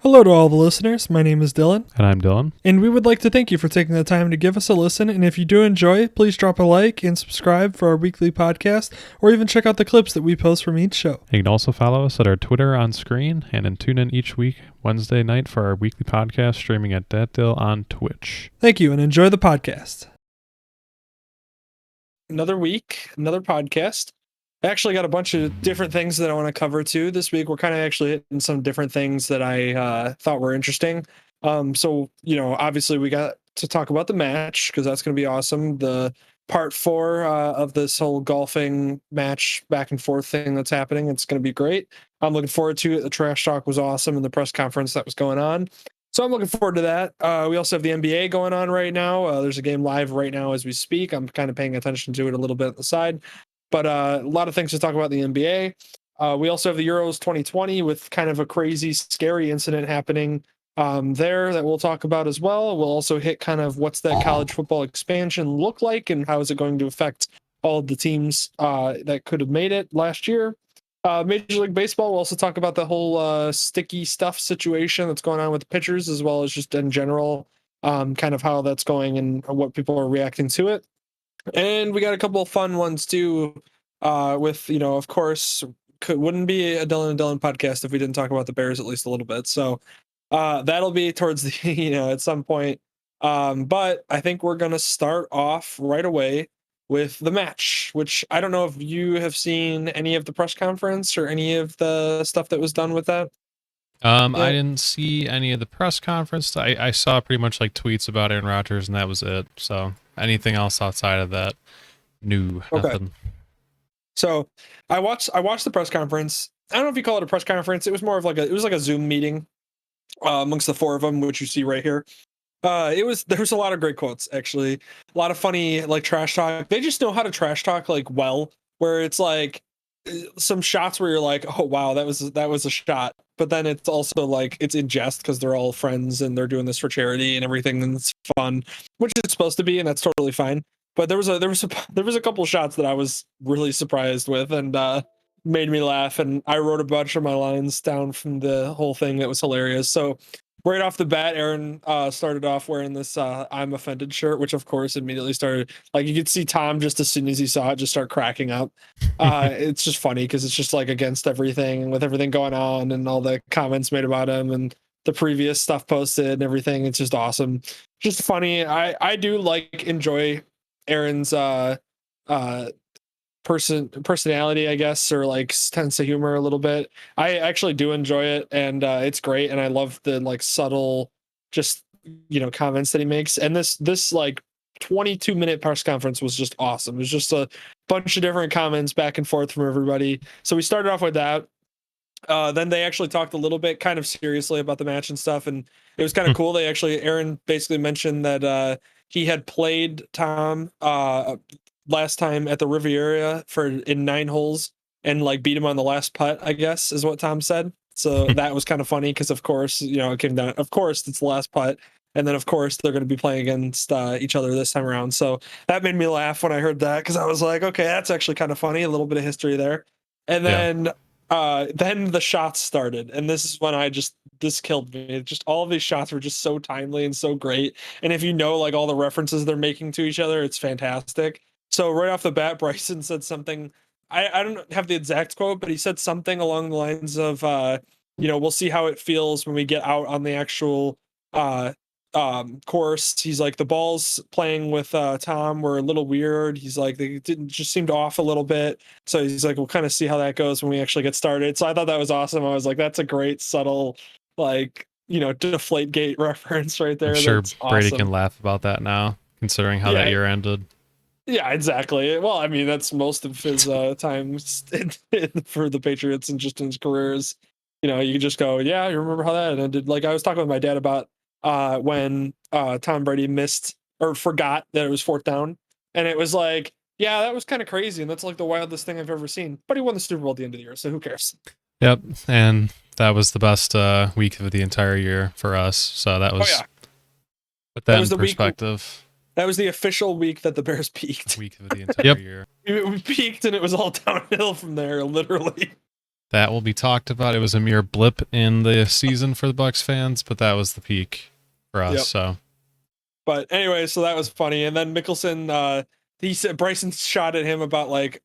Hello to all the listeners. My name is Dylan, And I'm Dylan. and we would like to thank you for taking the time to give us a listen. And if you do enjoy, please drop a like and subscribe for our weekly podcast, or even check out the clips that we post from each show. You can also follow us at our Twitter on screen and then tune in each week, Wednesday night, for our weekly podcast streaming at DatDill on Twitch. Thank you, and enjoy the podcast. Another week, another podcast. I actually got a bunch of different things that I want to cover too this week. We're kind of actually hitting some different things that I thought were interesting. So, obviously we got to talk about the match because that's going to be awesome. The part 4 of this whole golfing match back and forth thing that's happening. It's going to be great. I'm looking forward to it. The trash talk was awesome and the press conference that was going on. So I'm looking forward to that. We also have the NBA going on right now. There's a game live right now as we speak. I'm kind of paying attention to it a little bit at the side. But a lot of things to talk about in the NBA. We also have the Euros 2020 with kind of a crazy, scary incident happening there that we'll talk about as well. We'll also hit kind of what's that college football expansion look like and how is it going to affect all of the teams that could have made it last year. Major League Baseball, we'll also talk about the whole sticky stuff situation that's going on with the pitchers, as well as just in general, kind of how that's going and what people are reacting to it. And we got a couple of fun ones too. With of course, wouldn't be a Dylan and Dylan podcast if we didn't talk about the Bears at least a little bit. So that'll be towards the at some point. But I think we're gonna start off right away with the match, which I don't know if you have seen any of the press conference or any of the stuff that was done with that. I didn't see any of the press conference. I saw pretty much like tweets about Aaron Rodgers, and that was it. So anything else outside of that, nothing. So I watched the press conference. I don't know if you call it a press conference. It was more of like a Zoom meeting amongst the four of them, which you see right here. There was a lot of great quotes, actually. A lot of funny like trash talk. They just know how to trash talk like well, where it's like some shots where you're like, oh wow, that was a shot. But then it's also like it's in jest because they're all friends and they're doing this for charity and everything, and it's fun, which it's supposed to be, and that's totally fine. But there was a couple shots that I was really surprised with and made me laugh, and I wrote a bunch of my lines down from the whole thing that was hilarious. So right off the bat, Aaron started off wearing this "I'm offended" shirt, which of course immediately started like you could see Tom just as soon as he saw it just start cracking up. It's just funny because it's just like against everything with everything going on and all the comments made about him and the previous stuff posted and everything. It's just awesome, just funny. I do like enjoy Aaron's uh personality, I guess, or like sense of humor a little bit. I actually do enjoy it, and it's great, and I love the like subtle, just comments that he makes. And this like 22-minute press conference was just awesome. It was just a bunch of different comments back and forth from everybody. So we started off with that. Then they actually talked a little bit kind of seriously about the match and stuff, and it was kind of cool. Aaron basically mentioned that he had played Tom last time at the Riviera in 9 holes and like beat him on the last putt, I guess is what Tom said. So that was kind of funny because of course, it came down, of course it's the last putt. And then of course they're going to be playing against each other this time around. So that made me laugh when I heard that because I was like, okay, that's actually kind of funny. A little bit of history there. And then the shots started, and this is when this killed me. Just all of these shots were just so timely and so great. And if you know like all the references they're making to each other, it's fantastic. So right off the bat, Bryson said something. I don't have the exact quote, but he said something along the lines of, we'll see how it feels when we get out on the actual uh, course. He's like, the balls playing with Tom were a little weird. He's like, they didn't just seemed off a little bit. So he's like, we'll kind of see how that goes when we actually get started. So I thought that was awesome. I was like, that's a great subtle, like, deflate gate reference right there. I'm sure That's Brady awesome. can laugh about that now, considering how that year ended. Yeah, exactly. Well, I mean, that's most of his times for the Patriots and just in his careers. You can just go, yeah, you remember how that ended? Like I was talking with my dad about when Tom Brady missed or forgot that it was 4th down, and it was like, yeah, that was kind of crazy, and that's like the wildest thing I've ever seen. But he won the Super Bowl at the end of the year, so who cares? Yep, and that was the best week of the entire year for us. So that was, put that in perspective. That was the official week that the Bears peaked. Week of the entire year. We peaked and it was all downhill from there, literally. That will be talked about. It was a mere blip in the season for the Bucks fans, but that was the peak for us. Yep. So, but anyway, so that was funny. And then Mickelson, he said Bryson shot at him about like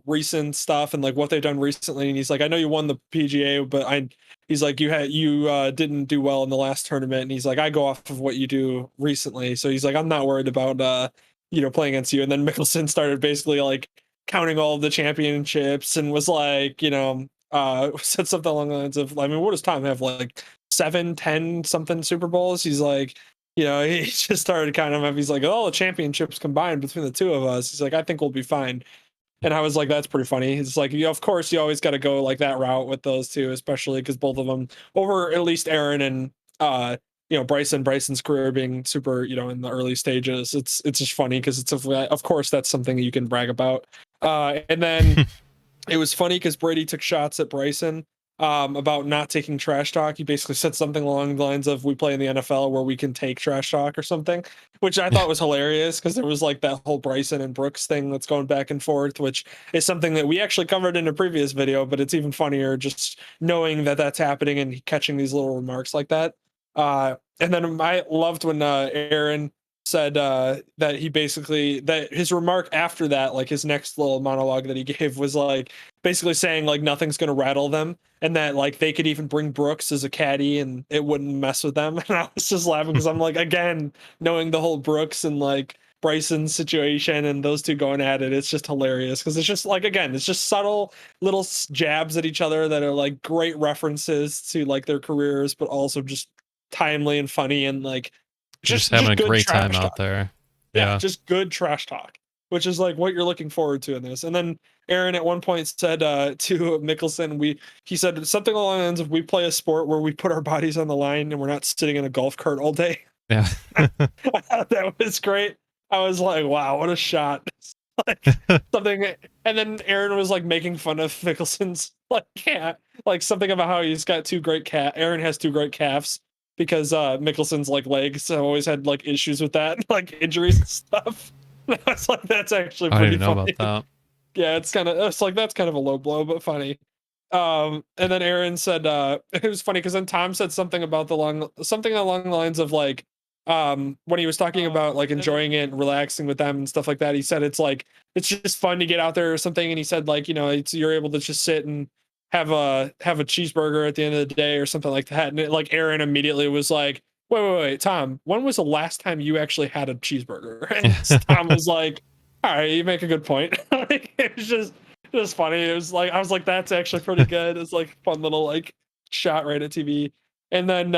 recent stuff and like what they've done recently, and he's like, I know you won the PGA, but he's like, you didn't do well in the last tournament, and he's like, I go off of what you do recently, so he's like, I'm not worried about playing against you. And then Mickelson started basically like counting all of the championships and was like, said something along the lines of, I mean, what does Tom have, like 7, 10 something Super Bowls? He's like, he just started kind of, he's like, oh, the championships combined between the two of us. He's like, I think we'll be fine. And I was like, that's pretty funny. It's like, of course, you always got to go like that route with those two, especially because both of them, over at least Aaron and Bryson's career being super, in the early stages. It's just funny because of course that's something you can brag about. And then it was funny because Brady took shots at Bryson about not taking trash talk. He basically said something along the lines of, we play in the NFL where we can take trash talk or something, which I thought was hilarious because there was like that whole Bryson and Brooks thing that's going back and forth, which is something that we actually covered in a previous video, but it's even funnier just knowing that that's happening and catching these little remarks like that. And then I loved when Aaron said that his remark after that, like his next little monologue that he gave, was like basically saying like nothing's gonna rattle them, and that like they could even bring Brooks as a caddy and it wouldn't mess with them. And I was just laughing because I'm like, again, knowing the whole Brooks and like Bryson situation and those two going at it, it's just hilarious because it's just like, again, it's just subtle little jabs at each other that are like great references to like their careers, but also just timely and funny and like just having a great time out there. Yeah, just good trash talk, which is like what you're looking forward to in this. And then Aaron at one point said to Mickelson, he said something along the lines of, we play a sport where we put our bodies on the line and we're not sitting in a golf cart all day. Yeah. I thought that was great. I was like, wow, what a shot. Like something. And then Aaron was like making fun of Mickelson's like cat, like something about how he's got Aaron has two great calves, because Mickelson's like legs have always had like issues with that, like injuries and stuff. And I was like, that's actually pretty funny. I didn't know about that. Yeah, it's like that's kind of a low blow, but funny. And then Aaron said it was funny because then Tom said something about something along the lines of like when he was talking about like enjoying it and relaxing with them and stuff like that. He said it's just fun to get out there or something, and he said like, you're able to just sit and have a cheeseburger at the end of the day or something like that. And like Aaron immediately was like, wait, Tom, when was the last time you actually had a cheeseburger? And Tom was like, all right, you make a good point. Like, it was just funny. It was like, I was like, that's actually pretty good. It's like fun little like shot right at TV. And then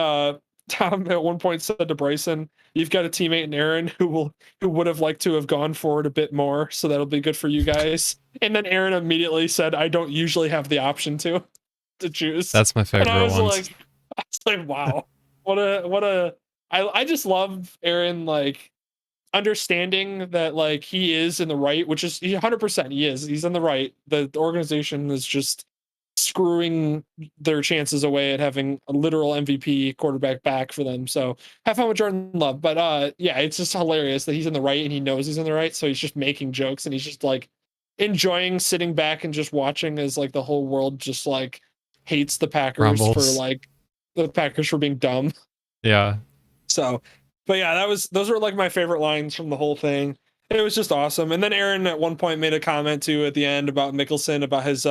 Tom at one point said to Bryson, you've got a teammate in Aaron who would have liked to have gone forward a bit more, so that'll be good for you guys. And then Aaron immediately said, I don't usually have the option to choose. That's my favorite I was ones. like, wow, I just love Aaron, like understanding that like he is in the right, which is 100% he's in the right. The organization is just screwing their chances away at having a literal MVP quarterback back for them. So have fun with Jordan Love. But yeah, it's just hilarious that he's in the right and he knows he's in the right. So he's just making jokes and he's just like enjoying sitting back and just watching as like the whole world just like hates the Packers for being dumb. Yeah. So, but yeah, those were like my favorite lines from the whole thing. It was just awesome. And then Aaron at one point made a comment too at the end about Mickelson, about his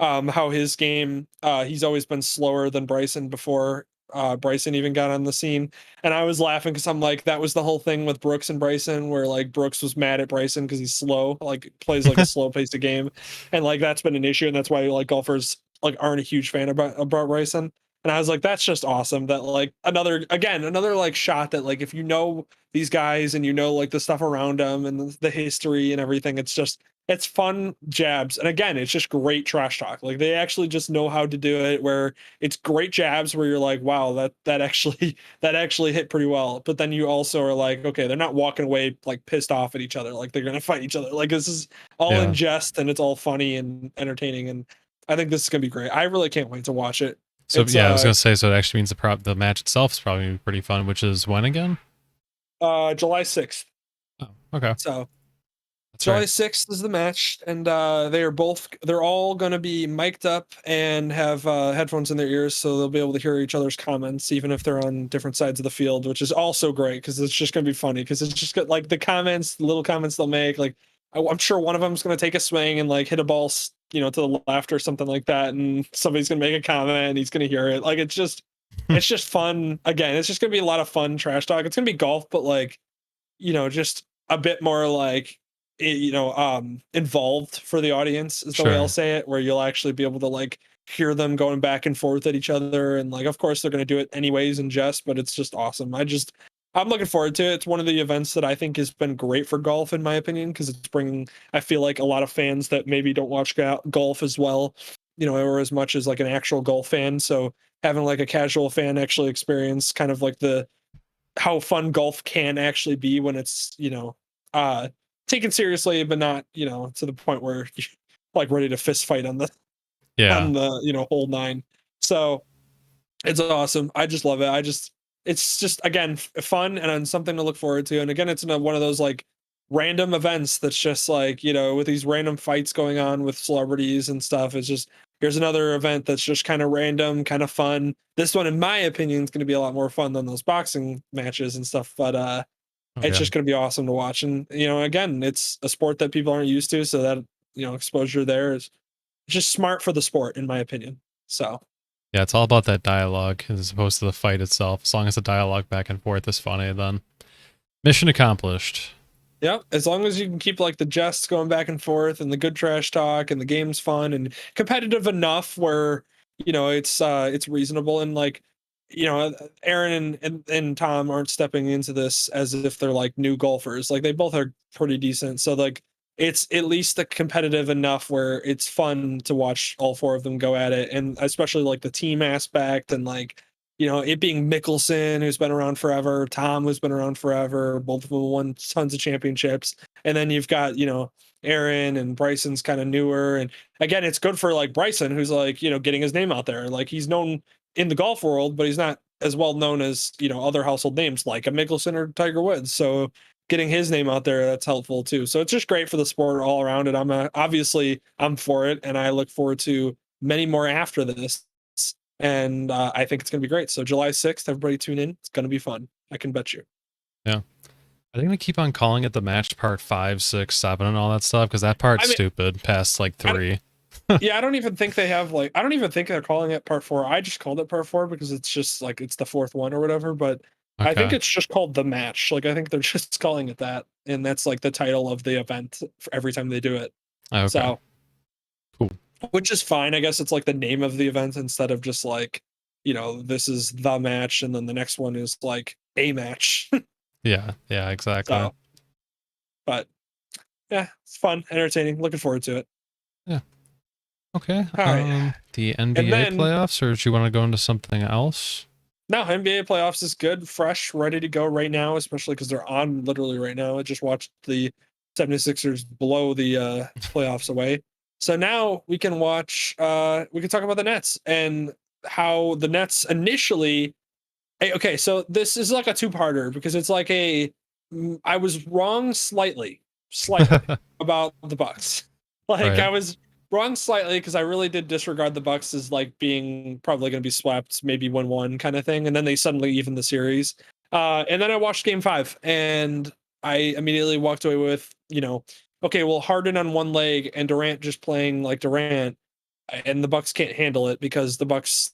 how his game, he's always been slower than Bryson before Bryson even got on the scene. And I was laughing because I'm like, that was the whole thing with Brooks and Bryson, where like Brooks was mad at Bryson because he's slow, like plays like a slow paced game, and like that's been an issue, and that's why like golfers like aren't a huge fan about Bryson. And I was like, that's just awesome that like another like shot that like if you know these guys and you know like the stuff around them and the history and everything, it's fun jabs. And again, it's just great trash talk. Like they actually just know how to do it, where it's great jabs where you're like, wow, that actually hit pretty well. But then you also are like, okay, they're not walking away like pissed off at each other, like they're gonna fight each other. Like this is all in jest and it's all funny and entertaining. And I think this is gonna be great. I really can't wait to watch it. So I was gonna say, so it actually means the match itself is probably gonna be pretty fun, which is when again? July 6th. Oh, okay. So July 6th is the match, and they're all going to be mic'd up and have headphones in their ears, so they'll be able to hear each other's comments, even if they're on different sides of the field, which is also great because it's just going to be funny. Because it's just got like the comments, the little comments they'll make. Like I'm sure one of them's going to take a swing and like hit a ball, to the left or something like that, and somebody's going to make a comment and he's going to hear it. Like it's just fun. Again, it's just going to be a lot of fun trash talk. It's going to be golf, but like just a bit more like involved for the audience is the way I'll say it, where you'll actually be able to like hear them going back and forth at each other, and like of course they're going to do it anyways in jest, but it's just awesome. I'm looking forward to it. It's one of the events that I think has been great for golf in my opinion, because it's bringing, I feel like, a lot of fans that maybe don't watch golf as well, or as much as like an actual golf fan. So having like a casual fan actually experience kind of like how fun golf can actually be when it's taken seriously, but not to the point where you're like ready to fist fight on the whole nine. So it's awesome. I just love it. It's just again fun and something to look forward to. And again, it's one of those like random events that's just like with these random fights going on with celebrities and stuff. It's just, here's another event that's just kind of random, kind of fun. This one, in my opinion, is going to be a lot more fun than those boxing matches and stuff. But it's just going to be awesome to watch. And again, it's a sport that people aren't used to, so that exposure there is just smart for the sport, in my opinion. So yeah, it's all about that dialogue as opposed to the fight itself. As long as the dialogue back and forth is funny, then mission accomplished. Yeah, as long as you can keep like the jests going back and forth and the good trash talk and the game's fun and competitive enough where it's reasonable, and like Aaron and Tom aren't stepping into this as if they're like new golfers. Like they both are pretty decent, so like it's at least competitive enough where it's fun to watch all four of them go at it, and especially like the team aspect and like it being Mickelson, who's been around forever, Tom, who's been around forever, both of them won tons of championships. And then you've got, Aaron and Bryson's kind of newer. And again, it's good for like Bryson, who's like, getting his name out there. Like he's known in the golf world, but he's not as well known as, other household names like a Mickelson or Tiger Woods. So getting his name out there, that's helpful too. So it's just great for the sport all around. And obviously I'm for it. And I look forward to many more after this. And I think it's going to be great. So July 6th, everybody tune in. It's going to be fun. I can bet you. Yeah. Are they going to keep on calling it the match part 5, 6, 7 and all that stuff? Because that part's stupid past like 3. Yeah, I don't even think they have like, I don't even think they're calling it part 4. I just called it part 4 because it's just like, it's the 4th one or whatever. But I think it's just called the match. Like, I think they're just calling it that. And that's like the title of the event for every time they do it. Okay. So cool. Which is fine. I guess it's like the name of the event instead of just like, this is the match, and then the next one is like a match. Yeah, exactly. So, but yeah, it's fun, entertaining. Looking forward to it. Yeah. Okay. All right. The NBA playoffs, or do you want to go into something else? No, NBA playoffs is good, fresh, ready to go right now, especially because they're on literally right now. I just watched the 76ers blow the playoffs away. So now we can watch, we can talk about the Nets and how the Nets initially, okay, so this is like a two-parter because it's like I was wrong slightly about the Bucks. Like right. I was wrong slightly because I really did disregard the Bucks as like being probably going to be swept, maybe 1-1 kind of thing. And then they suddenly even the series. And then I watched game 5 and I immediately walked away with, okay, well, Harden on one leg and Durant just playing like Durant, and the Bucks can't handle it because the Bucks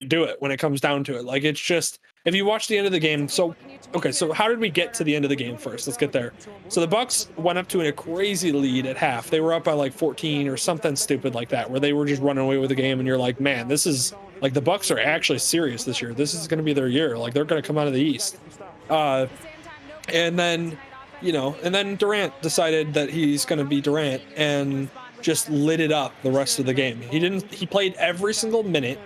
do it when it comes down to it. Like it's just, if you watch the end of the game. So how did we get to the end of the game first? Let's get there. So the Bucks went up to a crazy lead at half. They were up by like 14 or something stupid like that, where they were just running away with the game. And you're like, man, this is like, the Bucks are actually serious this year. This is going to be their year. Like they're going to come out of the East. And then Durant decided that he's going to be Durant and just lit it up the rest of the game. He played every single minute.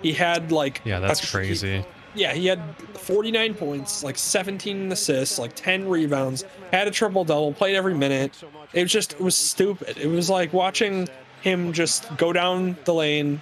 He had like, yeah, that's crazy. He had 49 points, like 17 assists, like 10 rebounds, had a triple double, played every minute. It was stupid. It was like watching him just go down the lane.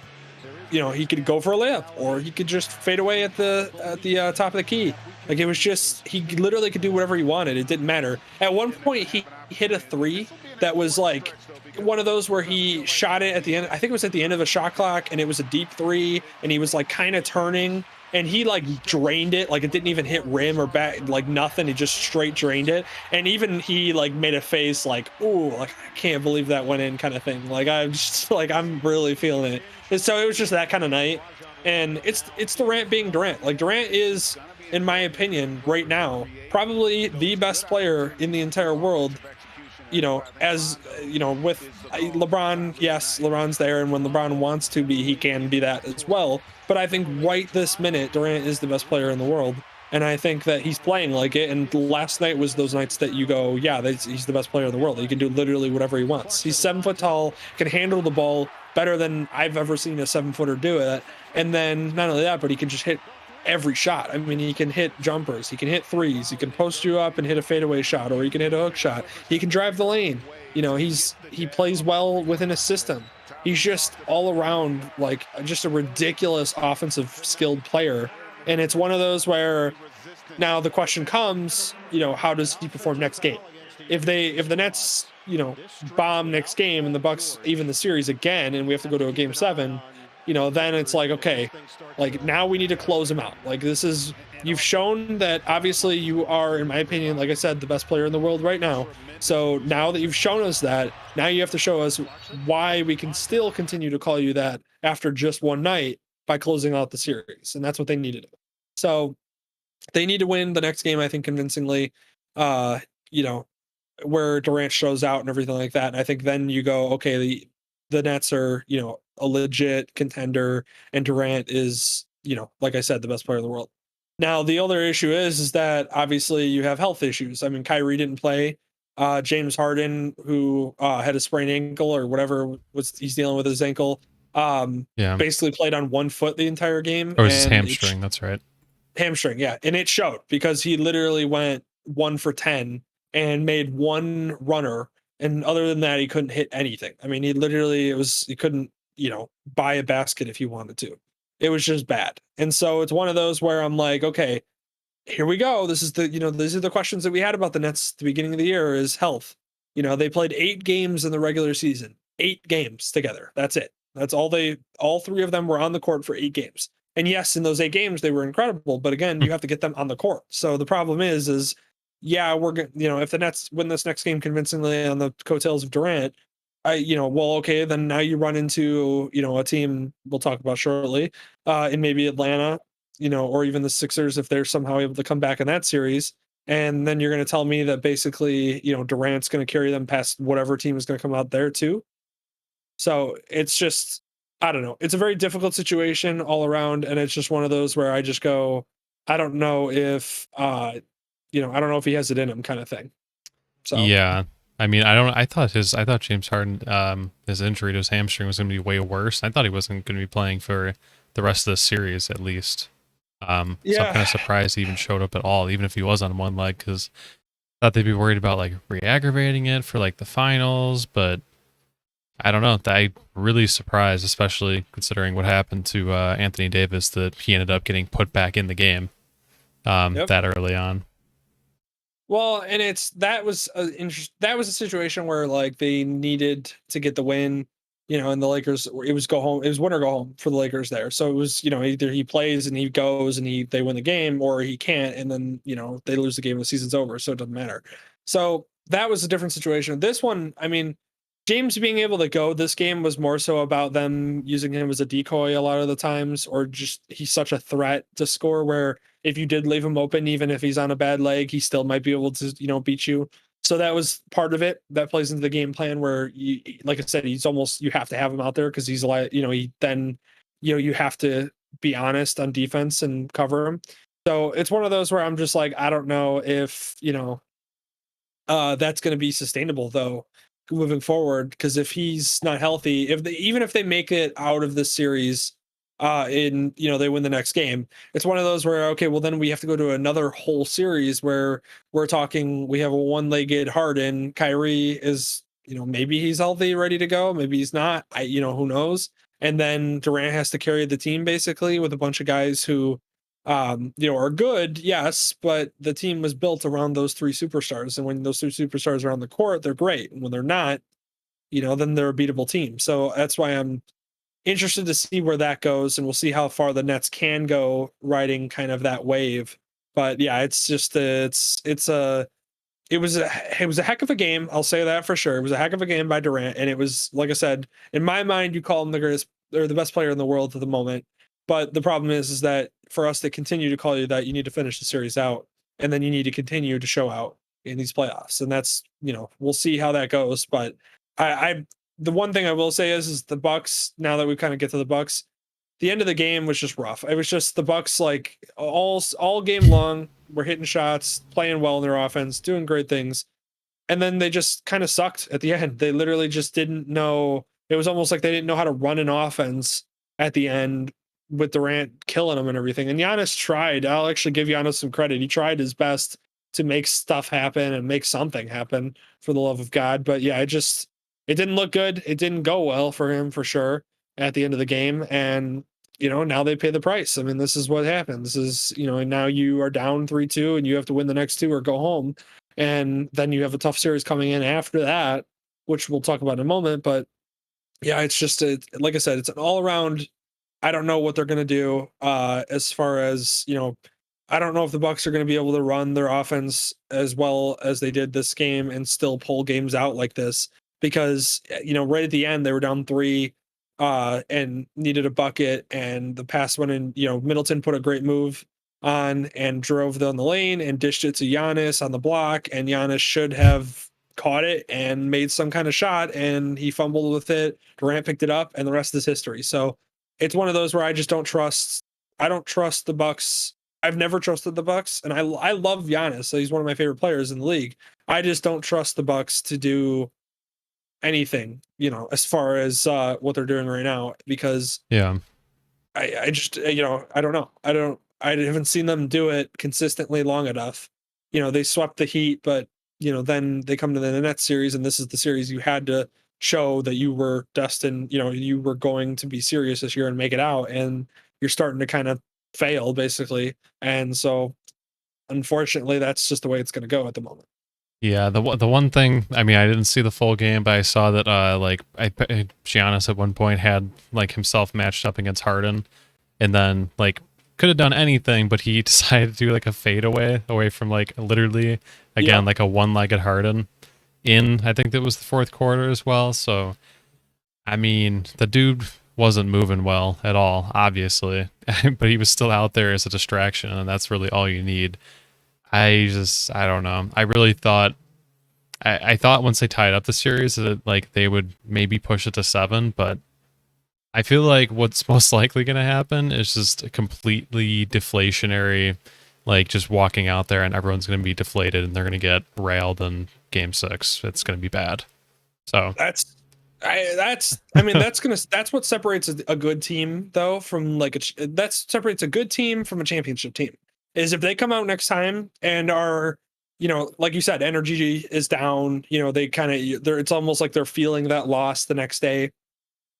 He could go for a layup or he could just fade away at the top of the key. Like it was just, he literally could do whatever he wanted. It didn't matter. At one point he hit a 3 that was like one of those where he shot it at the end. I think it was at the end of the shot clock, and it was a deep three, and he was like kind of turning, and he like drained it. Like it didn't even hit rim or back, like nothing. He just straight drained it. And even he like made a face like, "Ooh, like I can't believe that went in," kind of thing. Like I'm just like I'm really feeling it. And so it was just that kind of night. And it's Durant being Durant. Like Durant is, in my opinion, right now, probably the best player in the entire world. As with LeBron, yes, LeBron's there, and when LeBron wants to be, he can be that as well. But I think right this minute, Durant is the best player in the world, and I think that he's playing like it. And last night was those nights that you go, yeah, he's the best player in the world. He can do literally whatever he wants. He's 7 foot tall, can handle the ball better than I've ever seen a 7-footer do it. And then not only that, but he can just hit every shot. I mean, he can hit jumpers, he can hit threes, he can post you up and hit a fadeaway shot, or he can hit a hook shot. He can drive the lane. He plays well within a system. He's just all around like just a ridiculous offensive skilled player. And it's one of those where now the question comes, how does he perform next game? If the Nets, bomb next game and the Bucks even the series again, and we have to go to a game 7, then it's like, okay, like now we need to close him out. Like you've shown that obviously you are, in my opinion, like I said, the best player in the world right now. So now that you've shown us that, now you have to show us why we can still continue to call you that after just one night by closing out the series. And that's what they need to do. So they need to win the next game, I think, convincingly, where Durant shows out and everything like that. And I think then you go, okay, the Nets are, a legit contender, and Durant is, like I said, the best player in the world. Now, the other issue is that obviously you have health issues. I mean, Kyrie didn't play. James Harden, who had a sprained ankle or whatever he's dealing with his ankle, basically played on one foot the entire game. Or was his hamstring? That's right. Hamstring, yeah. And it showed because he literally went 1 for 10 and made one runner. And other than that, he couldn't hit anything. I mean, he couldn't, buy a basket if he wanted to. It was just bad. And so it's one of those where I'm like, okay, here we go. This is these are the questions that we had about the Nets at the beginning of the year is health. They played 8 games in the regular season, 8 games together. That's it. That's all all 3 of them were on the court for 8 games. And yes, in those 8 games, they were incredible. But again, you have to get them on the court. So the problem is yeah, we're going if the Nets win this next game convincingly on the coattails of Durant, okay, then now you run into, a team we'll talk about shortly, in maybe Atlanta, or even the Sixers if they're somehow able to come back in that series. And then you're going to tell me that basically, Durant's going to carry them past whatever team is going to come out there too. So it's just, I don't know. It's a very difficult situation all around. And it's just one of those where I just go, I don't know if, I don't know if he has it in him kind of thing. So, yeah. I mean, I thought James Harden, his injury to his hamstring was going to be way worse. I thought he wasn't going to be playing for the rest of the series at least. So I'm kind of surprised he even showed up at all, even if he was on one leg, because I thought they'd be worried about like re-aggravating it for like the finals. But I don't know. I'm really surprised, especially considering what happened to Anthony Davis, that he ended up getting put back in the game that early on. Well, and that was a situation where like they needed to get the win, and the Lakers, it was win or go home for the Lakers there. So it was, either he plays and he goes and they win the game, or he can't, and then, they lose the game and the season's over, so it doesn't matter. So that was a different situation. This one, I mean, James being able to go this game was more so about them using him as a decoy a lot of the times, or just he's such a threat to score where if you did leave him open, even if he's on a bad leg, he still might be able to, beat you. So that was part of it. That plays into the game plan where, like I said, you have to have him out there because he's like, you have to be honest on defense and cover him. So it's one of those where I'm just like, I don't know if, that's going to be sustainable though, moving forward, because if he's not healthy, even if they make it out of this series, they win the next game, it's one of those where, okay, well then we have to go to another whole series where we have a one-legged Harden. Kyrie is, maybe he's healthy, ready to go, maybe he's not, who knows. And then Durant has to carry the team basically with a bunch of guys who are good, yes, but the team was built around those three superstars. And when those three superstars are on the court, they're great. And when they're not, then they're a beatable team. So that's why I'm interested to see where that goes, and we'll see how far the Nets can go riding kind of that wave. But yeah, it's just it was a heck of a game. I'll say that for sure. It was a heck of a game by Durant, and it was, like I said, in my mind, you call him the greatest or the best player in the world at the moment. But the problem is that for us to continue to call you that, you need to finish the series out, and then you need to continue to show out in these playoffs. And that's, we'll see how that goes. But I the one thing I will say is the Bucks. Now that we kind of get to the Bucks, the end of the game was just rough. It was just the Bucks, like all game long, were hitting shots, playing well in their offense, doing great things, and then they just kind of sucked at the end. They literally just didn't know. It was almost like they didn't know how to run an offense at the end with Durant killing them and everything. And Giannis tried. I'll actually give Giannis some credit. He tried his best to make stuff happen and make something happen, for the love of God. But yeah, it didn't look good. It didn't go well for him for sure at the end of the game. And now they pay the price. I mean, this is what happens. And now you are down 3-2 and you have to win the next two or go home. And then you have a tough series coming in after that, which we'll talk about in a moment. But yeah, it's just like I said, it's an all around. I don't know what they're going to do as far as, I don't know if the Bucks are going to be able to run their offense as well as they did this game and still pull games out like this, because right at the end they were down 3 and needed a bucket, and the pass went in. Middleton put a great move on and drove down the lane and dished it to Giannis on the block, and Giannis should have caught it and made some kind of shot, and he fumbled with it. Durant picked it up, and the rest is history. So it's one of those where I just don't trust. I don't trust the Bucks. I've never trusted the Bucks, and I love Giannis. So he's one of my favorite players in the league. I just don't trust the Bucks to do anything, as far as what they're doing right now, because Yeah. I just, I don't know. I haven't seen them do it consistently long enough. They swept the Heat, but then they come to the Nets series, and this is the series you had to show that you were destined, you were going to be serious this year and make it out, and you're starting to kind of fail basically. And so unfortunately, that's just the way it's going to go at the moment. Yeah, the one thing, I mean, I didn't see the full game, but I saw that Giannis at one point had like himself matched up against Harden, and then like could have done anything, but he decided to do like a fadeaway away from like literally again like a one-legged Harden in, I think that was the fourth quarter as well. So I mean, the dude wasn't moving well at all, obviously, but he was still out there as a distraction, and that's really all you need. I don't know. I really thought, I thought once they tied up the series that like they would maybe push it to 7, but I feel like what's most likely going to happen is just a completely deflationary, like just walking out there and everyone's going to be deflated and they're going to get railed in game 6. It's going to be bad. So that's what separates a good team though from like that separates a good team from a championship team, is if they come out next time and are, like you said, energy is down, they kind of, it's almost like they're feeling that loss the next day.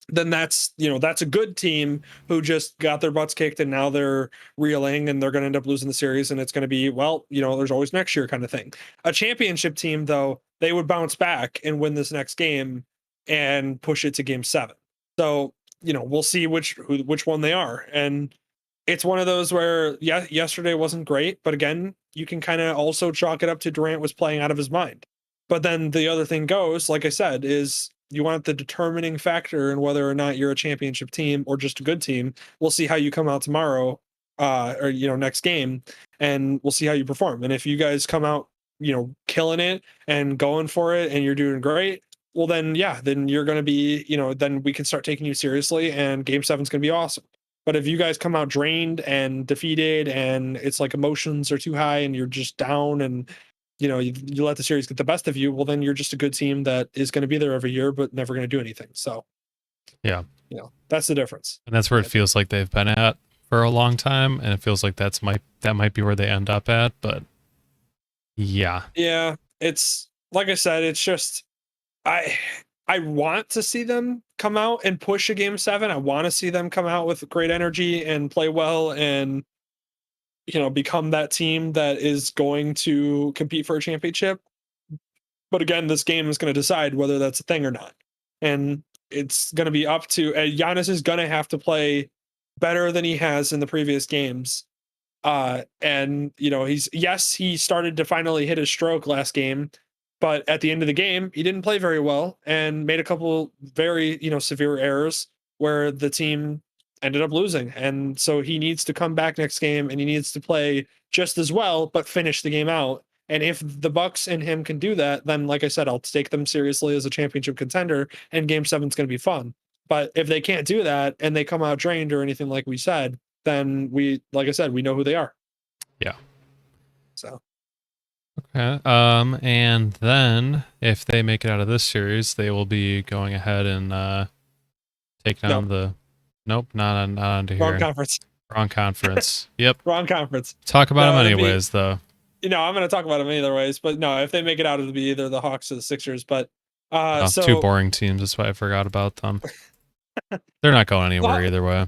Then that's a good team who just got their butts kicked and now they're reeling and they're going to end up losing the series, and it's going to be, well, there's always next year kind of thing. A championship team though, they would bounce back and win this next game and push it to game 7. So we'll see which one they are. And it's one of those where, yeah, yesterday wasn't great, but again, you can kind of also chalk it up to Durant was playing out of his mind. But then the other thing goes, like I said, is you want the determining factor in whether or not you're a championship team or just a good team. We'll see how you come out tomorrow, or next game, and we'll see how you perform. And if you guys come out, killing it and going for it, and you're doing great, well then, yeah, then you're going to be, then we can start taking you seriously, and game 7 is going to be awesome. But if you guys come out drained and defeated and it's like emotions are too high and you're just down and you let the series get the best of you, well then you're just a good team that is going to be there every year but never going to do anything. So yeah, that's the difference. And that's where it feels like they've been at for a long time, and it feels like that might be where they end up at. But yeah, it's like I said, it's just I want to see them come out and push a game 7. I want to see them come out with great energy and play well and become that team that is going to compete for a championship. But again, this game is going to decide whether that's a thing or not. And it's going to be up to Giannis is going to have to play better than he has in the previous games. And he started to finally hit his stroke last game, but at the end of the game, he didn't play very well and made a couple very, severe errors where the team ended up losing. And so he needs to come back next game and he needs to play just as well, but finish the game out. And if the Bucks and him can do that, then like I said, I'll take them seriously as a championship contender, and Game 7 is going to be fun. But if they can't do that and they come out drained or anything like we said, then like I said, we know who they are. Yeah. So. Okay. And then if they make it out of this series, they will be going ahead and take down the. Nope, not onto here. Wrong conference. Wrong conference. Yep. Wrong conference. Talk about them anyways, though. I'm going to talk about them either ways, but no, if they make it out, it'll be either the Hawks or the Sixers. But so 2 boring teams. That's why I forgot about them. They're not going anywhere either way.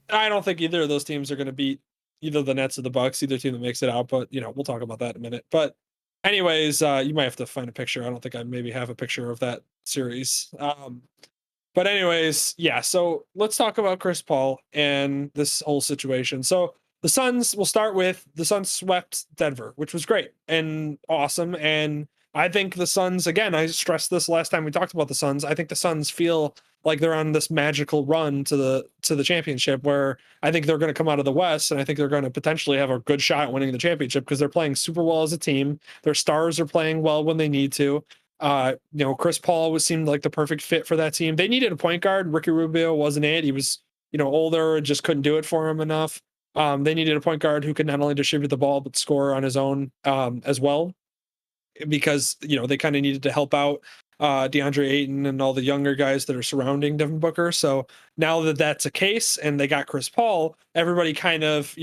I don't think either of those teams are going to beat either the Nets or the Bucks, either team that makes it out. But we'll talk about that in a minute. But anyways, you might have to find a picture. I don't think I maybe have a picture of that series. But anyways, yeah. So let's talk about Chris Paul and this whole situation. So the Suns, will start with the Suns swept Denver, which was great and awesome. And I think the Suns, again, I stressed this last time we talked about the Suns. I think the Suns feel like they're on this magical run to the championship, where I think they're going to come out of the West, and I think they're going to potentially have a good shot at winning the championship because they're playing super well as a team. Their stars are playing well when they need to. Chris Paul seemed like the perfect fit for that team. They needed a point guard. Ricky Rubio wasn't it. He was, older and just couldn't do it for him enough. They needed a point guard who could not only distribute the ball but score on his own as well, because they kind of needed to help out DeAndre Ayton and all the younger guys that are surrounding Devin Booker. So now that that's a case and they got Chris Paul, everybody kind of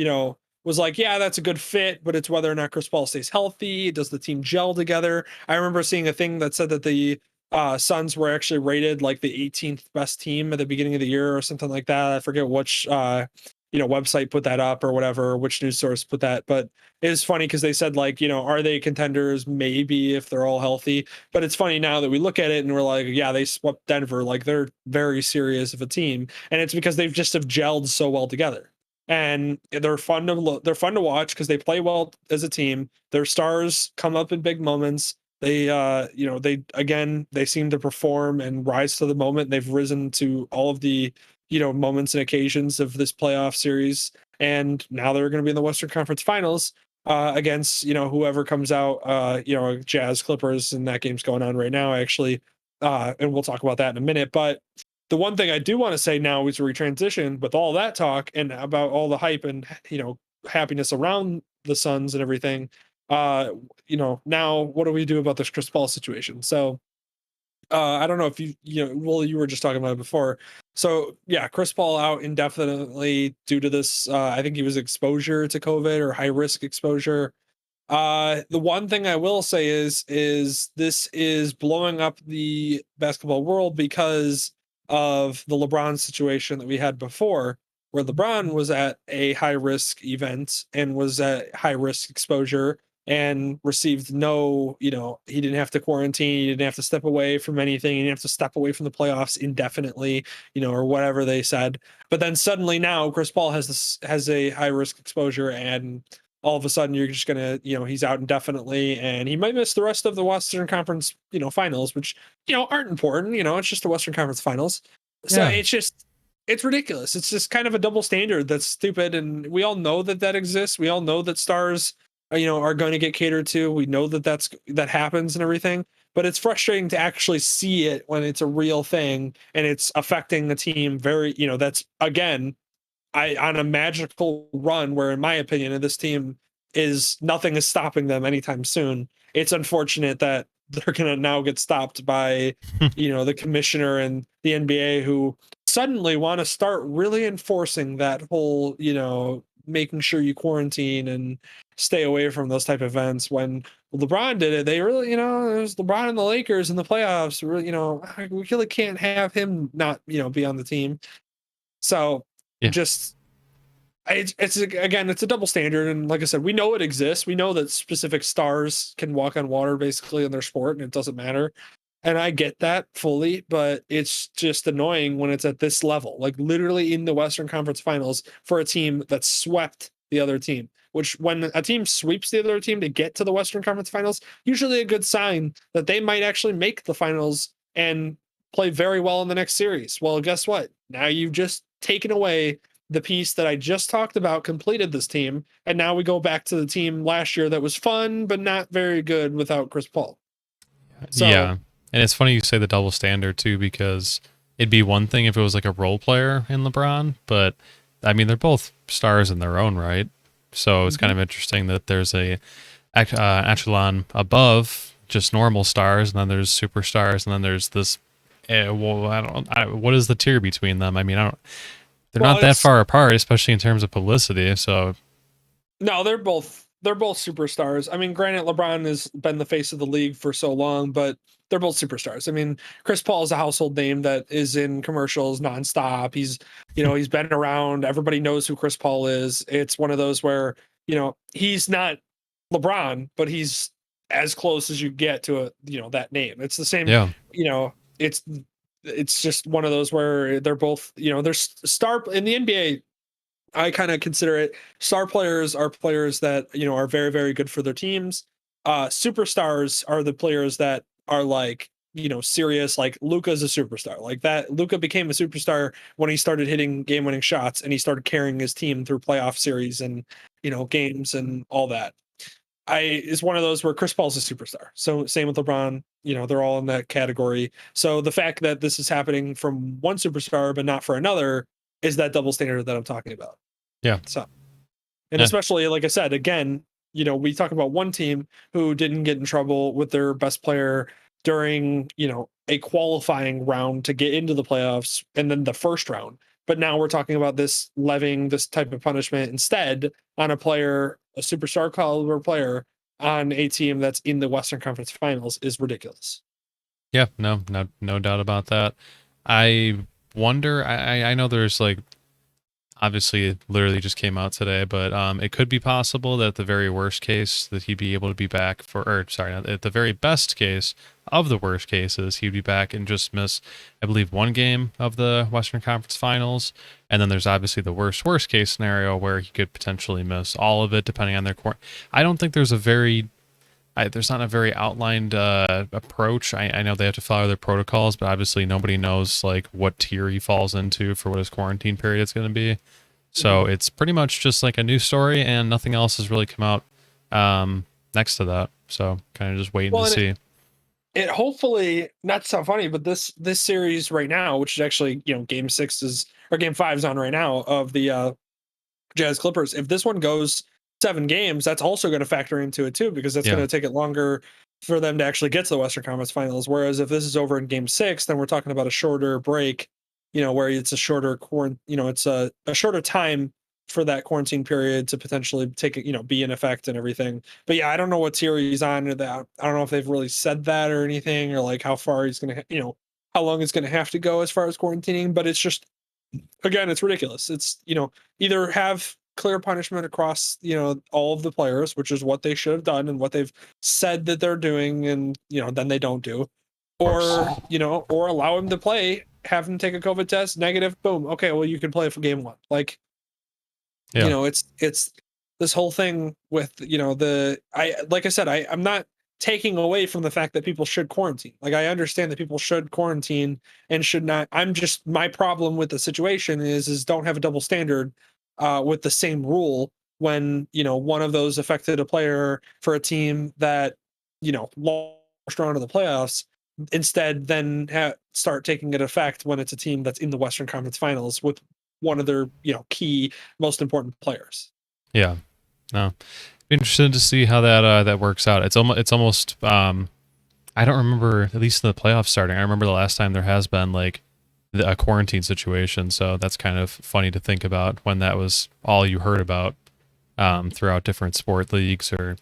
was like, yeah, that's a good fit, but it's whether or not Chris Paul stays healthy. Does the team gel together? I remember seeing a thing that said that the Suns were actually rated like the 18th best team at the beginning of the year or something like that. I forget which website put that up or whatever, which news source put that, but it was funny because they said like, are they contenders? Maybe if they're all healthy. But it's funny now that we look at it and we're like, yeah, they swept Denver. Like they're very serious of a team, and it's because they've just have gelled so well together. And they're fun to watch because they play well as a team. Their stars come up in big moments. They they seem to perform and rise to the moment. They've risen to all of the moments and occasions of this playoff series, and now they're going to be in the Western Conference Finals against whoever comes out. Jazz, Clippers, and that game's going on right now actually, and we'll talk about that in a minute. But the one thing I do want to say now is we transition with all that talk and about all the hype and happiness around the Suns and everything. Now what do we do about this Chris Paul situation? So I don't know if you were just talking about it before. So yeah, Chris Paul out indefinitely due to this. I think he was exposure to COVID or high risk exposure. The one thing I will say is this is blowing up the basketball world because of the LeBron situation that we had before, where LeBron was at a high risk event and was at high risk exposure and received no, he didn't have to quarantine, he didn't have to step away from anything, he didn't have to step away from the playoffs indefinitely, or whatever they said. But then suddenly now Chris Paul has a high risk exposure, and all of a sudden you're just gonna, he's out indefinitely and he might miss the rest of the Western Conference, finals, which, aren't important, it's just the Western Conference Finals. So it's ridiculous. It's just kind of a double standard that's stupid. And we all know that exists. We all know that stars, are going to get catered to. We know that happens and everything, but it's frustrating to actually see it when it's a real thing and it's affecting the team very, that's again, on a magical run where, in my opinion, this team nothing is stopping them anytime soon. It's unfortunate that they're going to now get stopped by, the commissioner and the NBA, who suddenly want to start really enforcing that whole, making sure you quarantine and stay away from those type of events. When LeBron did it, they really, it was LeBron and the Lakers in the playoffs. Really, we really can't have him not, be on the team. So, yeah. just it's again, it's a double standard, and like I said, we know it exists. We know that specific stars can walk on water basically in their sport, and it doesn't matter. And I get that fully, but it's just annoying when it's at this level, like literally in the Western Conference Finals for a team that swept the other team. Which, when a team sweeps the other team to get to the Western Conference Finals, usually a good sign that they might actually make the finals and play very well in the next series. Well, guess what? Now you've just taken away the piece that I just talked about, completed this team, and now we go back to the team last year that was fun but not very good without Chris Paul. So, yeah, and it's funny you say the double standard too, because it'd be one thing if it was like a role player in LeBron, but I mean they're both stars in their own right. So it's kind of interesting that there's a echelon above just normal stars, and then there's superstars, and then there's this. Well, what is the tier between them? I mean, I don't. They're well, not that far apart, especially in terms of publicity. So no, they're both superstars. I mean, granted, LeBron has been the face of the league for so long, but they're both superstars. I mean, Chris Paul is a household name that is in commercials nonstop. He's been around. Everybody knows who Chris Paul is. It's one of those where, he's not LeBron, but he's as close as you get to that name. It's the same, yeah, it's just one of those where they're both, there's star in the NBA. I kind of consider it, star players are players that are very, very good for their teams. Superstars are the players that are like, serious. Like Luka's a superstar. Like that, Luka became a superstar when he started hitting game-winning shots and he started carrying his team through playoff series and games and all that. Is one of those where Chris Paul's a superstar. So same with LeBron. They're all in that category. So the fact that this is happening from one superstar but not for another is that double standard that I'm talking about. yeah, So, and especially, like I said, again, we talk about one team who didn't get in trouble with their best player during, a qualifying round to get into the playoffs and then the first round. But now we're talking about this levying this type of punishment instead on a player, a superstar caliber player on a team that's in the Western Conference Finals is ridiculous. yeah. No doubt about that. I wonder. I know there's like obviously it literally just came out today, but it could be possible that at the very worst case that he'd be able to be back at the very best case of the worst cases, he'd be back and just miss, I believe, one game of the Western Conference Finals. And then there's obviously the worst case scenario where he could potentially miss all of it depending on their court. I don't think there's there's not a very outlined approach. I know they have to follow their protocols, but obviously nobody knows like what tier he falls into for what his quarantine period is going to be. So it's pretty much just like a new story, and nothing else has really come out next to that. So kind of just waiting to see. It hopefully, not to sound funny, but this series right now, which is actually game 6 or game 5 is on right now of the Jazz Clippers. If this one goes 7 games, that's also going to factor into it too, because that's going to take it longer for them to actually get to the Western Conference Finals. Whereas if this is over in game 6, then we're talking about a shorter break, where it's a shorter it's a shorter time for that quarantine period to potentially be in effect and everything. But yeah, I don't know what tier he's on or that. I don't know if they've really said that or anything, or like how far he's going to, how long it's going to have to go as far as quarantining. But it's just, again, it's ridiculous. It's, either have clear punishment across, all of the players, which is what they should have done and what they've said that they're doing, and then they don't do, or or allow him to play, have him take a COVID test, negative, boom, okay, well, you can play for game 1. Like, it's this whole thing with like I said, I'm not taking away from the fact that people should quarantine. Like, I understand that people should quarantine and should not. I'm just, my problem with the situation is don't have a double standard with the same rule when one of those affected a player for a team that lost round of the playoffs. Instead, then start taking it effect when it's a team that's in the Western Conference Finals with one of their key most important players. Yeah, no, interested to see how that works out. It's almost I don't remember, at least in the playoffs starting, I remember the last time there has been like a quarantine situation, so that's kind of funny to think about when that was all you heard about throughout different sport leagues or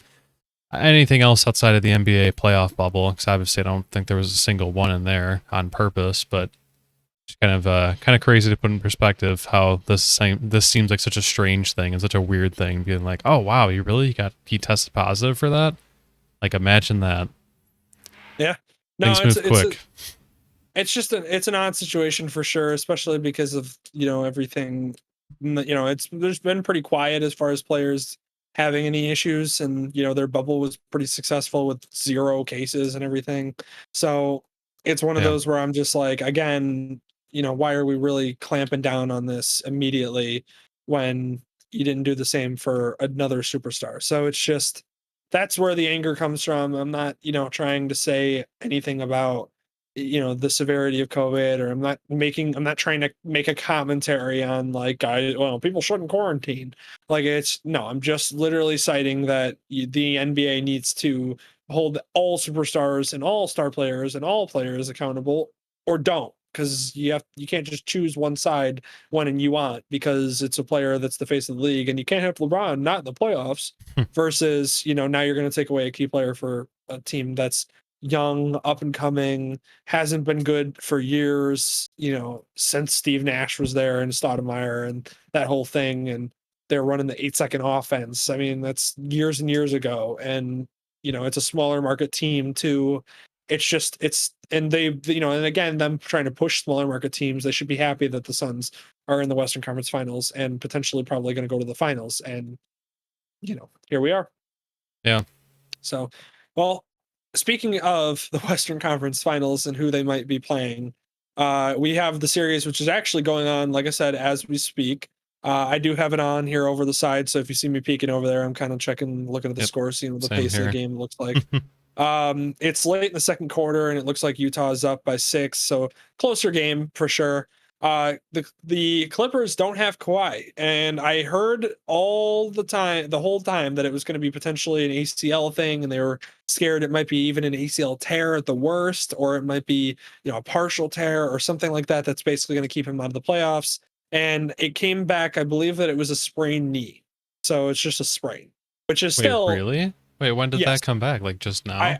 anything else outside of the NBA playoff bubble, because obviously I don't think there was a single one in there on purpose, but Kind of crazy to put in perspective how this seems like such a strange thing and such a weird thing. Being like, oh wow, he tested positive for that. Like imagine that. Yeah. No, Things move quick. It's an odd situation for sure, especially because of everything. There's been pretty quiet as far as players having any issues, and their bubble was pretty successful with 0 cases and everything. So it's one of Yeah. those where I'm just like, again, why are we really clamping down on this immediately when you didn't do the same for another superstar? So it's just that's where the anger comes from. I'm not trying to say anything about the severity of COVID, or I'm not trying to make a commentary on like, people shouldn't quarantine. Like, I'm just literally citing that the NBA needs to hold all superstars and all star players and all players accountable, or don't, because you can't just choose one side when you want, because it's a player that's the face of the league, and you can't have LeBron not in the playoffs versus now you're going to take away a key player for a team that's young, up and coming, hasn't been good for years, since Steve Nash was there and Stoudemire and that whole thing. And they're running the 8-second offense. I mean, that's years and years ago. And, it's a smaller market team too. And and again, them trying to push smaller market teams, they should be happy that the Suns are in the Western Conference Finals and potentially probably going to go to the finals. And, here we are. Yeah. So, well, speaking of the Western Conference Finals and who they might be playing, we have the series, which is actually going on, like I said, as we speak. I do have it on here over the side, so if you see me peeking over there, I'm kind of looking at the score, seeing what the Same pace of here. the game looks like. It's late in the second quarter, and it looks like Utah is up by 6, so closer game for sure. The Clippers don't have Kawhi, and I heard the whole time, that it was going to be potentially an ACL thing, and they were scared it might be even an ACL tear at the worst, or it might be a partial tear or something like that. That's basically going to keep him out of the playoffs. And it came back, I believe that it was a sprained knee, so it's just a sprain, which is Wait, still. really? Wait, when did Yes. that come back? Like just now?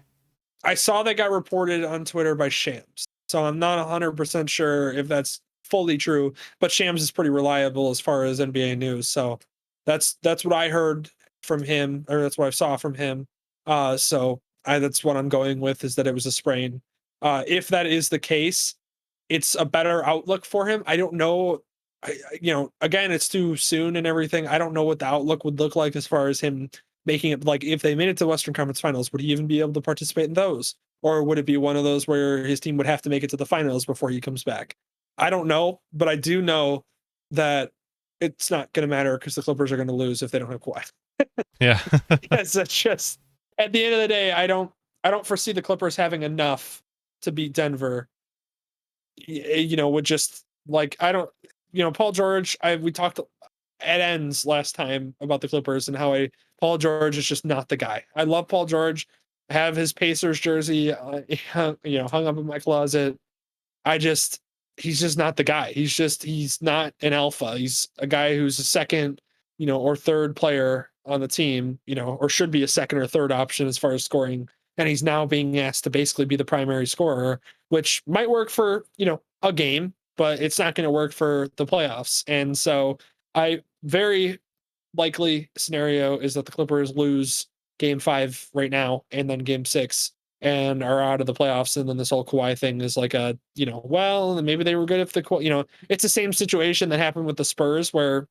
I saw that got reported on Twitter by Shams, so I'm not 100% sure if that's fully true, but Shams is pretty reliable as far as NBA news. So that's what I heard from him, or that's what I saw from him. That's what I'm going with, is that it was a sprain. If that is the case, it's a better outlook for him. I don't know. Again, it's too soon and everything. I don't know what the outlook would look like as far as him making it. Like, if they made it to Western Conference Finals, would he even be able to participate in those? Or would it be one of those where his team would have to make it to the finals before he comes back? I don't know, but I do know that it's not going to matter, because the Clippers are going to lose if they don't have Kawhi. Yeah. Yes, that's just, at the end of the day, I don't foresee the Clippers having enough to beat Denver. With just like, I don't, Paul George. We talked at ends last time about the Clippers and how Paul George is just not the guy. I love Paul George. I have his Pacers jersey, hung up in my closet. He's just not the guy. He's not an alpha. He's a guy who's a second, or third player on the team, or should be a second or third option as far as scoring. And he's now being asked to basically be the primary scorer, which might work for, a game, but it's not going to work for the playoffs. And so very likely scenario is that the Clippers lose game 5 right now, and then game 6, and are out of the playoffs. And then this whole Kawhi thing is like well, maybe they were good if it's the same situation that happened with the Spurs, where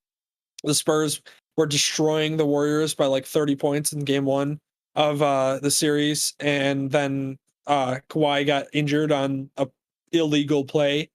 the Spurs were destroying the Warriors by like 30 points in game 1 of the series. And then Kawhi got injured on a illegal play.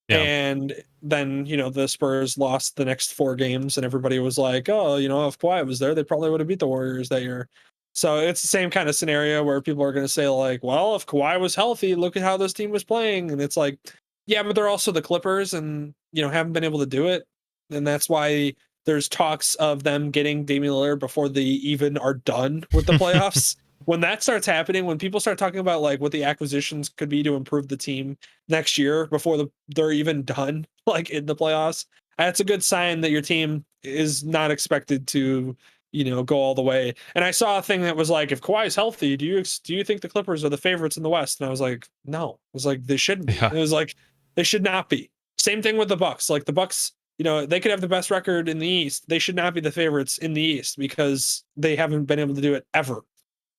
Yeah. And then, the Spurs lost the next 4 games, and everybody was like, oh, if Kawhi was there, they probably would have beat the Warriors that year. So it's the same kind of scenario where people are going to say, like, well, if Kawhi was healthy, look at how this team was playing. And it's like, yeah, but they're also the Clippers, and, haven't been able to do it. And that's why there's talks of them getting Damian Lillard before they even are done with the playoffs. When that starts happening, when people start talking about like what the acquisitions could be to improve the team next year before they're even done, like in the playoffs, that's a good sign that your team is not expected to, go all the way. And I saw a thing that was like, if Kawhi's healthy, do you think the Clippers are the favorites in the West? And I was like, no. It was like, they shouldn't be. Yeah. It was like, they should not be. Same thing with the Bucks. Like the Bucks, they could have the best record in the East. They should not be the favorites in the East because they haven't been able to do it ever.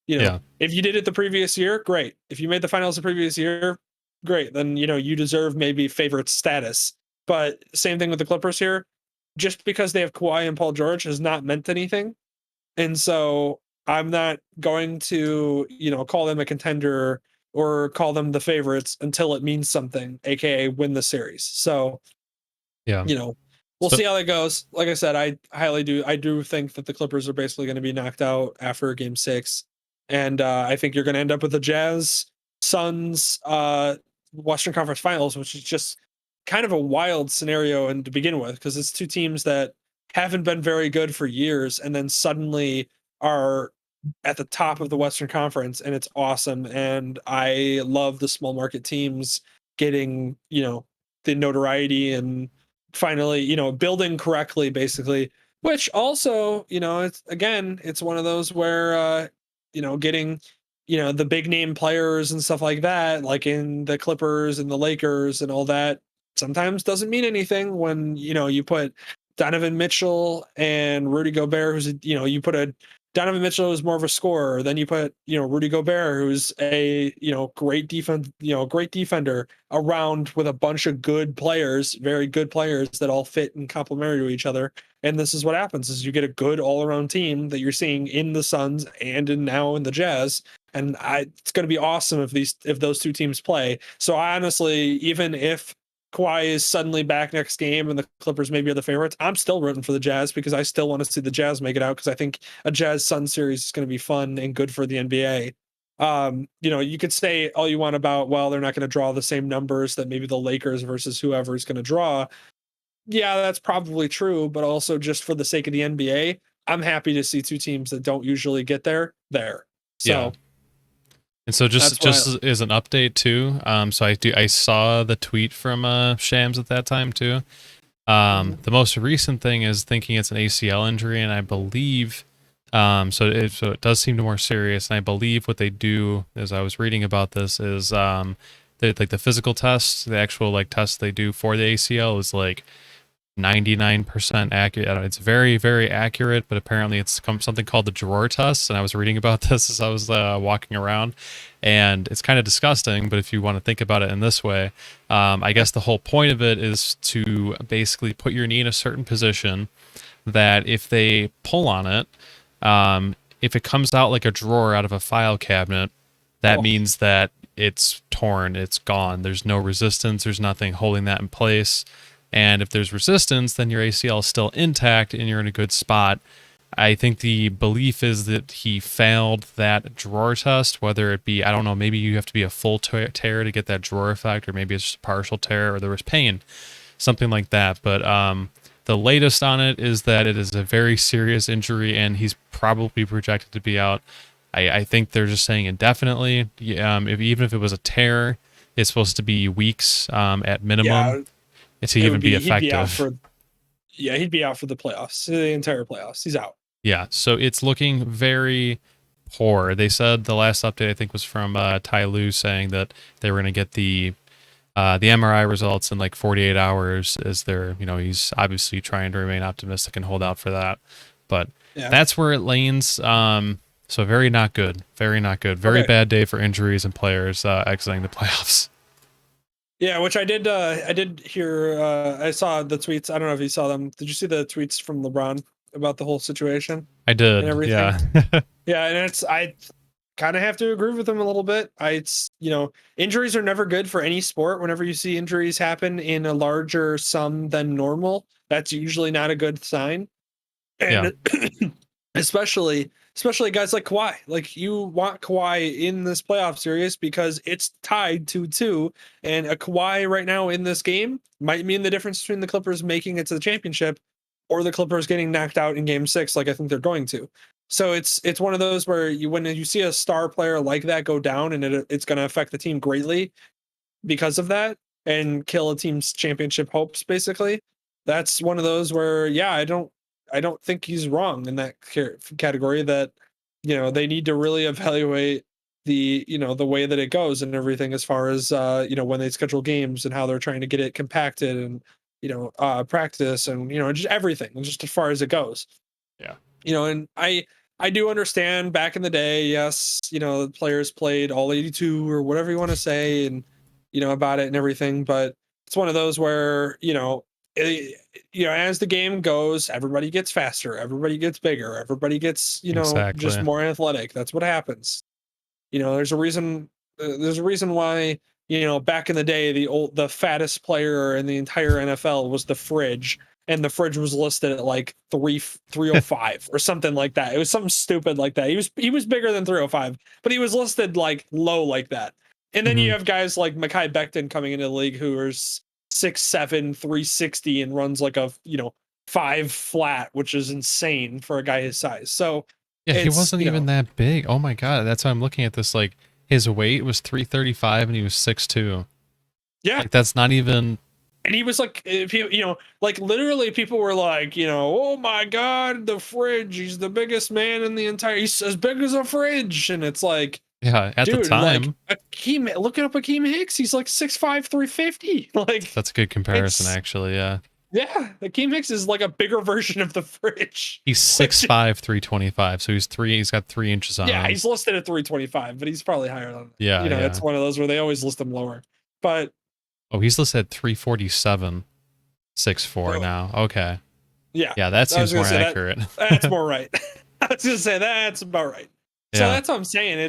Yeah. If you did it the previous year, great. If you made the finals the previous year, great. Then, you deserve maybe favorite status. But same thing with the Clippers here. Just because they have Kawhi and Paul George has not meant anything. And so I'm not going to, call them a contender or call them the favorites until it means something, aka win the series. So, Yeah. we'll see how that goes. Like I said, I do think that the Clippers are basically going to be knocked out after game 6. And I think you're going to end up with the Jazz Suns Western Conference Finals, which is just kind of a wild scenario and to begin with, because it's two teams that haven't been very good for years and then suddenly are at the top of the Western Conference, and it's awesome. And I love the small market teams getting, the notoriety and finally, building correctly, basically, which also, it's one of those where, getting, the big name players and stuff like that, like in the Clippers and the Lakers and all that, sometimes doesn't mean anything when, you put Donovan Mitchell and Rudy Gobert, who's, you put a Donovan Mitchell is more of a scorer. Then you put, Rudy Gobert, who's a, great defense, great defender around with a bunch of good players, very good players that all fit and complementary to each other. And this is what happens is you get a good all around team that you're seeing in the Suns and now in the Jazz. And it's going to be awesome if those two teams play. So honestly, even if Kawhi is suddenly back next game and the Clippers maybe are the favorites, I'm still rooting for the Jazz because I still want to see the Jazz make it out because I think a Jazz Sun series is going to be fun and good for the NBA. You could say all you want about, well, they're not going to draw the same numbers that maybe the Lakers versus whoever is going to draw. Yeah, that's probably true, but also just for the sake of the NBA, I'm happy to see two teams that don't usually get there. So yeah. And so just as an update too, so I saw the tweet from Shams at that time too. The most recent thing is thinking it's an ACL injury, and I believe so it does seem more serious. And I believe what they do, as I was reading about this, is like the physical test, the actual test they do for the ACL is 99% accurate. It's very, very accurate, but apparently it's something called the drawer test. And I was reading about this as I was walking around, and it's kind of disgusting. But if you want to think about it in this way, I guess the whole point of it is to basically put your knee in a certain position that if they pull on it, if it comes out like a drawer out of a file cabinet, that means that it's torn, it's gone. There's no resistance. There's nothing holding that in place. And if there's resistance, then your ACL is still intact and you're in a good spot. I think the belief is that he failed that drawer test, whether it be, I don't know, maybe you have to be a full tear to get that drawer effect, or maybe it's just a partial tear, or there was pain, something like that. But the latest on it is that it is a very serious injury and he's probably projected to be out. I think they're just saying indefinitely. Even if it was a tear, it's supposed to be weeks at minimum. Yeah. To even be effective. He'd be out for the playoffs, the entire playoffs. He's out. Yeah, so it's looking very poor. They said the last update, I think, was from Ty Lue saying that they were going to get the MRI results in 48 hours. As they're, he's obviously trying to remain optimistic and hold out for that. But that's where it leans. So very not good. Very not good. Very bad day for injuries and players exiting the playoffs. Yeah, which I did hear. I saw the tweets. I don't know if you saw them. Did you see the tweets from LeBron about the whole situation? I did. And everything? Yeah. Yeah, and I kind of have to agree with him a little bit. Injuries are never good for any sport. Whenever you see injuries happen in a larger sum than normal, that's usually not a good sign. And especially guys like Kawhi. Like, you want Kawhi in this playoff series because it's tied 2-2, and a Kawhi right now in this game might mean the difference between the Clippers making it to the championship or the Clippers getting knocked out in game 6, like I think they're going to. So it's one of those where when you see a star player like that go down, and it's going to affect the team greatly because of that and kill a team's championship hopes, basically. That's one of those where, I don't think he's wrong in that category, that, they need to really evaluate the the way that it goes and everything, as far as when they schedule games and how they're trying to get it compacted, and practice, and just everything, just as far as it goes. Yeah. And I do understand back in the day, yes, the players played all 82 or whatever you want to say, and about it and everything, but it's one of those where eh, as the game goes, everybody gets faster, everybody gets bigger, everybody gets just Exactly. more athletic. That's what happens. There's a reason why back in the day, the fattest player in the entire NFL was the Fridge, and the Fridge was listed at like 305 or something like that. It was something stupid like that. He was bigger than 305, but he was listed like low like that. And then you Hmm. have guys like Mekhi Becton coming into the league who are 6'7", 360, and runs like a 5 flat, which is insane for a guy his size. So Yeah, he it's wasn't even that big. Oh my god, that's why I'm looking at this. Like his weight was 335 and he was 6'2". yeah. Like that's not even. And he was like, if like literally people were like, oh my God, the Fridge, he's the biggest man in the entire, he's as big as a fridge. And it's like, Yeah, at the dude, like time, look it up, Akeem Hicks. He's like 6'5", 350. Like, that's a good comparison, it's, actually. Yeah, yeah, Akeem Hicks is like a bigger version of the Fridge. he's Which, 6'5", 325. So he's got 3 inches on yeah, him. he's listed at 325, but he's probably higher than that. Yeah, It's yeah. one of those where they always list him lower. But, Oh, he's listed at 347, 6'4" oh, now. Okay. yeah, Yeah, that I was seems gonna more say accurate. that's more right. I was gonna say that's about right. So Yeah. that's what I'm saying.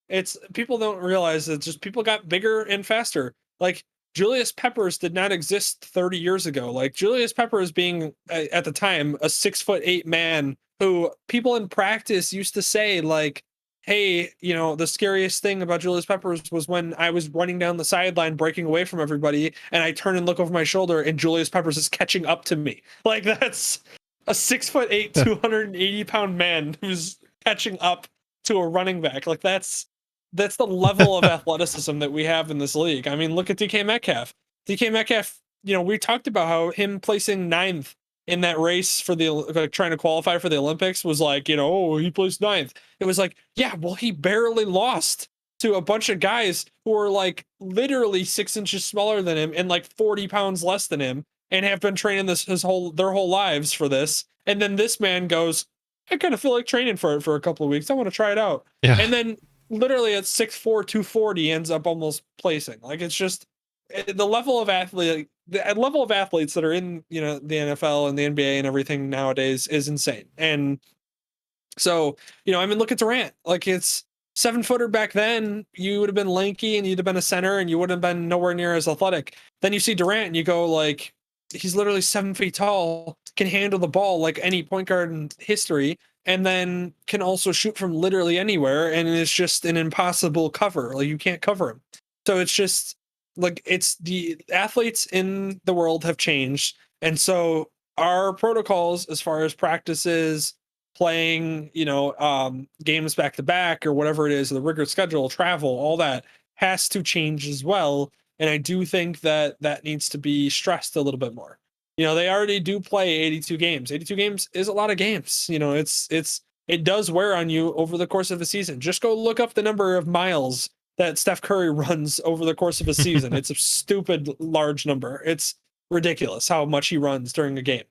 It's people don't realize that just people got bigger and faster. Like Julius Peppers did not exist 30 years ago. Like Julius Peppers being at the time a 6'8" man who people in practice used to say like, hey, the scariest thing about Julius Peppers was when I was running down the sideline breaking away from everybody and I turn and look over my shoulder and Julius Peppers is catching up to me. Like that's a 6'8", 280-pound man who's catching up to a running back. Like that's the level of athleticism that we have in this league. I mean, look at DK Metcalf. DK Metcalf, we talked about how him placing ninth in that race for the like, trying to qualify for the Olympics was like, oh, he placed ninth. It was like, yeah, well, he barely lost to a bunch of guys who are like literally 6 inches smaller than him and like 40 pounds less than him, and have been training their whole lives for this. And then this man goes, I kind of feel like training for it for a couple of weeks. I want to try it out. Yeah. And then literally at 6'4", 240 ends up almost placing. Like it's just the level of athletes that are in the NFL and the NBA and everything nowadays is insane. And so I mean, look at Durant. Like it's 7-footer back then. You would have been lanky and you'd have been a center and you wouldn't have been nowhere near as athletic. Then you see Durant and you go like, he's literally 7 feet tall, can handle the ball like any point guard in history, and then can also shoot from literally anywhere. And it's just an impossible cover. Like you can't cover him. So it's just like it's the athletes in the world have changed. And so our protocols as far as practices, playing, games back to back or whatever it is, the rigorous schedule, travel, all that has to change as well. And I do think that that needs to be stressed a little bit more. They already do play 82 games. 82 games is a lot of games. It does wear on you over the course of a season. Just go look up the number of miles that Steph Curry runs over the course of a season. It's a stupid large number. It's ridiculous how much he runs during a game.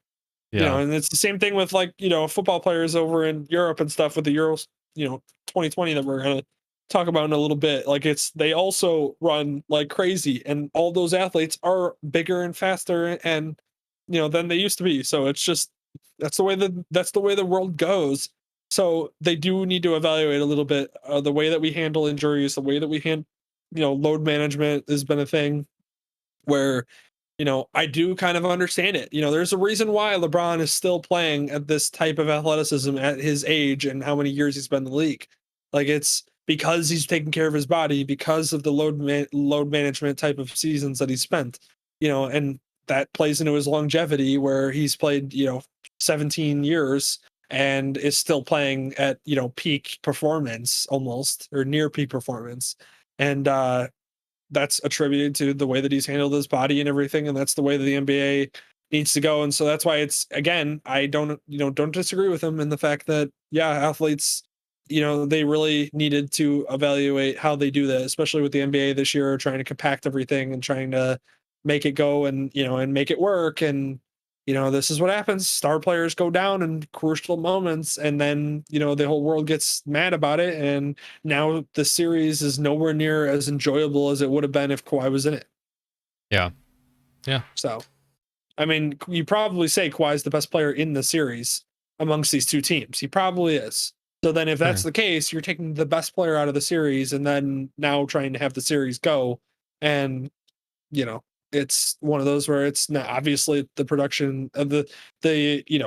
Yeah. And it's the same thing with like, football players over in Europe and stuff with the Euros, 2020 that we're going to talk about in a little bit. Like they also run like crazy, and all those athletes are bigger and faster and, than they used to be. So it's just, that's the way the world goes. So they do need to evaluate a little bit the way that we handle injuries, the way that we load management has been a thing where I do kind of understand it. There's a reason why LeBron is still playing at this type of athleticism at his age and how many years he's been in the league. Like it's because he's taking care of his body, because of the load management type of seasons that he spent. And that plays into his longevity where he's played 17 years and is still playing at peak performance, almost, or near peak performance. And that's attributed to the way that he's handled his body and everything, and that's the way that the NBA needs to go. And so that's why it's, again, I don't disagree with him in the fact that, yeah, athletes they really needed to evaluate how they do that, especially with the NBA this year, trying to compact everything and trying to make it go and make it work. And this is what happens. Star players go down in crucial moments, and then the whole world gets mad about it. And now the series is nowhere near as enjoyable as it would have been if Kawhi was in it. Yeah. So, I mean, you probably say Kawhi is the best player in the series amongst these two teams. He probably is. So then if that's the case, you're taking the best player out of the series and then now trying to have the series go. And, it's one of those where it's not obviously the production of the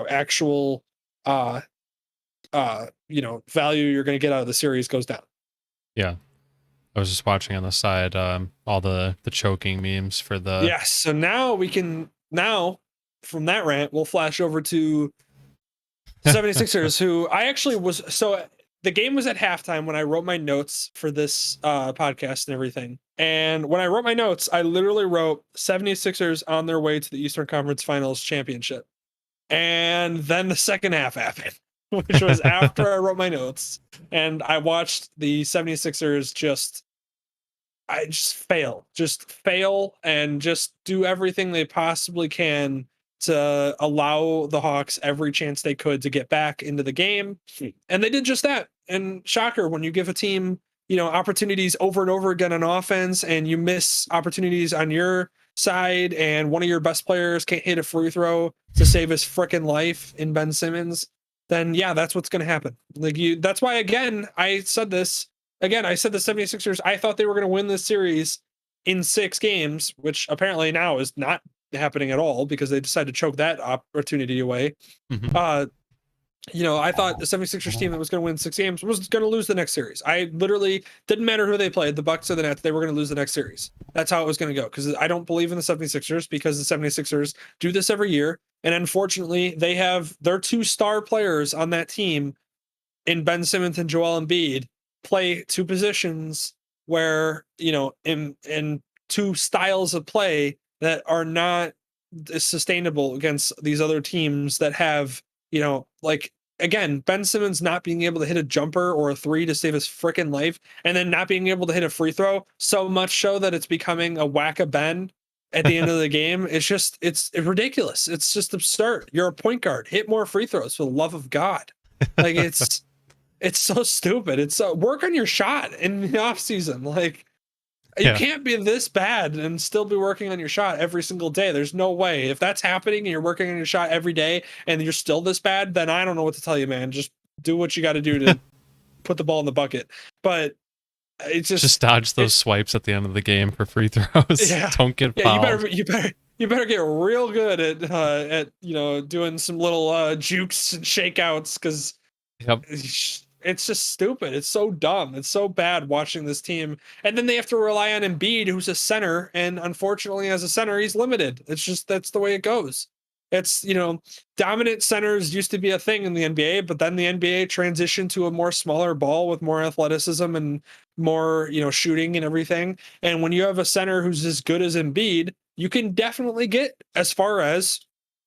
actual value you're going to get out of the series goes down. Yeah. I was just watching on the side all the choking memes for the Yes. So now from that rant, we'll flash over to 76ers, who I actually was. So the game was at halftime when I wrote my notes for this podcast and everything. And when I wrote my notes, I literally wrote 76ers on their way to the Eastern Conference Finals championship. And then the second half happened, which was after I wrote my notes. And I watched the 76ers just fail and just do everything they possibly can to allow the Hawks every chance they could to get back into the game. And they did just that. And shocker, when you give a team, opportunities over and over again on offense, and you miss opportunities on your side, and one of your best players can't hit a free throw to save his freaking life in Ben Simmons, then yeah, that's what's going to happen. That's why, again, I said the 76ers, I thought they were going to win this series in 6 games, which apparently now is not happening at all because they decided to choke that opportunity away. Mm-hmm. I thought the 76ers team that was going to win 6 games was going to lose the next series. I literally didn't matter who they played, the Bucks or the Nets, they were going to lose the next series. That's how it was going to go, because I don't believe in the 76ers, because the 76ers do this every year. And unfortunately, they have their 2 star players on that team in Ben Simmons and Joel Embiid play 2 positions where, in 2 styles of play that are not sustainable against these other teams that have, again, Ben Simmons not being able to hit a jumper or a 3 to save his freaking life, and then not being able to hit a free throw, so much so that it's becoming a whack-a-ben at the end of the game. It's ridiculous. It's just absurd. You're a point guard. Hit more free throws, for the love of God. Like, it's so stupid. It's work on your shot in the off season. You can't be this bad and still be working on your shot every single day. There's no way. If that's happening and you're working on your shot every day and you're still this bad, then I don't know what to tell you, man. Just do what you got to do to put the ball in the bucket. But it's just dodge those swipes at the end of the game for free throws. Yeah. Don't get fouled. You better get real good at doing some little jukes and shakeouts, because it's just stupid. It's so dumb. It's so bad watching this team. And then they have to rely on Embiid, who's a center. And unfortunately, as a center, he's limited. That's the way it goes. It's, dominant centers used to be a thing in the NBA, but then the NBA transitioned to a more smaller ball with more athleticism and more, shooting and everything. And when you have a center who's as good as Embiid, you can definitely get as far as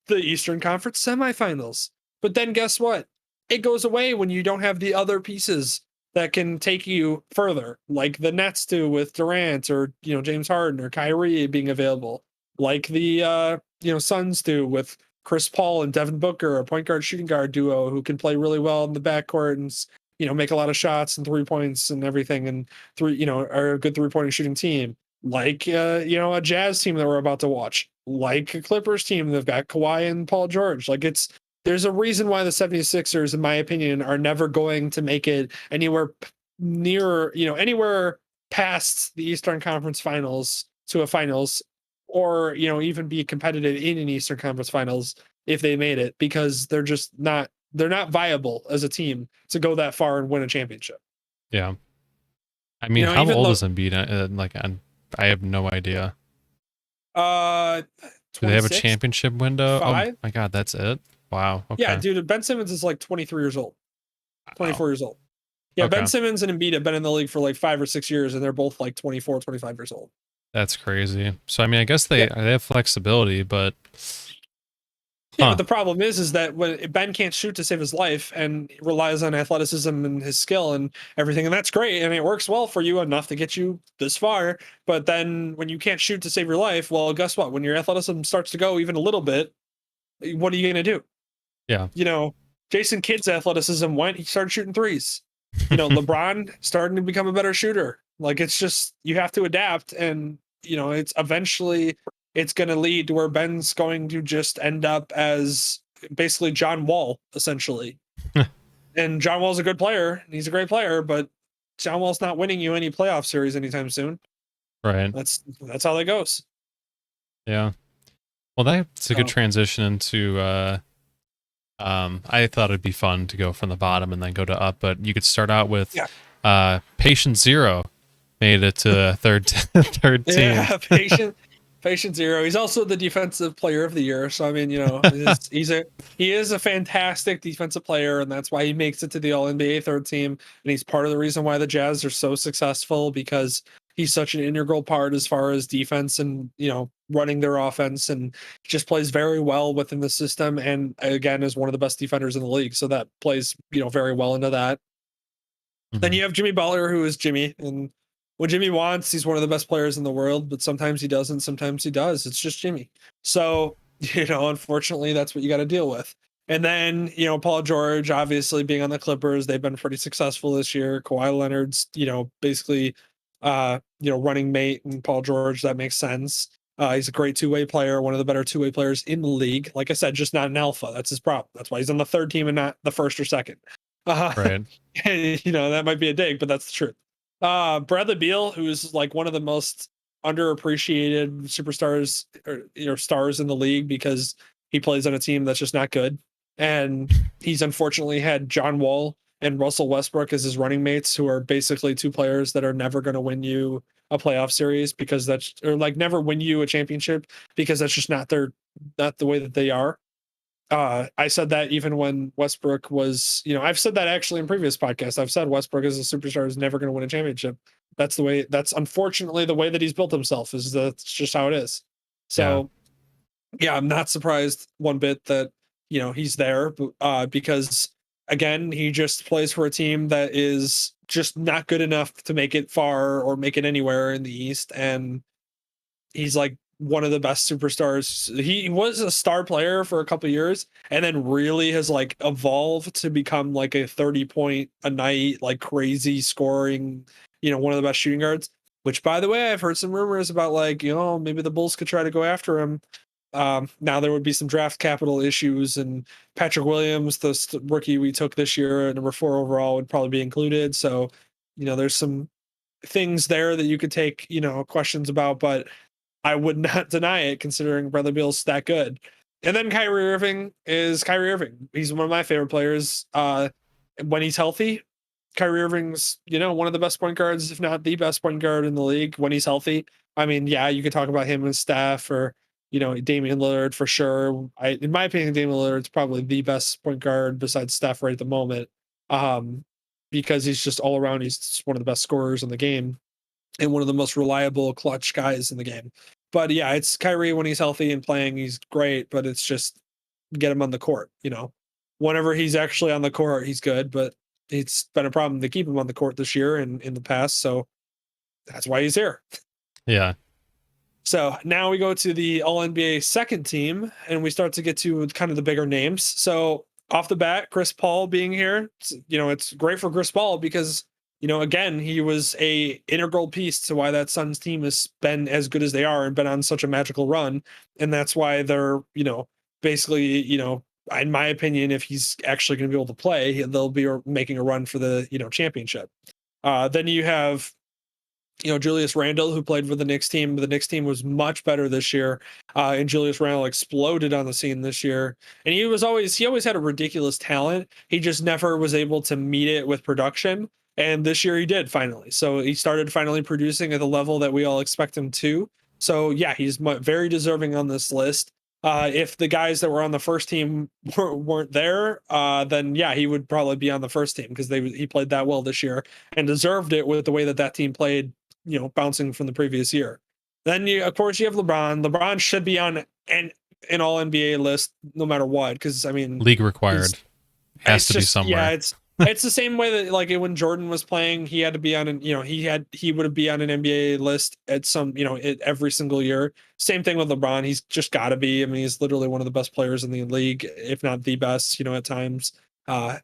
the Eastern Conference semifinals. But then guess what? It goes away when you don't have the other pieces that can take you further, like the Nets do with Durant, or James Harden or Kyrie being available, like the Suns do with Chris Paul and Devin Booker, a point guard shooting guard duo who can play really well in the backcourt and make a lot of shots and 3 points and everything, and are a good 3-point shooting team, like a Jazz team that we're about to watch, like a Clippers team they've got Kawhi and Paul George. There's a reason why the 76ers, in my opinion, are never going to make it anywhere near, anywhere past the Eastern Conference Finals to a finals, or, even be competitive in an Eastern Conference Finals if they made it, because they're not viable as a team to go that far and win a championship. Yeah. I mean, how old is Embiid? I have no idea. Do they have a championship window? 5? Oh my God, that's it? Wow. Okay. Yeah, dude, Ben Simmons is 23 years old. 24 years old. Yeah, okay. Ben Simmons and Embiid have been in the league for 5 or 6 years, and they're both 24, 25 years old. That's crazy. So, I mean, I guess they have flexibility, but Yeah, but the problem is that when Ben can't shoot to save his life and relies on athleticism and his skill and everything, and that's great, and it works well for you enough to get you this far. But then when you can't shoot to save your life, well, guess what? When your athleticism starts to go even a little bit, what are you going to do? Yeah. You know, Jason Kidd's athleticism went, he started shooting threes. You know, LeBron starting to become a better shooter. Like, it's just, you have to adapt, and, you know, it's eventually it's going to lead to where Ben's going to just end up as basically John Wall, essentially. And John Wall's a good player. He's a great player, but John Wall's not winning you any playoff series anytime soon. Right. That's how that goes. Yeah. Well, that's a good So, transition into I thought it'd be fun to go from the bottom and then go to up, but you could start out with yeah. Patient Zero made it to third team. Yeah, Patient Zero. He's also the defensive player of the year. So I mean, you know, he is a fantastic defensive player, and that's why he makes it to the All NBA third team. And he's part of the reason why the Jazz are so successful, because he's such an integral part as far as defense and, you know, running their offense, and just plays very well within the system. And again, is one of the best defenders in the league. So that plays, you know, very well into that. Then you have Jimmy Butler, who is Jimmy, and when Jimmy wants, he's one of the best players in the world, but sometimes he doesn't, sometimes he does. It's just Jimmy. So, you know, unfortunately, that's what you got to deal with. And then, you know, Paul George, obviously being on the Clippers, they've been pretty successful this year. Kawhi Leonard's, you know, basically, you know, running mate, and Paul George, that makes sense. He's a great two-way player, one of the better two-way players in the league. Like I said, just not an alpha. That's his problem. That's why he's on the third team and not the first or second. Right. You know, that might be a dig, but that's the truth. Bradley Beal, who's like one of the most underappreciated superstars, or, you know, stars in the league, because he plays on a team that's just not good. And he's unfortunately had John Wall and Russell Westbrook as his running mates, who are basically two players that are never going to win you a playoff series, because that's, or like never win you a championship, because that's just not not the way that they are. I said that even when Westbrook was, you know, I've said that actually in previous podcasts. I've said Westbrook as a superstar is never going to win a championship. That's the way, that's unfortunately the way that he's built himself, is that's just how it is. So yeah, I'm not surprised one bit that, you know, he's there, because again, he just plays for a team that is just not good enough to make it far or make it anywhere in the East. And he's like one of the best superstars. He was a star player for a couple years, and then really has like evolved to become like a 30-point a night, like crazy scoring, you know, one of the best shooting guards. Which, by the way, I've heard some rumors about, like, you know, maybe the Bulls could try to go after him. Now there would be some draft capital issues, and Patrick Williams, the rookie we took this year, number 4 overall, would probably be included. So, you know, there's some things there that you could take, you know, questions about, but I would not deny it, considering Bradley Beal's that good. And then Kyrie Irving is Kyrie Irving. He's one of my favorite players. When he's healthy, Kyrie Irving's, you know, one of the best point guards, if not the best point guard in the league when he's healthy. I mean, yeah, you could talk about him and Steph, or, you know, Damian Lillard for sure. In my opinion, Damian Lillard's probably the best point guard besides Steph right at the moment, because he's just all around. He's one of the best scorers in the game, and one of the most reliable clutch guys in the game. But yeah, it's Kyrie when he's healthy and playing, he's great, but it's just get him on the court, you know. Whenever he's actually on the court, he's good, but it's been a problem to keep him on the court this year and in the past, so that's why he's here. Yeah. So now we go to the All NBA second team, and we start to get to kind of the bigger names. So off the bat, Chris Paul being here, you know, it's great for Chris Paul because, you know, again, he was a integral piece to why that Suns team has been as good as they are and been on such a magical run. And that's why they're, you know, basically, you know, in my opinion, if he's actually going to be able to play, they'll be making a run for the, you know, championship. Then you have, you know, Julius Randle, who played for the Knicks team. The Knicks team was much better this year, and Julius Randle exploded on the scene this year. And he always had a ridiculous talent. He just never was able to meet it with production. And this year he did finally. So he started finally producing at the level that we all expect him to. So yeah, he's very deserving on this list. If the guys that were on the first team weren't there, then yeah, he would probably be on the first team because he played that well this year and deserved it with the way that team played, you know, bouncing from the previous year. Then of course, you have LeBron. LeBron should be on, and an all NBA list no matter what. Because I mean, League required. Has it's to be just yeah, somewhere. it's the same way that like when Jordan was playing, he had to be on an he would be on an NBA list at some every single year. Same thing with LeBron. He's just got to be. I mean, he's literally one of the best players in the league, if not the best. At times. Uh,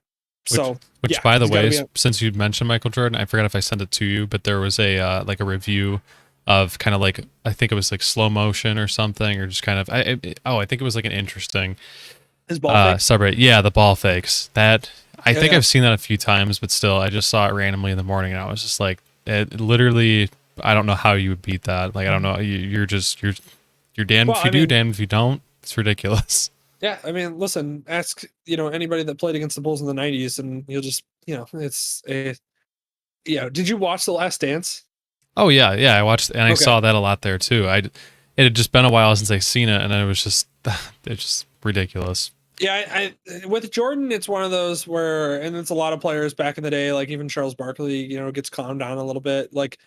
Which, so which yeah, by the he's got to way, be on. since you mentioned Michael Jordan, I forgot if I sent it to you, but there was a like a review of kind of like, I think it was like slow motion or something, or just kind of I think it was like an interesting His ball fakes. subreddit. Yeah, the ball fakes. That I think Yeah. I've seen that a few times, but still, I just saw it randomly in the morning, and I was just like, it literally. I don't know how you would beat that. Like, I don't know. You're damned Well, if you I do, mean, damned if you don't. It's ridiculous. yeah, I mean, listen, ask anybody that played against the Bulls in the '90s, and you'll just it's a Did you watch The Last Dance? Oh yeah, yeah. I watched and I Okay. saw that a lot there too. It had just been a while since I seen it, and it was just it's just ridiculous. Yeah, I with Jordan, it's one of those where, and it's a lot of players back in the day, like even Charles Barkley, gets calmed down a little bit. Like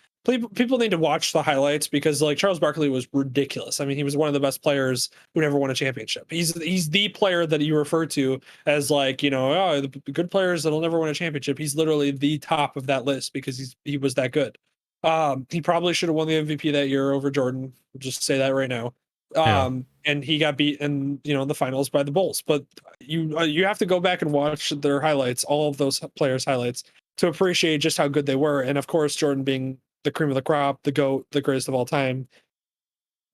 people need to watch the highlights because like Charles Barkley was ridiculous. I mean, he was one of the best players who never won a championship. He's the player that you refer to as like the good players that'll never win a championship. He's literally the top of that list because he was that good. He probably should have won the MVP that year over Jordan. I'll just say that right now. Yeah, And he got beat in the finals by the Bulls. But you have to go back and watch their highlights, all of those players' highlights, to appreciate just how good they were. And of course, Jordan being the cream of the crop, the GOAT, the greatest of all time,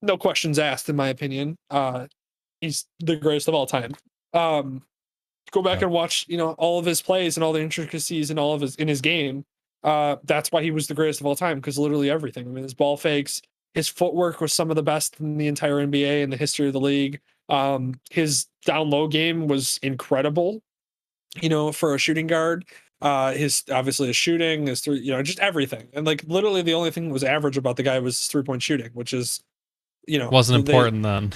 no questions asked, in my opinion. He's the greatest of all time. Go back yeah. and watch all of his plays and all the intricacies and all of his game. That's why he was the greatest of all time, because literally everything. I mean, his ball fakes, his footwork was some of the best in the entire NBA and the history of the league. His down low game was incredible, for a shooting guard. His obviously his shooting, his three, just everything. And like literally the only thing that was average about the guy was 3-point shooting, which is, Wasn't they important then.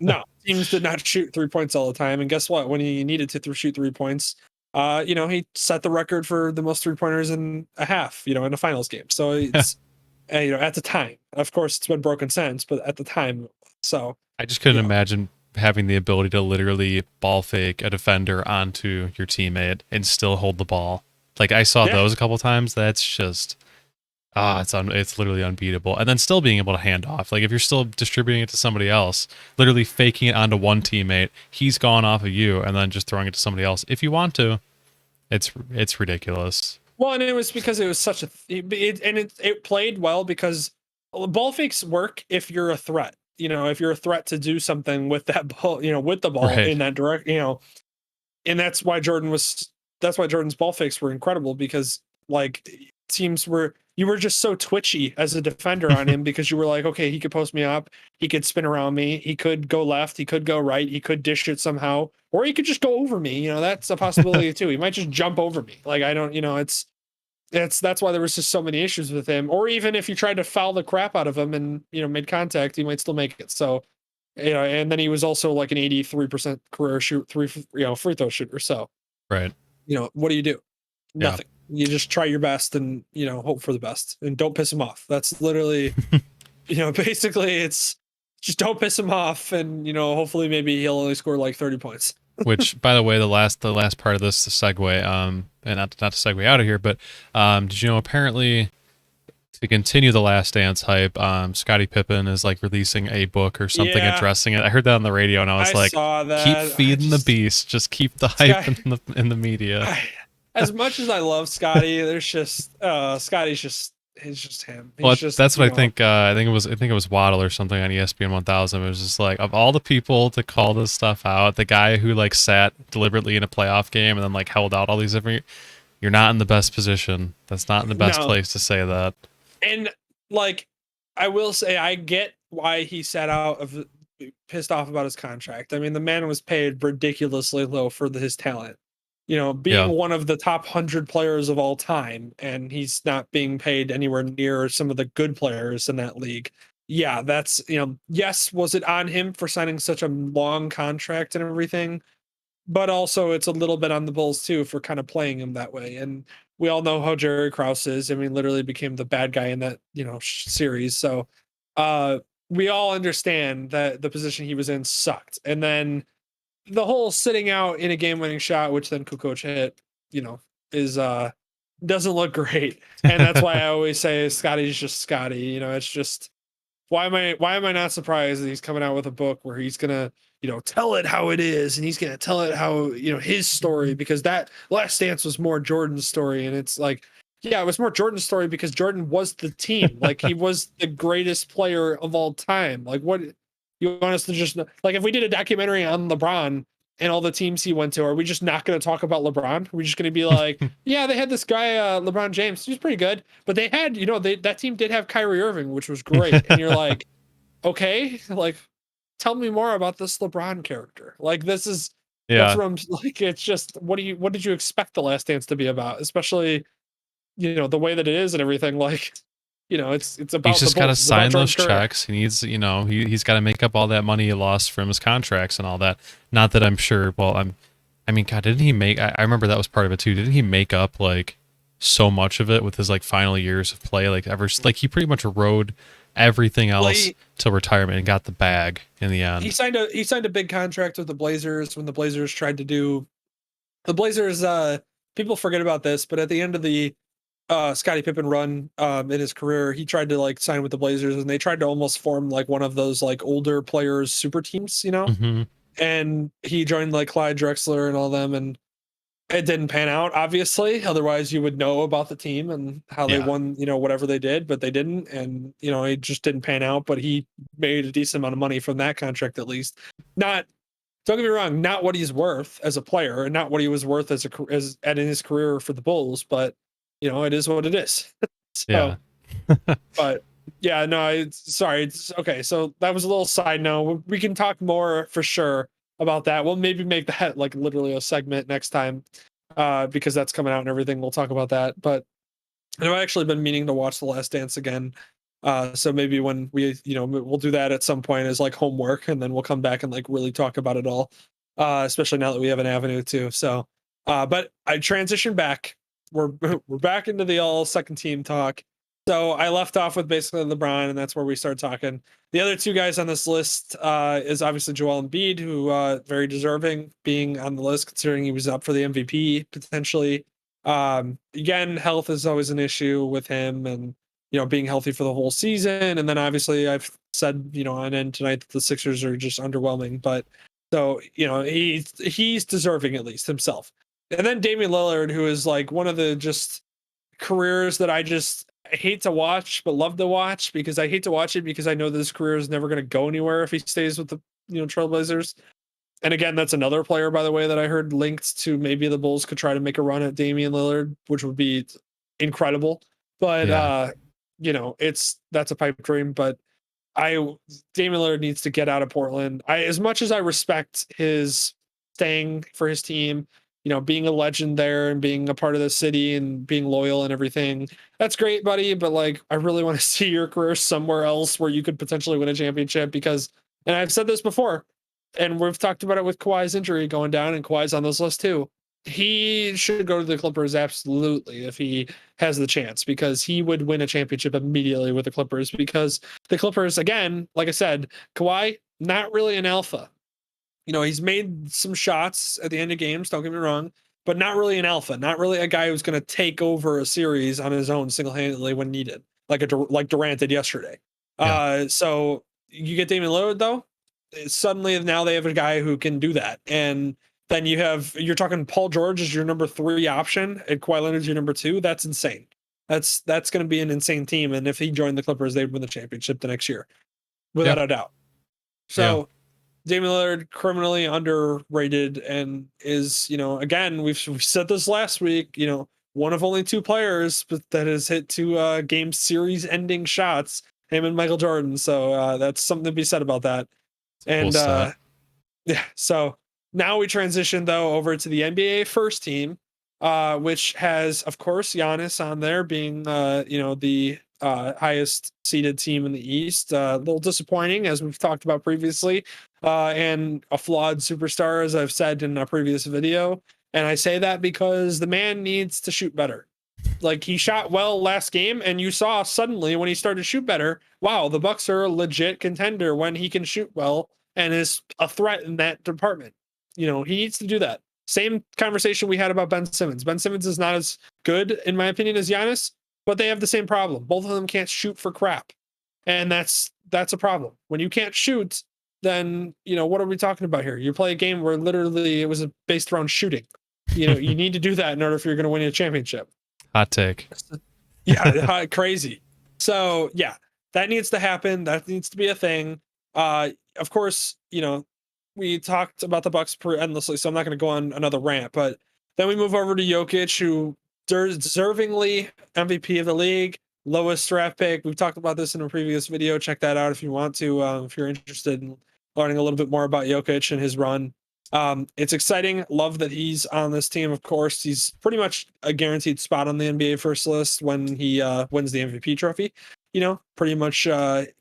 no, teams did not shoot 3 points all the time. And guess what? When he needed to shoot 3 points, he set the record for the most 3 pointers in a half, in a finals game. So it's, at the time, of course, it's been broken since, but at the time, so, I just couldn't you know, imagine having the ability to literally ball fake a defender onto your teammate and still hold the ball. Like I saw yeah. those a couple times. That's just it's literally unbeatable. And then still being able to hand off. Like if you're still distributing it to somebody else, literally faking it onto one teammate, he's gone off of you, and then just throwing it to somebody else if you want to. It's ridiculous. Well, and it was because it was such it played well because ball fakes work if you're a threat. If you're a threat to do something with that ball, with the ball Right. in that direct, and that's why Jordan's ball fakes were incredible because like teams were you were just so twitchy as a defender on him because you were like, okay, he could post me up, he could spin around me, he could go left, he could go right, he could dish it somehow, or he could just go over me. That's a possibility too. He might just jump over me. Like I don't, that's why there was just so many issues with him. Or even if you tried to foul the crap out of him and made contact, he might still make it. So and then he was also like an 83% career free throw shooter. So Right. what do? Yeah. Nothing. You just try your best and, hope for the best and don't piss him off. That's literally, basically it's just don't piss him off and, hopefully maybe he'll only score like 30 points. Which, by the way, the last part of this the segue, and not to segue out of here, but did you know apparently to continue the Last Dance hype, Scottie Pippen is like releasing a book or something Yeah, addressing it. I heard that on the radio, and I was I like, saw that. keep feeding the beast, just keep the hype Scott, in the media. as much as I love Scotty, there's just Scotty's just he's just him. Well, He's just that's what I think. I think it was Waddle or something on ESPN 1000. It was just like, of all the people to call this stuff out, the guy who like sat deliberately in a playoff game and then like held out all these different. You're not in the best position. That's not in the best no. place to say that. And like I will say I get why he sat out of pissed off about his contract. I mean, the man was paid ridiculously low for his talent. Being Yeah, one of the top 100 players of all time, and he's not being paid anywhere near some of the good players in that league. Yeah, that's, yes, was it on him for signing such a long contract and everything? But also it's a little bit on the Bulls too for kind of playing him that way. And we all know how Jerry Krause is. I mean, literally became the bad guy in that, series. So, uh, we all understand that the position he was in sucked. And then the whole sitting out in a game-winning shot, which then Kukoc hit, is doesn't look great. And that's why I always say Scotty's just Scotty. It's just why am I not surprised that he's coming out with a book where he's gonna tell it how it is, and he's gonna tell it how his story, because that Last Dance was more Jordan's story. And it's like, yeah, it was more Jordan's story because Jordan was the team. Like, he was the greatest player of all time. Like, what you want us to just like, if we did a documentary on LeBron and all the teams he went to, are we just not going to talk about LeBron? Are we just going to be like, yeah, they had this guy, LeBron James. He was pretty good, but they had, that team did have Kyrie Irving, which was great. And you're like, okay, like, tell me more about this LeBron character. Like, this is, that's what I'm like. It's just, what did you expect The Last Dance to be about? Especially, the way that it is and everything. Like, it's about, he's just got to sign those checks. He needs, he's got to make up all that money he lost from his contracts and all that. Not that I'm sure. Well, I mean, God, didn't he make? I remember that was part of it too. Didn't he make up like so much of it with his like final years of play? Like he pretty much rode everything else till retirement and got the bag in the end. He signed a big contract with the Blazers when the Blazers tried to do the Blazers. People forget about this, but at the end of the Scottie Pippen run in his career, he tried to like sign with the Blazers, and they tried to almost form like one of those like older players super teams, Mm-hmm. And he joined like Clyde Drexler and all them, and it didn't pan out, obviously. Otherwise you would know about the team and how they won, whatever they did, but they didn't. And it just didn't pan out, but he made a decent amount of money from that contract, at least. Don't get me wrong, not what he's worth as a player, and not what he was worth as in his career for the Bulls, but it is what it is. Yeah. But yeah, no, sorry. It's okay. So that was a little side note. We can talk more for sure about that. We'll maybe make that like literally a segment next time, because that's coming out and everything. We'll talk about that. But I've actually been meaning to watch The Last Dance again. So maybe when we, we'll do that at some point as like homework, and then we'll come back and like really talk about it all. Especially now that we have an avenue too. So, but I transitioned back. We're back into the all second team talk. So I left off with basically LeBron, and that's where we start talking. The other two guys on this list is obviously Joel Embiid, who very deserving being on the list, considering he was up for the MVP potentially. Again, health is always an issue with him, and being healthy for the whole season. And then obviously I've said on end tonight that the Sixers are just underwhelming, but so he's deserving, at least himself. And then Damian Lillard, who is like one of the just careers that I hate to watch but love to watch, because I hate to watch it because I know this career is never going to go anywhere if he stays with the Trailblazers. And again, that's another player, by the way, that I heard linked to maybe the Bulls could try to make a run at Damian Lillard, which would be incredible. But that's a pipe dream. But Damian Lillard needs to get out of Portland. As much as I respect his staying for his team, being a legend there and being a part of the city and being loyal and everything, that's great, buddy. But like, I really want to see your career somewhere else where you could potentially win a championship, because, and I've said this before, and we've talked about it with Kawhi's injury going down, and Kawhi's on this list too. He should go to the Clippers absolutely if he has the chance, because he would win a championship immediately with the Clippers, because the Clippers, again, like I said, Kawhi, not really an alpha. He's made some shots at the end of games, don't get me wrong, but not really an alpha, not really a guy who's going to take over a series on his own single-handedly when needed, like Durant did yesterday. Yeah. So you get Damian Lillard, though, suddenly now they have a guy who can do that. And then you're talking Paul George is your number 3 option and Kawhi Leonard's your number 2. That's insane. That's going to be an insane team. And if he joined the Clippers, they'd win the championship the next year, without a doubt. So Damian Lillard, criminally underrated, and is, again, we've said this last week, one of only 2 players that has hit 2 game series ending shots, him and Michael Jordan. So that's something to be said about that. And yeah, so now we transition though over to the NBA first team, which has, of course, Giannis on there being the highest seeded team in the East. A little disappointing, as we've talked about previously, and a flawed superstar, as I've said in a previous video. And I say that because the man needs to shoot better. Like he shot well last game, and you saw suddenly when he started to shoot better, wow, the Bucks are a legit contender when he can shoot well and is a threat in that department. You know, he needs to do that. Same conversation we had about Ben Simmons. Ben Simmons is not as good, in my opinion, as Giannis, but they have the same problem. Both of them can't shoot for crap, and that's a problem. When you can't shoot, then you know what are we talking about here? You play a game where literally it was based around shooting. You know, you need to do that in order if you're going to win a championship. Hot take. Yeah, crazy. So yeah, that needs to happen. That needs to be a thing. Of course, you know, we talked about the Bucks endlessly, so I'm not going to go on another rant. But then we move over to Jokic, who deservingly MVP of the league, lowest draft pick. We've talked about this in a previous video. Check that out if you want to, if you're interested in learning a little bit more about Jokic and his run. It's exciting. Love that he's on this team. Of course, he's pretty much a guaranteed spot on the NBA first list when he wins the MVP trophy. You know, pretty much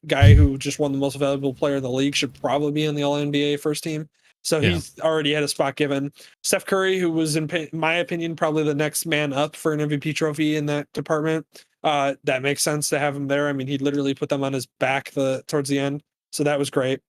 guy who just won the most valuable player in the league should probably be in the All NBA first team. So he's already had a spot given. Steph Curry, who was in my opinion probably the next man up for an MVP trophy in that department. That makes sense to have him there. I mean, he literally put them on his back towards the end, so that was great.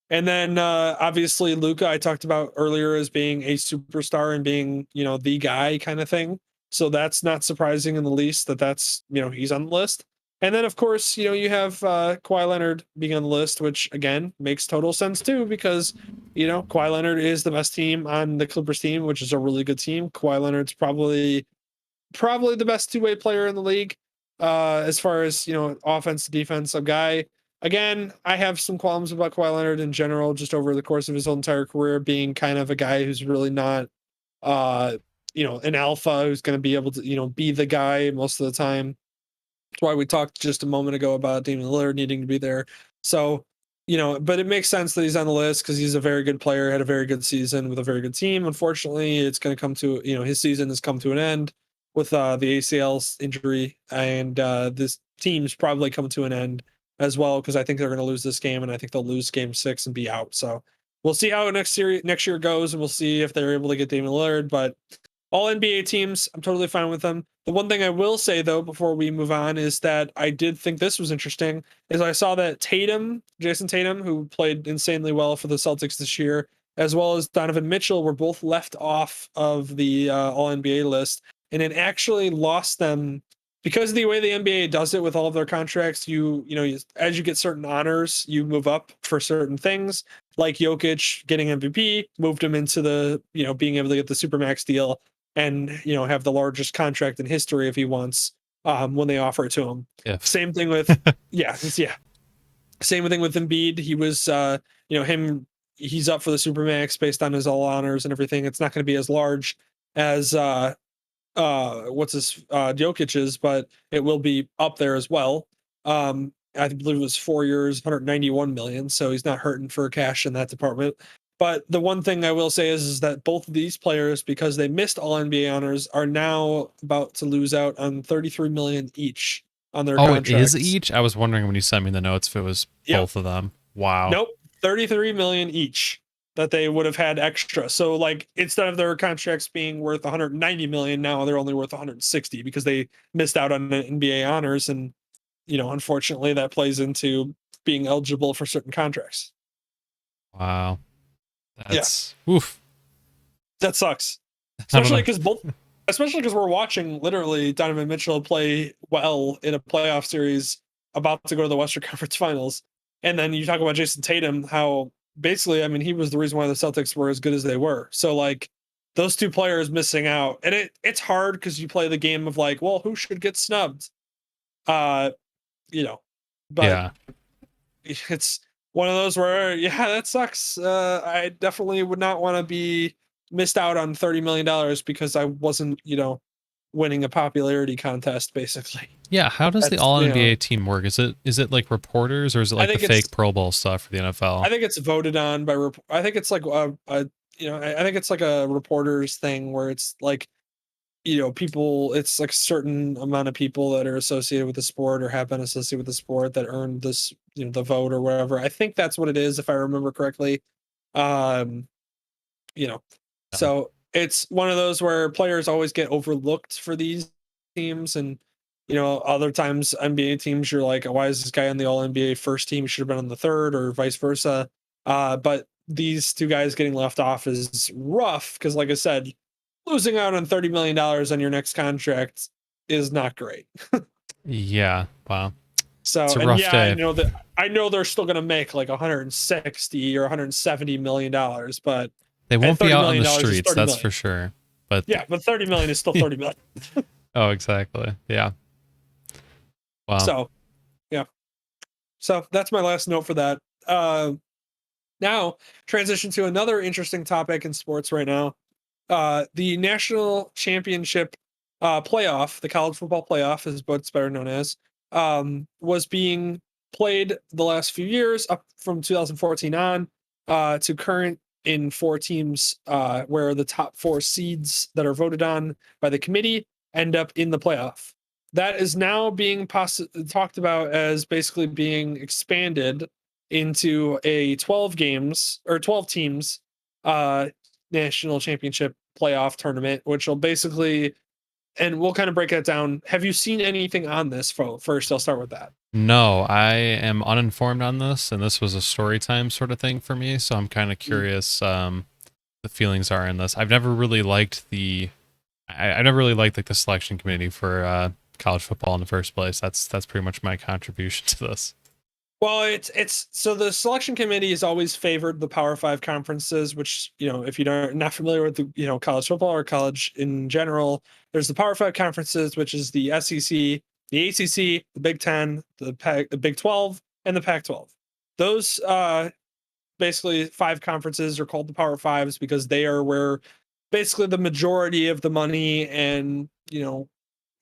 And then obviously Luka, I talked about earlier as being a superstar and being, you know, the guy kind of thing. So that's not surprising in the least that's, you know, he's on the list. And then of course, you know, you have Kawhi Leonard being on the list, which again makes total sense too, because, you know, Kawhi Leonard is the best team on the Clippers team, which is a really good team. Kawhi Leonard's probably the best two-way player in the league as far as, you know, offense to defense. A guy, again, I have some qualms about Kawhi Leonard in general, just over the course of his whole entire career, being kind of a guy who's really not, you know, an alpha who's going to be able to, you know, be the guy most of the time. That's why we talked just a moment ago about Damian Lillard needing to be there. So, you know, but it makes sense that he's on the list because he's a very good player, had a very good season with a very good team. Unfortunately, it's going to come to, you know, his season has come to an end with the ACL injury, and this team's probably come to an end as well because I think they're going to lose this game, and I think they'll lose Game 6 and be out. So we'll see how next year goes, and we'll see if they're able to get Damian Lillard. But all NBA teams, I'm totally fine with them. The one thing I will say though, before we move on, is that I did think this was interesting. Is I saw that Jason Tatum, who played insanely well for the Celtics this year, as well as Donovan Mitchell, were both left off of the All NBA list, and it actually lost them because of the way the NBA does it with all of their contracts. As you get certain honors, you move up for certain things. Like Jokic getting MVP moved him into the, you know, being able to get the Supermax deal and, you know, have the largest contract in history if he wants, when they offer it to him. Same thing with same thing with Embiid. He was he's up for the Supermax based on his all honors and everything. It's not going to be as large as Jokic's, but it will be up there as well. I believe it was 4 years, 191 million, so he's not hurting for cash in that department. But the one thing I will say is that both of these players, because they missed all NBA honors, are now about to lose out on 33 million each on their contracts. Oh, it is each? I was wondering when you sent me the notes if it was both of them. Wow. Nope, 33 million each that they would have had extra. So like instead of their contracts being worth 190 million, now they're only worth 160 because they missed out on NBA honors, and you know, unfortunately that plays into being eligible for certain contracts. Wow. That's oof. That sucks. Especially because we're watching literally Donovan Mitchell play well in a playoff series about to go to the Western Conference Finals. And then you talk about Jason Tatum, how basically, I mean, he was the reason why the Celtics were as good as they were. So like those two players missing out, and it's hard because you play the game of like, well, who should get snubbed? You know, but it's one of those where, that sucks. I definitely would not want to be missed out on $30 million because I wasn't, you know, winning a popularity contest, basically. Yeah, how does the All NBA team work? Is it like reporters, or is it like the fake Pro Bowl stuff for the NFL? I think it's voted on by. I think it's like I think it's like a reporters thing where it's like, you know, people. It's like a certain amount of people that are associated with the sport or have been associated with the sport that earned this, you know, the vote or whatever. I think that's what it is, if I remember correctly. You know, so it's one of those where players always get overlooked for these teams, and other times NBA teams, you're like, why is this guy on the All NBA first team? He should have been on the third, or vice versa. But these two guys getting left off is rough because, like I said, losing out on $30 million on your next contract is not great. Yeah. Wow. So, It's a and rough yeah, day. I know they're still going to make like 160 or 170 million dollars, but They at won't be thirty out on million the dollars is streets, 30 that's million. for sure. But Yeah, but 30 million is still 30 million. oh, exactly. Yeah. Wow. So, yeah. So that's my last note for that. Now transition to another interesting topic in sports right now. The national championship playoff, the college football playoff is what's better known as, was being played the last few years up from 2014 on to current in four teams where the top four seeds that are voted on by the committee end up in the playoff. That is now being talked about as basically being expanded into a 12 games or 12 teams national championship playoff tournament, which will basically, and we'll kind of break that down. Have you seen anything on this? First, I'll start with that. No, I am uninformed on this, and this was a story time sort of thing for me, so I'm kind of curious the feelings are in this. I've never really liked I never really liked like the selection committee for college football in the first place. That's pretty much my contribution to this. Well, it's so the selection committee has always favored the Power Five conferences, which if you don't not familiar with the college football or college in general, there's the Power Five conferences, which is the SEC, the ACC, the Big Ten, the Big 12, and the Pac-12. Those basically five conferences are called the Power Fives because they are where basically the majority of the money and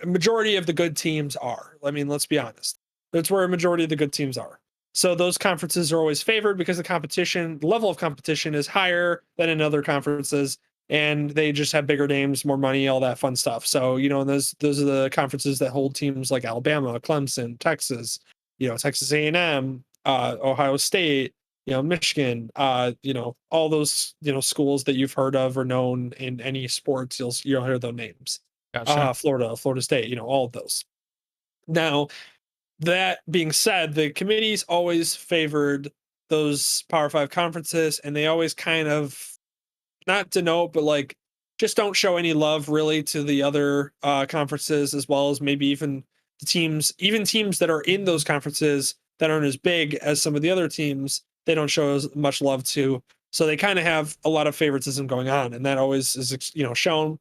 majority of the good teams are. I mean, let's be honest. That's where a majority of the good teams are. So those conferences are always favored because the level of competition is higher than in other conferences, and they just have bigger names, more money, all that fun stuff. So and those are the conferences that hold teams like Alabama, Clemson, Texas, Texas A&M, Ohio State, Michigan, all those schools that you've heard of or known in any sports. You'll hear those names. Gotcha. Florida State, all of those. Now, that being said, the committees always favored those Power Five conferences, and they always kind of not denote, but like just don't show any love really to the other conferences, as well as maybe even even teams that are in those conferences that aren't as big as some of the other teams. They don't show as much love to, so they kind of have a lot of favoritism going on, and that always is shown.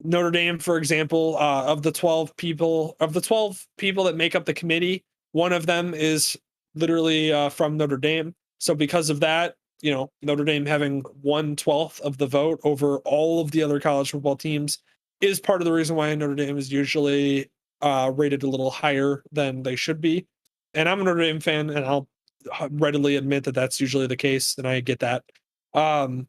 Notre Dame, for example, of the 12 people that make up the committee, one of them is literally from Notre Dame. So because of that, Notre Dame having 1/12 of the vote over all of the other college football teams is part of the reason why Notre Dame is usually rated a little higher than they should be. And I'm a Notre Dame fan, and I'll readily admit that that's usually the case, and I get that. Um,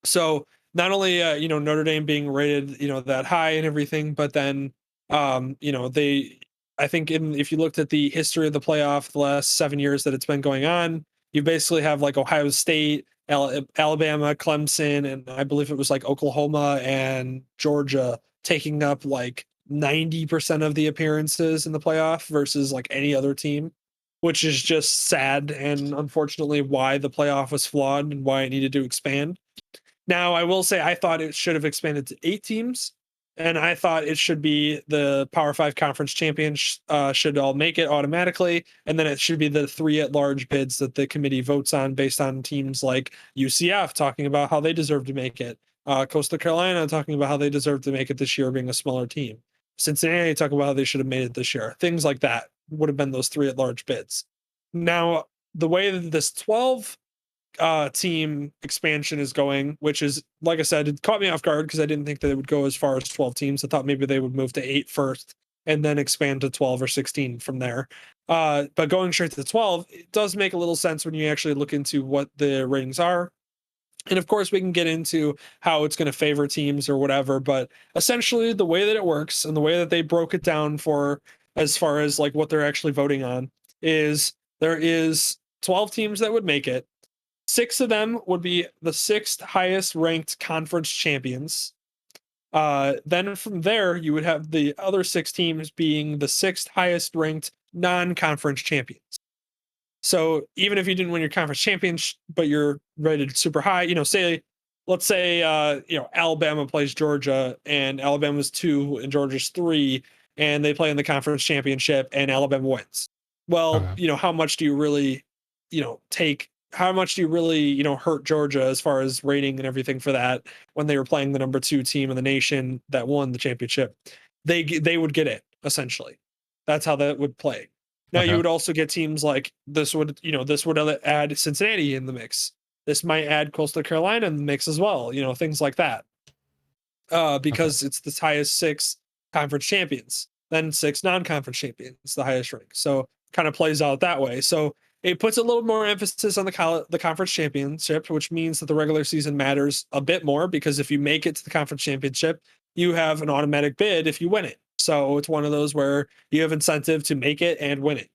so not only Notre Dame being rated that high and everything, but then they I think if you looked at the history of the playoff the last 7 years that it's been going on, you basically have like Ohio State, Alabama, Clemson, and I believe it was like Oklahoma and Georgia taking up like 90% of the appearances in the playoff versus like any other team, which is just sad and unfortunately why the playoff was flawed and why it needed to expand. Now, I will say I thought it should have expanded to 8 teams, and I thought it should be the Power 5 conference champions should all make it automatically, and then it should be the 3 at-large bids that the committee votes on based on teams like UCF talking about how they deserve to make it, Coastal Carolina talking about how they deserve to make it this year being a smaller team, Cincinnati talking about how they should have made it this year. Things like that would have been those 3 at-large bids. Now, the way that this 12 team expansion is going, which is, like I said, it caught me off guard because I didn't think they would go as far as 12 teams. I thought maybe they would move to 8 first and then expand to 12 or 16 from there. But going straight to 12, it does make a little sense when you actually look into what the ratings are. And of course, we can get into how it's going to favor teams or whatever. But essentially, the way that it works and the way that they broke it down for as far as like what they're actually voting on is there is 12 teams that would make it. 6 of them would be the 6th highest ranked conference champions. Then from there, you would have the other 6 teams being the 6th highest ranked non-conference champions. So even if you didn't win your conference championship, but you're rated super high, let's say, Alabama plays Georgia and Alabama's 2 and Georgia's 3, and they play in the conference championship and Alabama wins. Well, Okay. how much do you really, how much do you really, hurt Georgia as far as rating and everything for that when they were playing the number 2 team in the nation that won the championship? They would get it essentially. That's how that would play. Now you Okay. would also get teams like this would add Cincinnati in the mix. This might add Coastal Carolina in the mix as well, things like that. Okay. Because it's the highest 6 conference champions, then 6 non-conference champions, the highest rank. So kind of plays out that way. So it puts a little more emphasis on the conference championship, which means that the regular season matters a bit more because if you make it to the conference championship, you have an automatic bid if you win it. So it's one of those where you have incentive to make it and win it.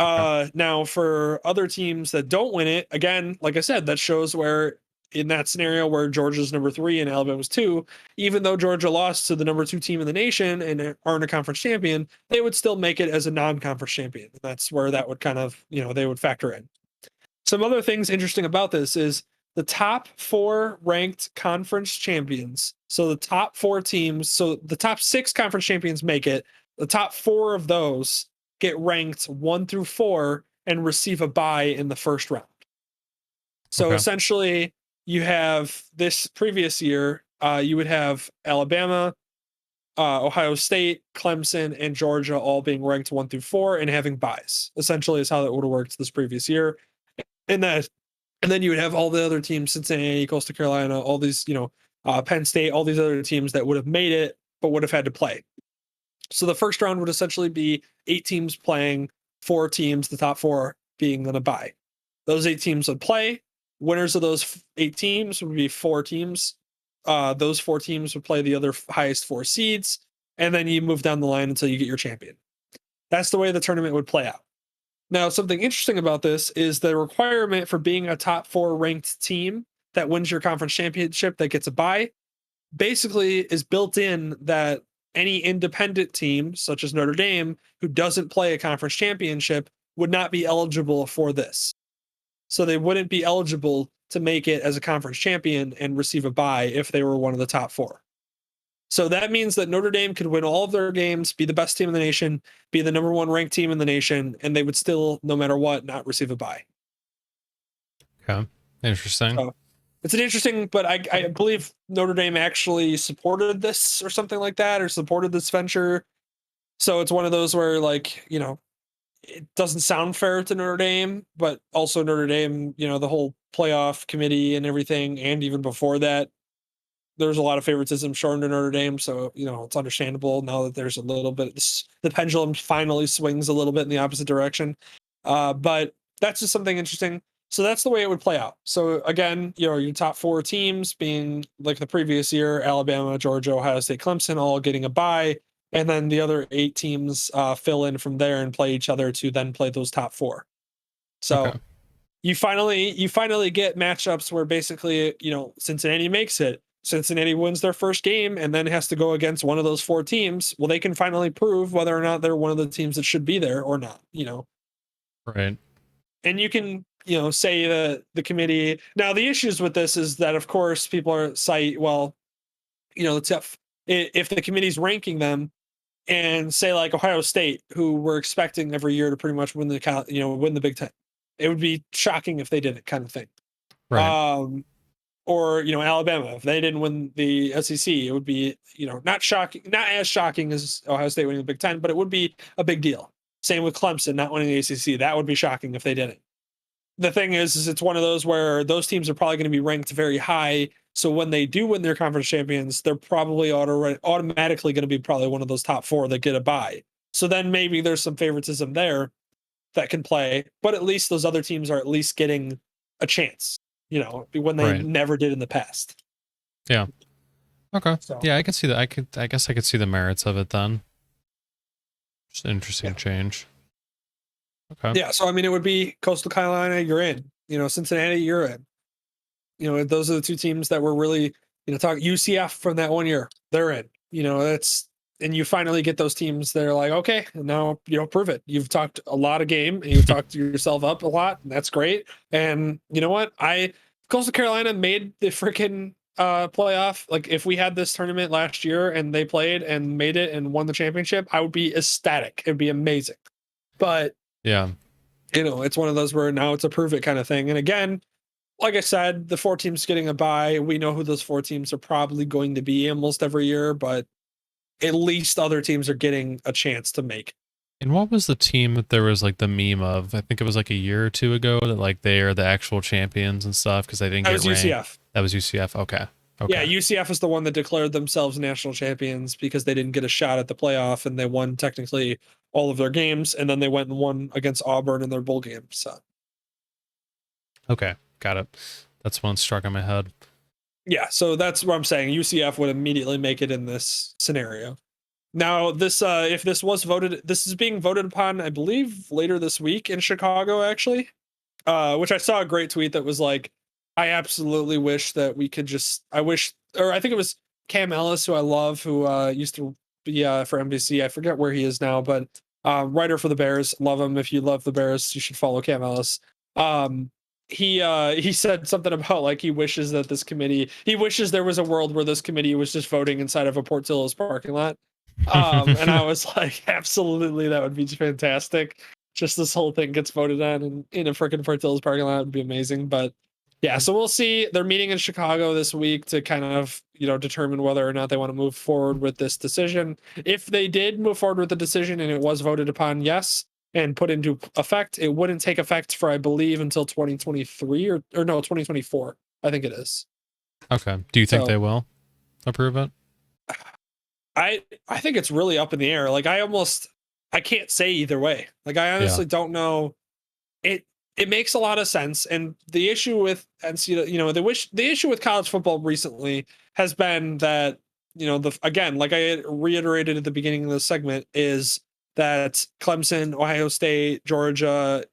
Okay. Now for other teams that don't win it, again, like I said, that shows where in that scenario where Georgia's number 3 and Alabama's 2, even though Georgia lost to the number 2 team in the nation and aren't a conference champion, they would still make it as a non-conference champion. And that's where that would kind of, they would factor in. Some other things interesting about this is the top 4 ranked conference champions. So the top 4 teams, so the top 6 conference champions make it. The top 4 of those get ranked 1 through 4 and receive a bye in the first round. So Okay. essentially, you have this previous year, you would have Alabama, Ohio State, Clemson, and Georgia all being ranked 1 through 4 and having buys. Essentially, is how that would have worked this previous year. And that, and then you would have all the other teams, Cincinnati, Coastal Carolina, all these, Penn State, all these other teams that would have made it but would have had to play. So the first round would essentially be 8 teams playing, 4 teams, the top 4 being then a bye. Those 8 teams would play. Winners of those 8 teams would be 4 teams. Those 4 teams would play the other highest 4 seeds, and then you move down the line until you get your champion. That's the way the tournament would play out. Now, something interesting about this is the requirement for being a top 4 ranked team that wins your conference championship that gets a bye basically is built in that any independent team, such as Notre Dame, who doesn't play a conference championship, would not be eligible for this. So they wouldn't be eligible to make it as a conference champion and receive a bye if they were one of the top 4. So that means that Notre Dame could win all of their games, be the best team in the nation, be the number 1 ranked team in the nation, and they would still, no matter what, not receive a bye. Okay. Interesting. So it's an interesting, but I believe Notre Dame actually supported this or something like that, or supported this venture. So it's one of those where, like, it doesn't sound fair to Notre Dame, but also Notre Dame, the whole playoff committee and everything, and even before that, there's a lot of favoritism shown to Notre Dame. So, it's understandable now that there's a little bit, the pendulum finally swings a little bit in the opposite direction. But that's just something interesting. So that's the way it would play out. So again, your top 4 teams being like the previous year, Alabama, Georgia, Ohio State, Clemson, all getting a bye. And then the other 8 teams fill in from there and play each other to then play those top 4. So Okay. you finally get matchups where basically, Cincinnati makes it. Cincinnati wins their first game and then has to go against one of those 4 teams. Well, they can finally prove whether or not they're one of the teams that should be there or not, Right. And you can, say the committee. Now, the issues with this is that, of course, people are cite, well, it's if the committee's ranking them and say like Ohio State, who we're expecting every year to pretty much win win the Big Ten. It would be shocking if they did it, kind of thing. Right. Or Alabama, if they didn't win the SEC, it would be not shocking, not as shocking as Ohio State winning the Big Ten, but it would be a big deal. Same with Clemson not winning the ACC. That would be shocking if they didn't. The thing is it's one of those where those teams are probably going to be ranked very high. So when they do win their conference champions, they're probably automatically going to be probably one of those top 4 that get a bye. So then maybe there's some favoritism there that can play, but at least those other teams are at least getting a chance, when they Right. never did in the past. Yeah. Okay. So Yeah, I can see that. I guess I could see the merits of it then. Just an interesting yeah. change. Okay. Yeah. So I mean, it would be Coastal Carolina, you're in. Cincinnati, you're in. Those are the 2 teams that were really talk UCF from that one year, they're in. And you finally get those teams that are like, okay, now prove it. You've talked a lot of game and you've talked yourself up a lot, and that's great. And you know what? Coastal Carolina made the freaking playoff. Like, if we had this tournament last year and they played and made it and won the championship, I would be ecstatic. It'd be amazing. But yeah, it's one of those where now it's a prove it kind of thing. And again, like I said, the 4 teams getting a bye. We know who those 4 teams are probably going to be almost every year, but at least other teams are getting a chance to make. And what was the team that there was like the meme of? I think it was like a year or 2 ago that like they are the actual champions and stuff because they didn't get ranked. UCF. That was UCF. Okay. Yeah, UCF is the one that declared themselves national champions because they didn't get a shot at the playoff, and they won technically all of their games, and then they went and won against Auburn in their bowl game. So. Okay, got it. That's one struck on my head. Yeah, so that's what I'm saying. UCF would immediately make it in this scenario. Now, this if this was voted, this is being voted upon, I believe, later this week in Chicago, actually. Which I saw a great tweet that was like, I absolutely wish that we could I think it was Cam Ellis, who I love, who used to be for NBC. I forget where he is now, but writer for the Bears. Love him. If you love the Bears, you should follow Cam Ellis. He said something about like he wishes there was a world where this committee was just voting inside of a Portillo's parking lot. And I was like, absolutely, that would be fantastic. Just this whole thing gets voted on in a freaking Portillo's parking lot would be amazing. But yeah, so we'll see. They're meeting in Chicago this week to kind of determine whether or not they want to move forward with this decision. If they did move forward with the decision and it was voted upon yes and put into effect, it wouldn't take effect for, I believe, until 2023 or no, 2024. I think it is. Okay. Do you think they will approve it? I think it's really up in the air. Like, I can't say either way. Like, I honestly don't know. It makes a lot of sense. And the issue with NCAA, the issue with college football recently has been that, again, like I reiterated at the beginning of the segment, is that Clemson, Ohio State, Georgia,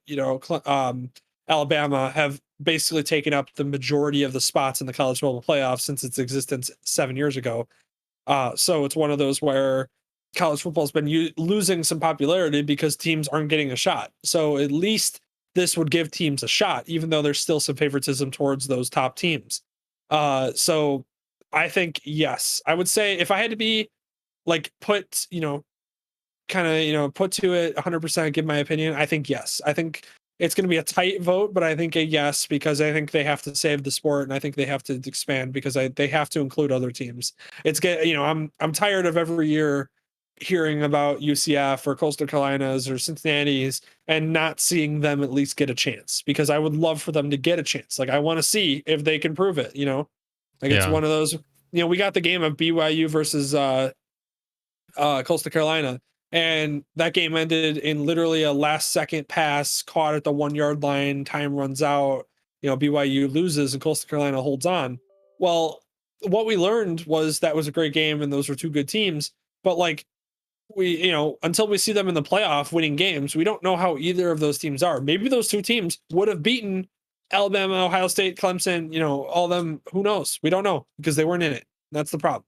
Alabama have basically taken up the majority of the spots in the college football playoff since its existence 7 years ago. So it's one of those where college football has been losing some popularity because teams aren't getting a shot. So at least this would give teams a shot, even though there's still some favoritism towards those top teams. So I think, yes, I would say if I had to be like put to it 100%, give my opinion, I think yes. I think it's going to be a tight vote, but I think a yes, because I think they have to save the sport and I think they have to expand because they have to include other teams. I'm tired of every year hearing about UCF or Coastal Carolinas or Cincinnati's and not seeing them at least get a chance, because I would love for them to get a chance. Like, I want to see if they can prove it, it's one of those, we got the game of BYU versus Coastal Carolina, and that game ended in literally a last second pass caught at the 1 yard line. Time runs out, BYU loses and Coastal Carolina holds on. Well, what we learned was that was a great game and those were two good teams, but like, until we see them in the playoff winning games, we don't know how either of those teams are. Maybe those two teams would have beaten Alabama, Ohio State, Clemson, all them. Who knows? We don't know because they weren't in it. That's the problem.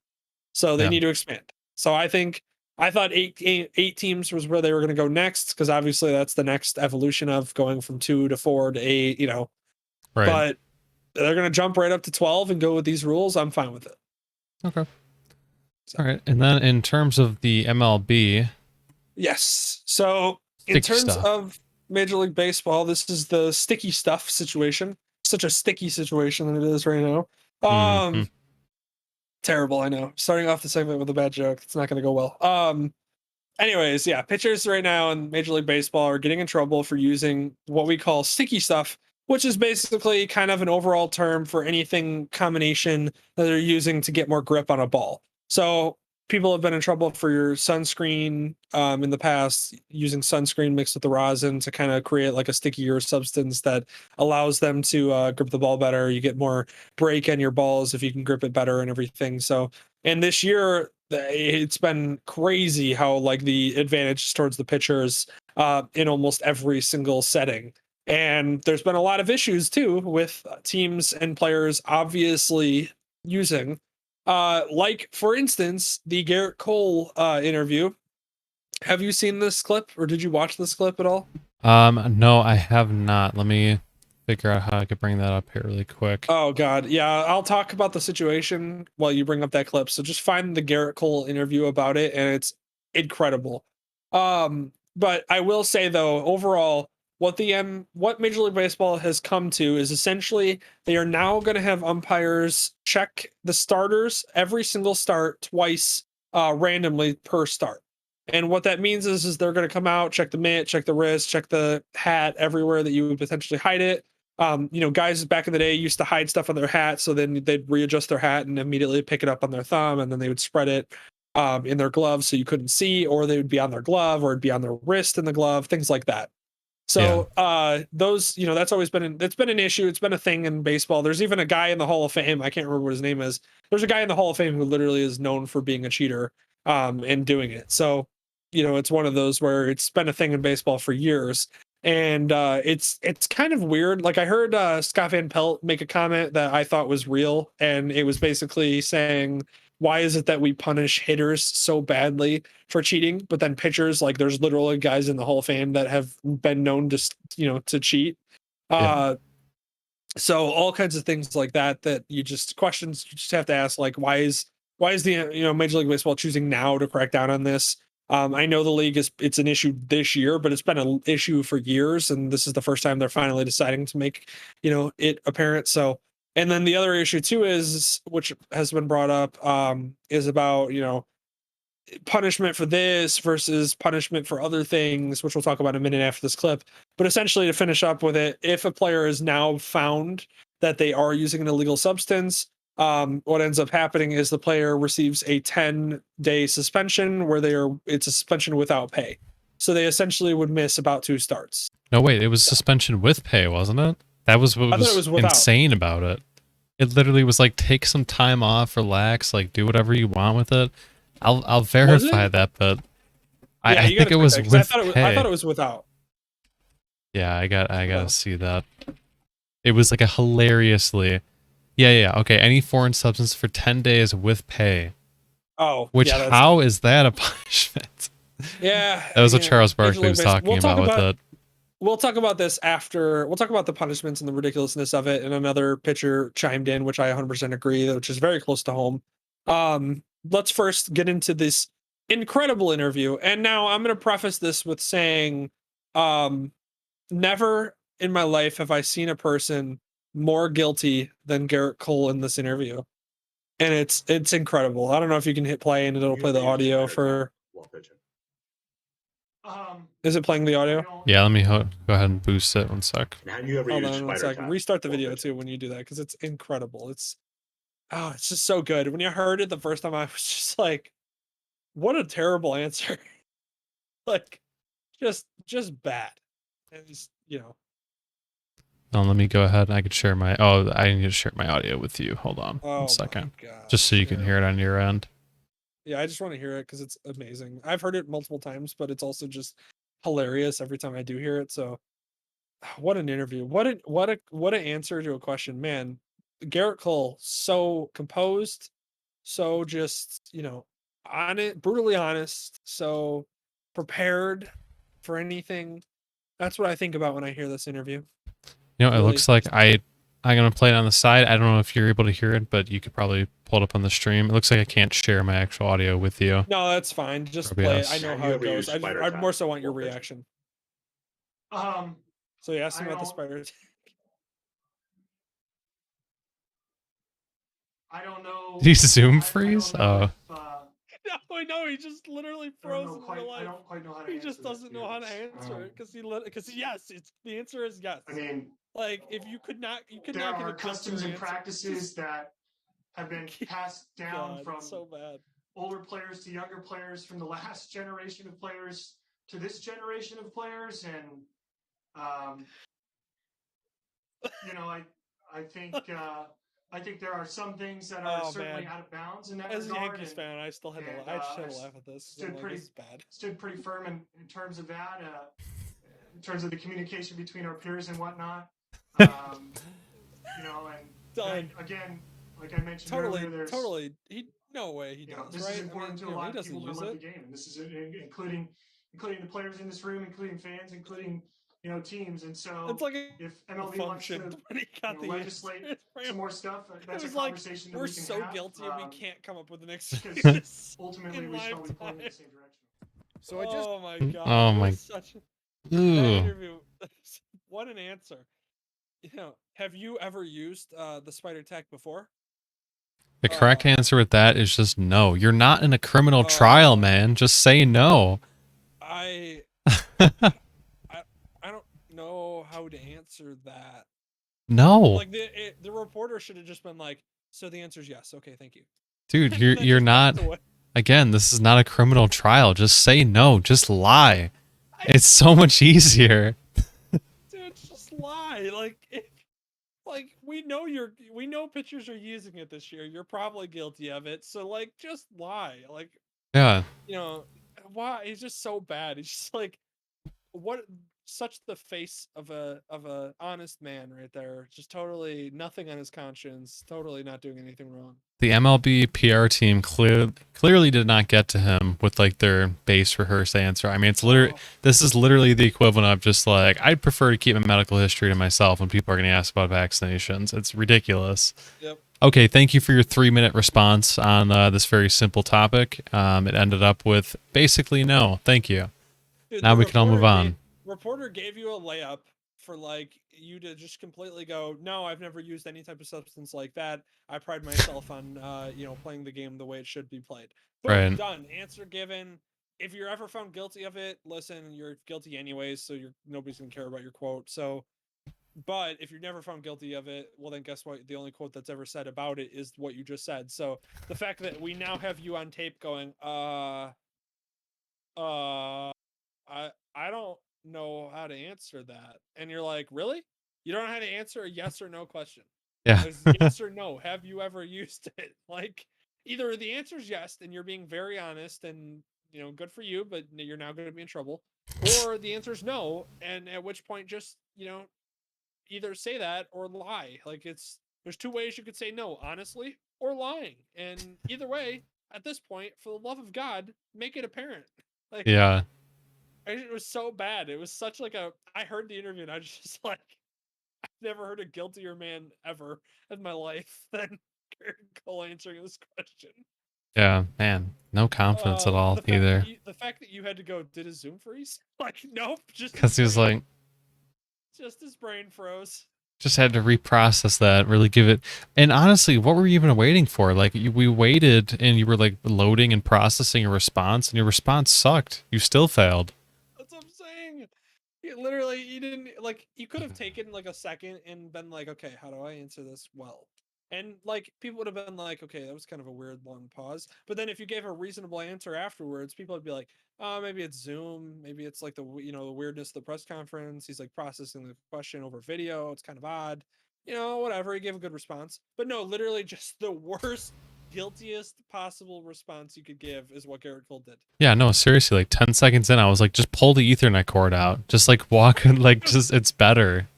So they need to expand. So I thought eight teams was where they were going to go next, because obviously that's the next evolution of going from 2 to 4 to 8, Right. But they're going to jump right up to 12 and go with these rules. I'm fine with it. Okay. All right. And then in terms of the MLB. Yes. So in terms of Major League Baseball, this is the sticky stuff situation. Such a sticky situation that it is right now. Terrible, I know. Starting off the segment with a bad joke. It's not going to go well. Anyways, yeah, pitchers right now in Major League Baseball are getting in trouble for using what we call sticky stuff, which is basically kind of an overall term for anything combination that they're using to get more grip on a ball. So people have been in trouble for your sunscreen in the past, using sunscreen mixed with the rosin to kind of create like a stickier substance that allows them to grip the ball better. You get more break in your balls if you can grip it better and everything. So, and this year it's been crazy how like the advantage is towards the pitchers in almost every single setting. And there's been a lot of issues too with teams and players obviously using Like for instance, the Garrett Cole interview. Have you seen this clip, or did you watch this clip at all? No, I have not. Let me figure out how I could bring that up here really quick. Oh God, yeah. I'll talk about the situation while you bring up that clip. So just find the Garrett Cole interview about it, and it's incredible. But I will say though, overall, what Major League Baseball has come to is essentially they are now going to have umpires check the starters every single start twice, randomly per start. And what that means is they're going to come out, check the mitt, check the wrist, check the hat, everywhere that you would potentially hide it. Guys back in the day used to hide stuff on their hat, so then they'd readjust their hat and immediately pick it up on their thumb, and then they would spread it in their glove so you couldn't see, or they would be on their glove, or it'd be on their wrist in the glove, things like that. So those, that's always been it's been an issue. It's been a thing in baseball. There's even a guy in the Hall of Fame. I can't remember what his name is. There's a guy in the Hall of Fame who literally is known for being a cheater and doing it. So, it's one of those where it's been a thing in baseball for years. And it's kind of weird. Like I heard Scott Van Pelt make a comment that I thought was real, and it was basically saying, why is it that we punish hitters so badly for cheating, but then pitchers, like there's literally guys in the Hall of Fame that have been known to to cheat. So all kinds of things like that you just have to ask, like why is the Major League Baseball choosing now to crack down on this? I know the league it's an issue this year, but it's been an issue for years, and this is the first time they're finally deciding to make it apparent. So, and then the other issue too is, which has been brought up, is about punishment for this versus punishment for other things, which we'll talk about in a minute after this clip. But essentially, to finish up with it, if a player is now found that they are using an illegal substance, what ends up happening is the player receives a 10-day suspension where it's a suspension without pay. So they essentially would miss about 2 starts. No, wait, it was suspension with pay, wasn't it? That was what was insane about it. It literally was like, take some time off, relax, like do whatever you want with it. I'll verify that, but I think it was with pay. I thought it was without. Yeah, I gotta see that. It was like a hilariously, yeah. Okay, any foreign substance for 10 days with pay. Oh, which how is that a punishment? Yeah, that was what Charles Barkley was talking about with it. We'll talk about this after. We'll talk about the punishments and the ridiculousness of it. And another pitcher chimed in, which I 100% agree, which is very close to home. Let's first get into this incredible interview. And now I'm going to preface this with saying, never in my life have I seen a person more guilty than Garrett Cole in this interview. And it's incredible. I don't know if you can hit play and it'll play the audio for. Is it playing the audio? Yeah, let me go ahead and boost it 1 sec. Hold on 1 second. Restart the video too when you do that, because it's incredible. It's just so good. When you heard it the first time, I was just like, what a terrible answer. Like, just bad. And Oh, let me go ahead. I could share my. Oh, I need to share my audio with you. Hold on 1 second, just so you can hear it on your end. Yeah, I just want to hear it because it's amazing. I've heard it multiple times, but it's also just hilarious every time I do hear it. So, what an interview! What an answer to a question, man. Garrett Cole, so composed, so just on it, brutally honest, so prepared for anything. That's what I think about when I hear this interview. It looks like I'm gonna play it on the side. I don't know if you're able to hear it, but you could probably pull it up on the stream. It looks like I can't share my actual audio with you. No, that's fine. Just play it. I know how it goes. I more so want your reaction. So you asked him about the spider. I don't know. Did he zoom freeze? Oh. No, I know. He just literally froze in real life. I don't quite know how to He just doesn't know how to answer it because yes, the answer is yes. I mean, like if you could not give a customs and practices that have been passed down from so bad. older players to younger players, from the last generation of players to this generation of players, and I think there are some things that are certainly out of bounds in that regard. As a Yankees fan, I still had I just had to laugh at this. Stood pretty firm in terms of that, in terms of the communication between our peers and whatnot. And again, like I mentioned earlier, there's He no way he does, this is right? I important mean, to a he lot of doesn't people that use love the it. game, and this is including the players in this room, including fans, including teams. And It's so like if a MLB wants function to when he got the legislate answer. some more stuff, It that's a was like, conversation that we're we can so have. guilty and we can't come up with an Because excuse ultimately in we should live all be pointing in time. the same direction. So I just Oh my god, Oh it my. was such that Ooh. interview. What an answer. Have you ever used the spider tech before? The correct answer with that is just no. You're not in a criminal trial, man. Just say no. I don't know how to answer that. No. Like the reporter should have just been like, so the answer is yes. Okay, thank you. Dude, And then you're just not. walked away. Again, this is not a criminal trial. Just say no. Just lie. It's so much easier. Dude, just lie. Like we know pitchers are using it this year. You're probably guilty of it. So like just lie. Like, Yeah. why he's just so bad. He's just like what such the face of a honest man right there. Just totally nothing on his conscience, totally not doing anything wrong. The MLB PR team clearly did not get to him with like their base rehearsed answer. I mean, this is literally the equivalent of just like, I'd prefer to keep my medical history to myself when people are going to ask about vaccinations. It's ridiculous. Yep. Okay, thank you for your 3-minute response on this very simple topic. It ended up with basically no. Thank you. Dude, Now we can all move on. Reporter gave you a layup for like you to just completely go, no, I've never used any type of substance like that. I pride myself on playing the game the way it should be played. Boom, Right. done. Answer given. If you're ever found guilty of it, listen, you're guilty anyways, so nobody's gonna care about your quote. So, but if you're never found guilty of it, well then guess what? The only quote that's ever said about it is what you just said. So the fact that we now have you on tape going, I don't know how to answer that. And you're like, really? You don't know how to answer a yes or no question? Yeah. Yes or no. Have you ever used it? Like, either the answer is yes, and you're being very honest, and good for you, but you're now going to be in trouble, or the answer is no, and at which point just either say that or lie. Like there's two ways you could say no, honestly or lying, and either way, at this point, for the love of God, make it apparent. Like, Yeah. it was so bad. It was such like I heard the interview and I was just like, I've never heard a guiltier man ever in my life than Garrett Cole answering this question. Yeah, man. No confidence at all either. The fact that you had to go, did his Zoom freeze? Like, nope. Because he was like, just his brain froze. just had to reprocess that, really give it. And honestly, what were you even waiting for? Like, we waited and you were like loading and processing a response, and your response sucked. You still failed. That's what I'm saying. You didn't like, you could have taken like a second and been like, okay, how do I answer this well? And like people would have been like, okay, that was kind of a weird long pause. But then if you gave a reasonable answer afterwards, people would be like, oh, maybe it's Zoom, maybe it's like the weirdness of the press conference. He's like processing the question over video. It's kind of odd, whatever. He gave a good response, but no, literally just the worst, guiltiest possible response you could give is what Garrett Cole did. Yeah, no, seriously, like 10 seconds in, I was like, just pull the Ethernet cord out. Just like walk, like, just, it's better.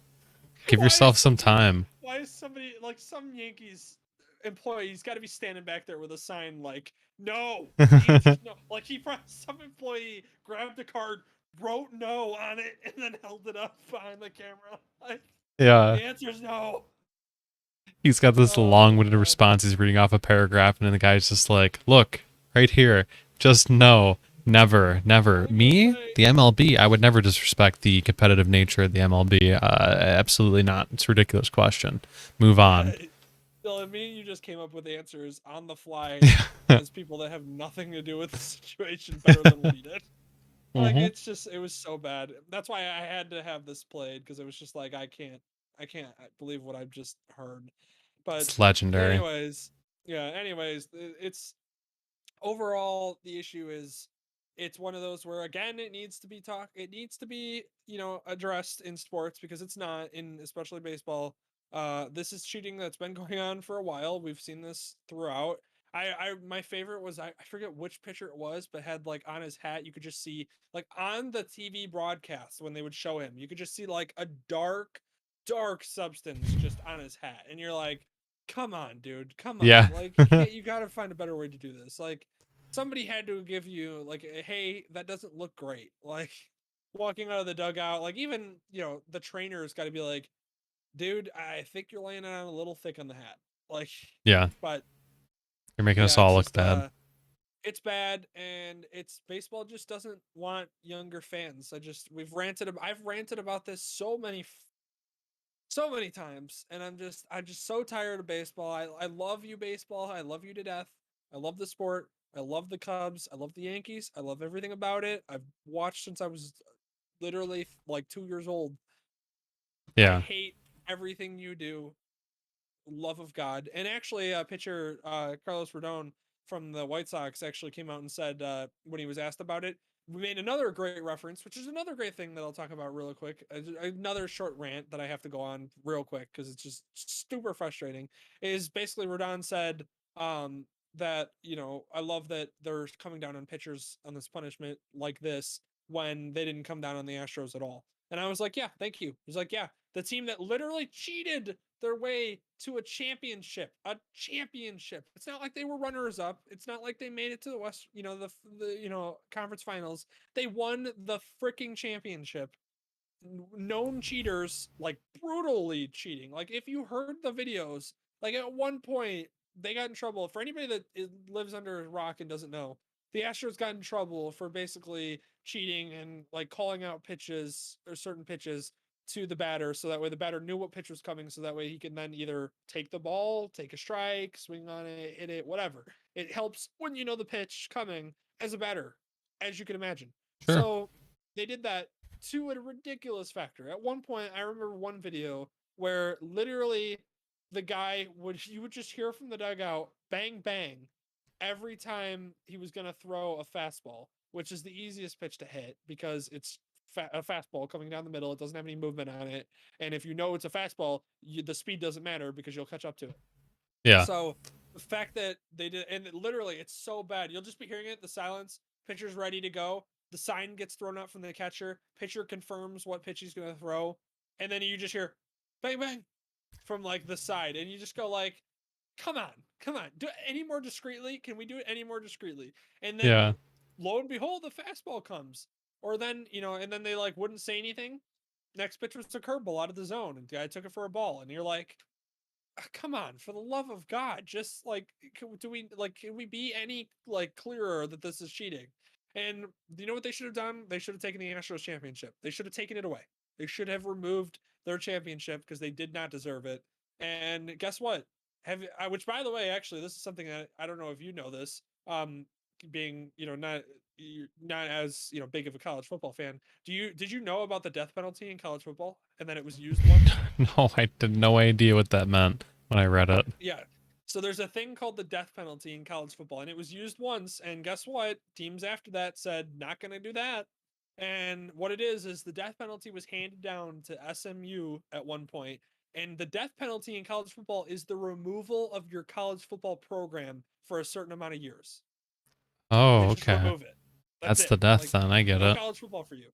Give yourself some time. Why is somebody, like some Yankees employee's got to be standing back there with a sign like, no, no. Like some employee grabbed the card, wrote no on it, and then held it up behind the camera. Like, yeah. The answer is no. He's got this long-winded response. He's reading off a paragraph, and then the guy's just like, look, right here, just no. Never. Me, the MLB, I would never disrespect the competitive nature of the MLB. Absolutely not. It's a ridiculous question. Move on. Dylan, me and you just came up with answers on the fly as people that have nothing to do with the situation better than we did. Like, it was so bad. That's why I had to have this played, because it was just like, I can't believe what I've just heard. But it's legendary. Anyways, it's overall, the issue is, it's one of those where, again, it needs to be addressed in sports, because it's not in, especially baseball. This is cheating that's been going on for a while. We've seen this throughout. My favorite was, I forget which pitcher it was, but had like on his hat, you could just see like on the TV broadcast when they would show him, you could just see like a dark substance just on his hat, and you're like, come on, dude, come on. Yeah. Like, you gotta find a better way to do this. Like, somebody had to give you like, hey, that doesn't look great. Like, walking out of the dugout, like even the trainer's got to be like, dude, I think you're laying it on a little thick on the hat. Like, Yeah. but You're making us yeah, all look bad. it's bad, and it's baseball just doesn't want younger fans. I've ranted about this so many times, and I'm just so tired of baseball. I love you, baseball. I love you to death. I love the sport. I love the Cubs. I love the Yankees. I love everything about it. I've watched since I was literally like 2 years old. I Yeah. hate everything you do. Love of God. And actually, pitcher Carlos Rodon from the White Sox actually came out and said, when he was asked about it, we made another great reference, which is another great thing that I'll talk about real quick. Another short rant that I have to go on real quick because it's just super frustrating. Is basically Rodon said that I love that they're coming down on pitchers on this punishment like this when they didn't come down on the Astros at all. And I was like, yeah, thank you. He's like, yeah, the team that literally cheated their way to a championship. A championship. It's not like they were runners up. It's not like they made it to the West, the conference finals. They won the freaking championship. Known cheaters, like brutally cheating. Like if you heard the videos, like at one point they got in trouble. For anybody that lives under a rock and doesn't know, the Astros got in trouble for basically cheating and like calling out pitches or certain pitches to the batter so that way the batter knew what pitch was coming so that way he can then either take the ball, take a strike, swing on it, hit it, whatever. It helps when you know the pitch coming as a batter, as you can imagine. Sure. So they did that to a ridiculous factor. At one point, I remember one video where literally the guy you would just hear from the dugout bang bang every time he was going to throw a fastball, which is the easiest pitch to hit because it's a fastball coming down the middle. It doesn't have any movement on it, and if you know it's a fastball, the speed doesn't matter because you'll catch up to it. Yeah. So the fact that they did, and literally, it's so bad. You'll just be hearing it, the silence. Pitcher's ready to go. The sign gets thrown out from the catcher. Pitcher confirms what pitch he's going to throw, and then you just hear bang bang from like the side, and you just go like, "Come on, come on! Do it any more discreetly? Can we do it any more discreetly?" And then, Yeah. lo and behold, the fastball comes, or then and then they like wouldn't say anything. Next pitch was a curveball out of the zone, and the guy took it for a ball, and you're like, come on, for the love of God, just like can we be any like clearer that this is cheating? And you know what they should have done? They should have taken the Astros championship. They should have taken it away. They should have removed their championship because they did not deserve it. And guess what? Which by the way, actually, this is something that I don't know if you know this. Being not as big of a college football fan. Did you know about the death penalty in college football and that it was used once? No, I had no idea what that meant when I read it. Yeah. So there's a thing called the death penalty in college football, and it was used once. And guess what? Teams after that said, not going to do that. And what it is the death penalty was handed down to SMU at one point. And the death penalty in college football is the removal of your college football program for a certain amount of years. They Oh, just okay. remove it. That's it. the death Like, then. I get no it. college football for you.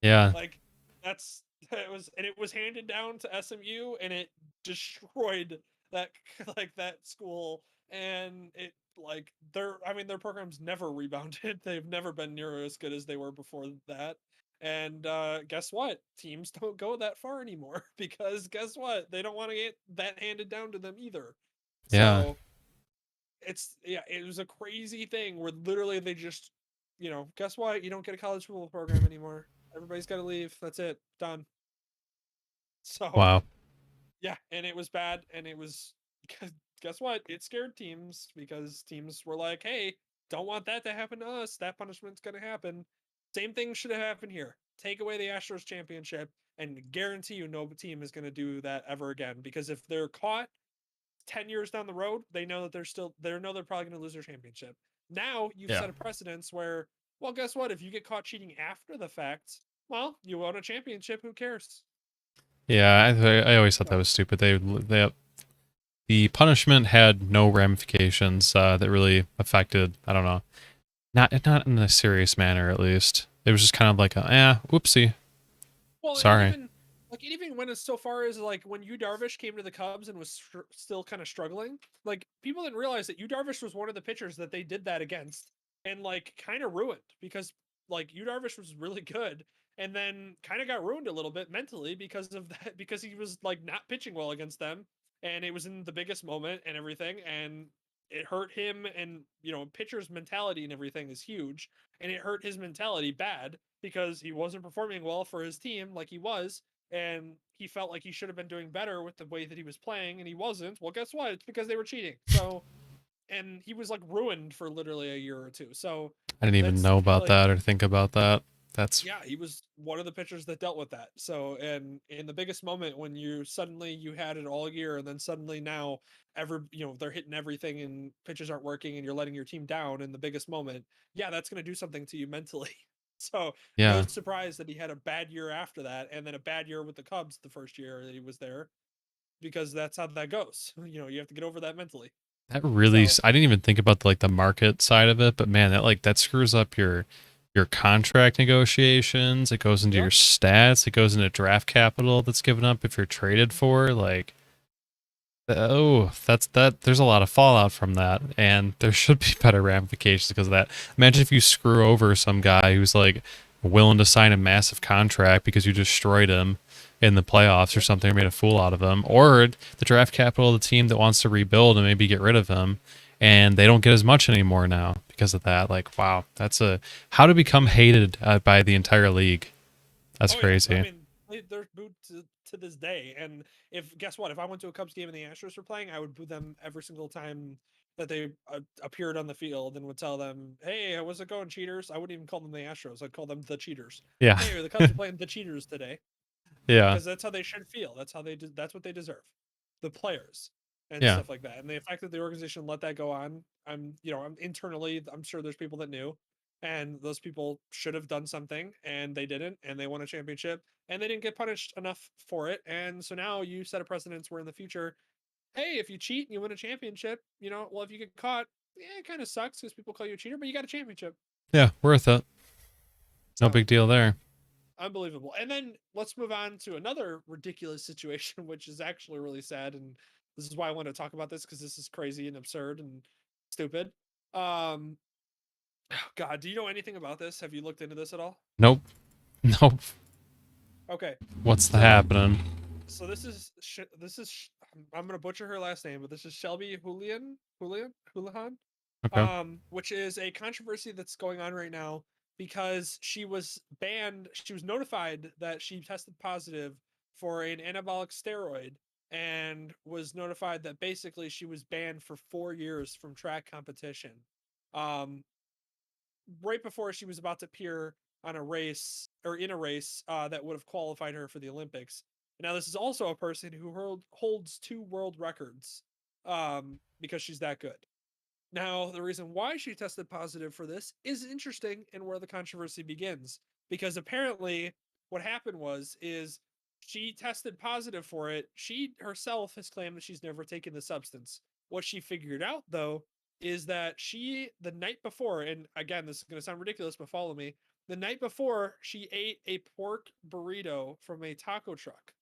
Yeah. Like it was handed down to SMU, and it destroyed that that school, and it their programs never rebounded. They've never been near as good as they were before that. And guess what? Teams don't go that far anymore because guess what? They don't want to get that handed down to them either. Yeah. So it was a crazy thing where literally they just, guess what? You don't get a college football program anymore. Everybody's got to leave. That's it. Done. So Wow. yeah, and it was bad, and it was guess what? It scared teams because teams were like, "Hey, don't want that to happen to us. That punishment's going to happen." Same thing should have happened here. Take away the Astros championship, and guarantee you no team is going to do that ever again. Because if they're caught 10 years down the road, they know that they're probably going to lose their championship. Now you've Yeah. set a precedence where, well, guess what? If you get caught cheating after the fact, well, you won a championship. Who cares? Yeah, I always thought that was stupid. The punishment had no ramifications that really affected. I don't know, not in a serious manner at least. It was just kind of like whoopsie. Well, Sorry. Like, it even went as so far as, like, when Yu Darvish came to the Cubs and was still kind of struggling, like, people didn't realize that Yu Darvish was one of the pitchers that they did that against and, like, kind of ruined because, like, Yu Darvish was really good and then kind of got ruined a little bit mentally because of that, because he was, like, not pitching well against them. And it was in the biggest moment and everything. And it hurt him. And, you know, pitcher's mentality and everything is huge. And it hurt his mentality bad because he wasn't performing well for his team like he was, and he felt like he should have been doing better with the way that he was playing, and he wasn't. Well, guess what? It's because they were cheating. So, and he was like ruined for literally a year or two. So I didn't even that's know about like, that or think about that. That's yeah, he was one of the pitchers that dealt with that. So, and in the biggest moment when you had it all year, and then suddenly now they're hitting everything and pitches aren't working, and you're letting your team down in the biggest moment. Yeah, that's going to do something to you mentally. So no yeah. surprise that he had a bad year after that, and then a bad year with the Cubs the first year that he was there, because that's how that goes. You know, you have to get over that mentally. That really, So I didn't even think about the market side of it, but man, that screws up your contract negotiations. It goes into your yep. stats. It goes into draft capital that's given up if you're traded for. Like, oh, that. There's a lot of fallout from that, and there should be better ramifications because of that. Imagine if you screw over some guy who's like willing to sign a massive contract because you destroyed him in the playoffs or something, or made a fool out of him, or the draft capital of the team that wants to rebuild and maybe get rid of him, and they don't get as much anymore now because of that. Like, wow, that's how to become hated by the entire league. That's crazy. Yeah. I mean, they're booed to this day. And guess what? If I went to a Cubs game and the Astros were playing, I would boo them every single time that they appeared on the field, and would tell them, "Hey, how's it going, cheaters?" I wouldn't even call them the Astros. I'd call them the cheaters. Yeah. Hey, the Cubs are playing the cheaters today. Yeah. Because that's how they should feel. That's how that's what they deserve. The players and Yeah. stuff like that. And the fact that the organization let that go on, I'm internally, I'm sure there's people that knew, and those people should have done something, and they didn't, and they won a championship, and they didn't get punished enough for it. And so now you set a precedence where in the future, hey, if you cheat and you win a championship, well, if you get caught, yeah, it kind of sucks because people call you a cheater, but you got a championship. Yeah. Worth it. No So big deal there. unbelievable. And then let's move on to another ridiculous situation, which is actually really sad. And this is why I want to talk about this, because this is crazy and absurd and stupid. Um, God, do you know anything about this? Have you looked into this at all? Nope. Nope. Okay. What's So, happening? so I'm gonna butcher her last name, but this is Shelby Houlihan, Okay. which is a controversy that's going on right now because she was banned. She was notified that she tested positive for an anabolic steroid, and was notified that basically she was banned for 4 years from track competition. Um, right before she was about to appear on a race, or in a race that would have qualified her for the Olympics. Now, this is also a person who holds 2 world records, because she's that good. Now, the reason why she tested positive for this is interesting, and where the controversy begins, because apparently what happened is she tested positive for it. She herself has claimed that she's never taken the substance. What she figured out, though, is that the night before, and again, this is going to sound ridiculous, but follow me. The night before, she ate a pork burrito from a taco truck.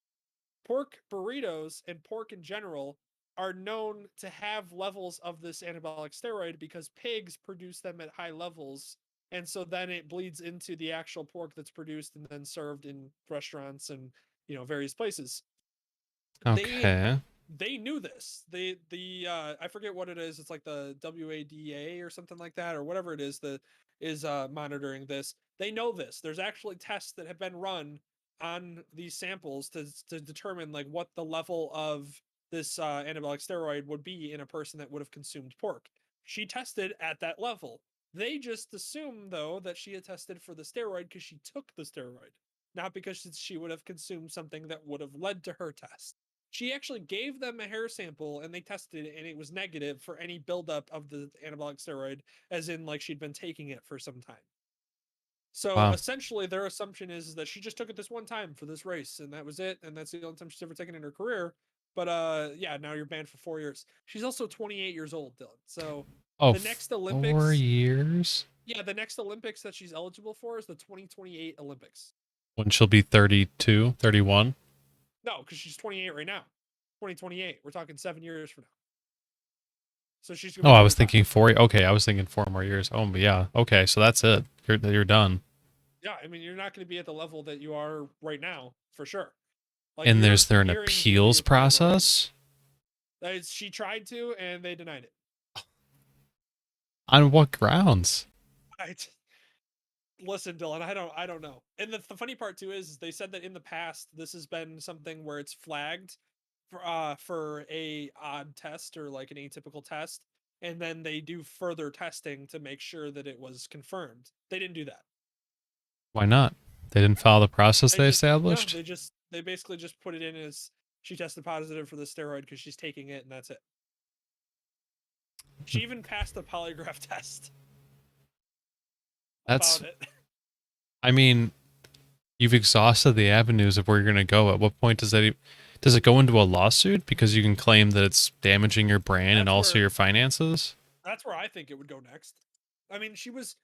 Pork burritos and pork in general are known to have levels of this anabolic steroid because pigs produce them at high levels. And so then it bleeds into the actual pork that's produced and then served in restaurants and, various places. They Okay. they knew this. I forget what it is. It's like the WADA or something like that, or whatever it is that is monitoring this. They know this. There's actually tests that have been run on these samples to determine like what the level of this anabolic steroid would be in a person that would have consumed pork. She tested at that level. They just assume though that she had tested for the steroid because she took the steroid, not because she would have consumed something that would have led to her test. She actually gave them a hair sample and they tested it, and it was negative for any buildup of the anabolic steroid, as in like she'd been taking it for some time. So Wow. essentially their assumption is that she just took it this one time for this race, and that was it, and that's the only time she's ever taken it in her career. But yeah, now you're banned for 4 years. She's also 28 years old, Dylan. So Oh, the next 4 Olympics, years? yeah, the next Olympics that she's eligible for is the 2028 Olympics. When she'll be 32, 31? No, because she's 28 right now. 2028. We're talking 7 years from now. So she's gonna Oh, be I was 25. thinking 4. Okay, I was thinking 4 more years. Oh, but yeah. Okay, so that's it. You're done. Yeah, I mean, you're not going to be at the level that you are right now, for sure. Like, And you're is there an nearing the end of appeals your prime already. process? She tried to, and they denied it. On what grounds? Listen, Dylan, I don't know. And the funny part too is they said that in the past this has been something where it's flagged for a odd test or like an atypical test, and then they do further testing to make sure that it was confirmed. They didn't do that. Why not? They didn't follow the process they established? They basically just put it in as she tested positive for the steroid because she's taking it, and that's it. She even passed the polygraph test. That's, About it. I mean, you've exhausted the avenues of where you're going to go. At what point does it go into a lawsuit because you can claim that it's damaging your brand and also your finances? That's where I think it would go next. I mean, she was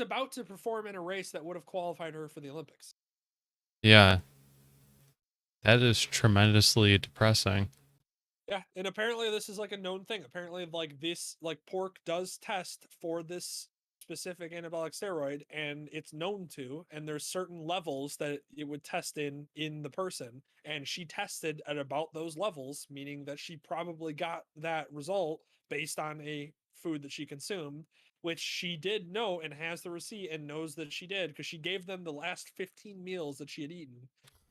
about to perform in a race that would have qualified her for the Olympics. Yeah. That is tremendously depressing. Yeah, and apparently this is like a known thing. Apparently, like this, like pork does test for this specific anabolic steroid, and it's known to. And there's certain levels that it would test in the person, and she tested at about those levels, meaning that she probably got that result based on a food that she consumed, which she did know and has the receipt and knows that she did because she gave them the last 15 meals that she had eaten.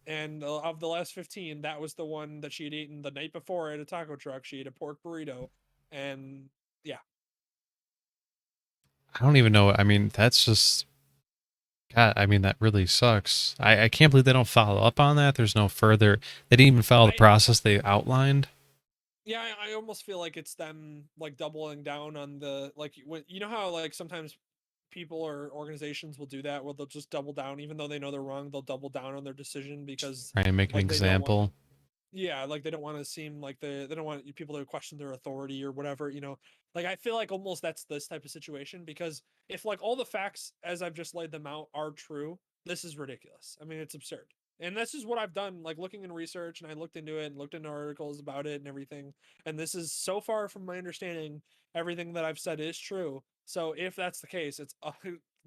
And of the last 15, that was the one that she had eaten the night before at a taco truck. She ate a pork burrito. And yeah. I don't even know. I mean, that's just, God, I mean, that really sucks. I can't believe they don't follow up on that. There's no further, they didn't even follow the process they outlined. Yeah, I almost feel like it's them like doubling down on the, like, when you know how like sometimes people or organizations will do that where they'll just double down even though they know they're wrong, they'll double down on their decision because Try and make an like they don't want, example. yeah, like they don't want to seem like they don't want people to question their authority or whatever, you know. Like I feel like almost that's this type of situation because if like all the facts as I've just laid them out are true, this is ridiculous. I mean, it's absurd. And this is what I've done, like looking in research, and I looked into it and looked into articles about it and everything. And this is so far from my understanding, everything that I've said is true. So if that's the case, it's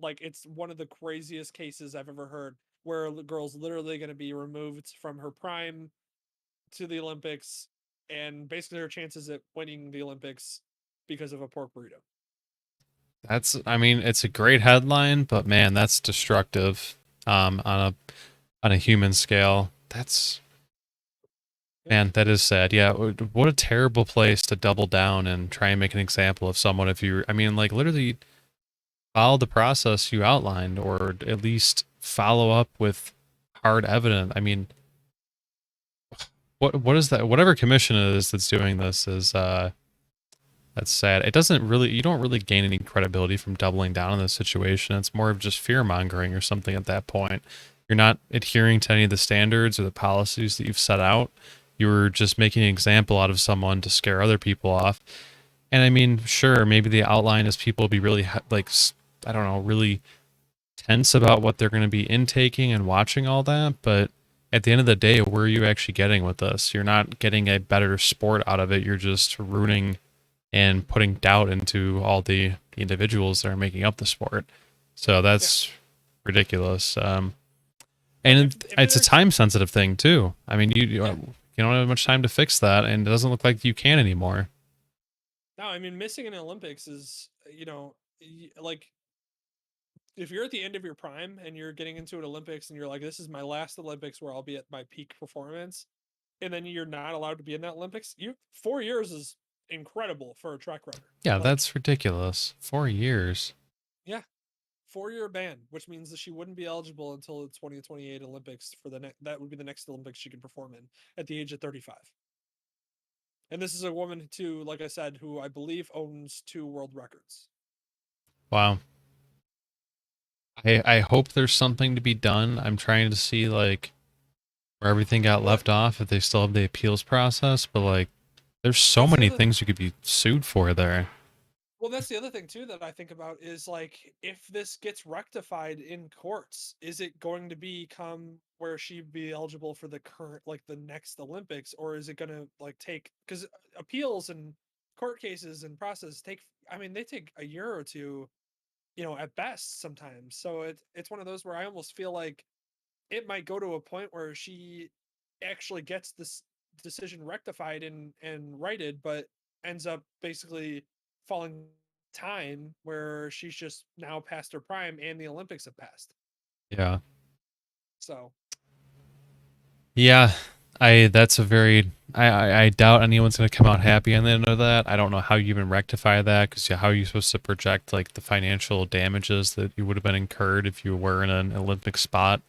like it's one of the craziest cases I've ever heard, where the girl's literally going to be removed from her prime to the Olympics, and basically her chances at winning the Olympics because of a pork burrito. That's, I mean, it's a great headline, but man, that's destructive. On a human scale. That's, man, that is sad. Yeah, what a terrible place to double down and try and make an example of someone. If you, I mean, like literally follow the process you outlined, or at least follow up with hard evidence. I mean, what is that? Whatever commission it is that's doing this is that's sad. It doesn't really, you don't really gain any credibility from doubling down on this situation. It's more of just fear mongering or something at that point. You're not adhering to any of the standards or the policies that you've set out. You're just making an example out of someone to scare other people off. And I mean, sure, maybe the outline is people be really like, I don't know, really tense about what they're going to be intaking and watching all that. But at the end of the day, where are you actually getting with this? You're not getting a better sport out of it. You're just ruining and putting doubt into all the individuals that are making up the sport. So that's ridiculous. And it's a time sensitive thing too. I mean, you don't have much time to fix that, and it doesn't look like you can anymore. No, I mean, missing an Olympics is, like if you're at the end of your prime and you're getting into an Olympics and you're like, this is my last Olympics where I'll be at my peak performance, and then you're not allowed to be in that Olympics, 4 years is incredible for a track runner. Yeah, Like, that's ridiculous. 4 years. Yeah. 4-year ban, which means that she wouldn't be eligible until the 2028 Olympics for the next. That would be the next Olympics she could perform in at the age of 35. And this is a woman too, like I said, who I believe owns 2 world records. Wow. I hope there's something to be done. I'm trying to see like where everything got left off, if they still have the appeals process, but like there's so many things you could be sued for there. Well, that's the other thing too that I think about is like if this gets rectified in courts, is it going to become where she'd be eligible for the current, like the next Olympics, or is it going to like take, because appeals and court cases and process take, I mean, they take a year or two, at best sometimes. So it's one of those where I almost feel like it might go to a point where she actually gets this decision rectified and righted, but ends up basically falling time where she's just now past her prime and the Olympics have passed. Yeah. So Yeah, that's a very I doubt anyone's gonna come out happy on the end of that. I don't know how you even rectify that, because how are you supposed to project like the financial damages that you would have been incurred if you were in an Olympic spot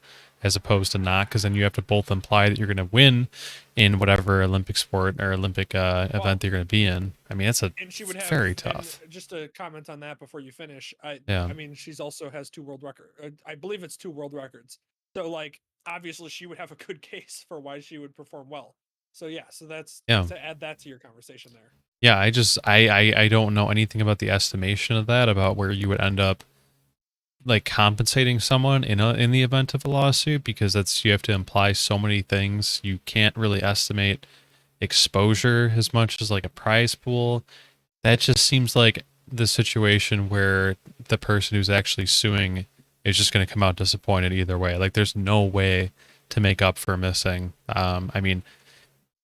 as opposed to not? Because then you have to both imply that you're gonna win in whatever Olympic sport or Olympic event that you're gonna be in. I mean, that's and she would have very tough. just to comment on that before you finish, Yeah. I mean, she's also has 2 world record. I believe it's 2 world records. So like obviously she would have a good case for why she would perform well. So yeah, so that's Yeah. to add that to your conversation there. Yeah, I don't know anything about the estimation of that, about where you would end up like compensating someone in the event of a lawsuit, because you have to imply so many things. You can't really estimate exposure as much as like a prize pool. That just seems like the situation where the person who's actually suing is just going to come out disappointed either way. Like there's no way to make up for missing. I mean,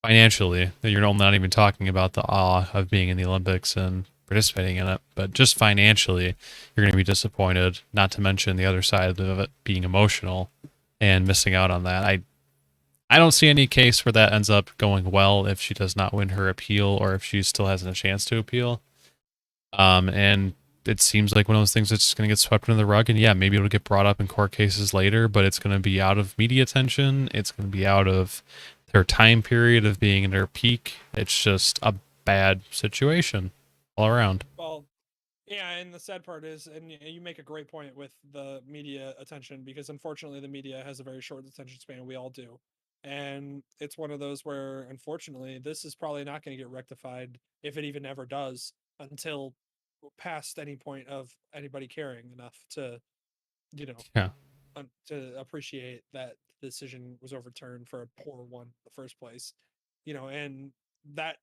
financially, you're not even talking about the awe of being in the Olympics and participating in it, but just financially, you're going to be disappointed, not to mention the other side of it being emotional and missing out on that. I don't see any case where that ends up going well if she does not win her appeal, or if she still has a chance to appeal. And it seems like one of those things that's just going to get swept under the rug, and yeah, maybe it'll get brought up in court cases later, but it's going to be out of media attention. It's going to be out of her time period of being in her peak. It's just a bad situation all around. Well, yeah, and the sad part is, and you make a great point with the media attention, because unfortunately the media has a very short attention span. We all do. And it's one of those where, unfortunately, this is probably not going to get rectified, if it even ever does, until past any point of anybody caring enough to, Yeah. to appreciate that the decision was overturned for a poor one in the first place. And that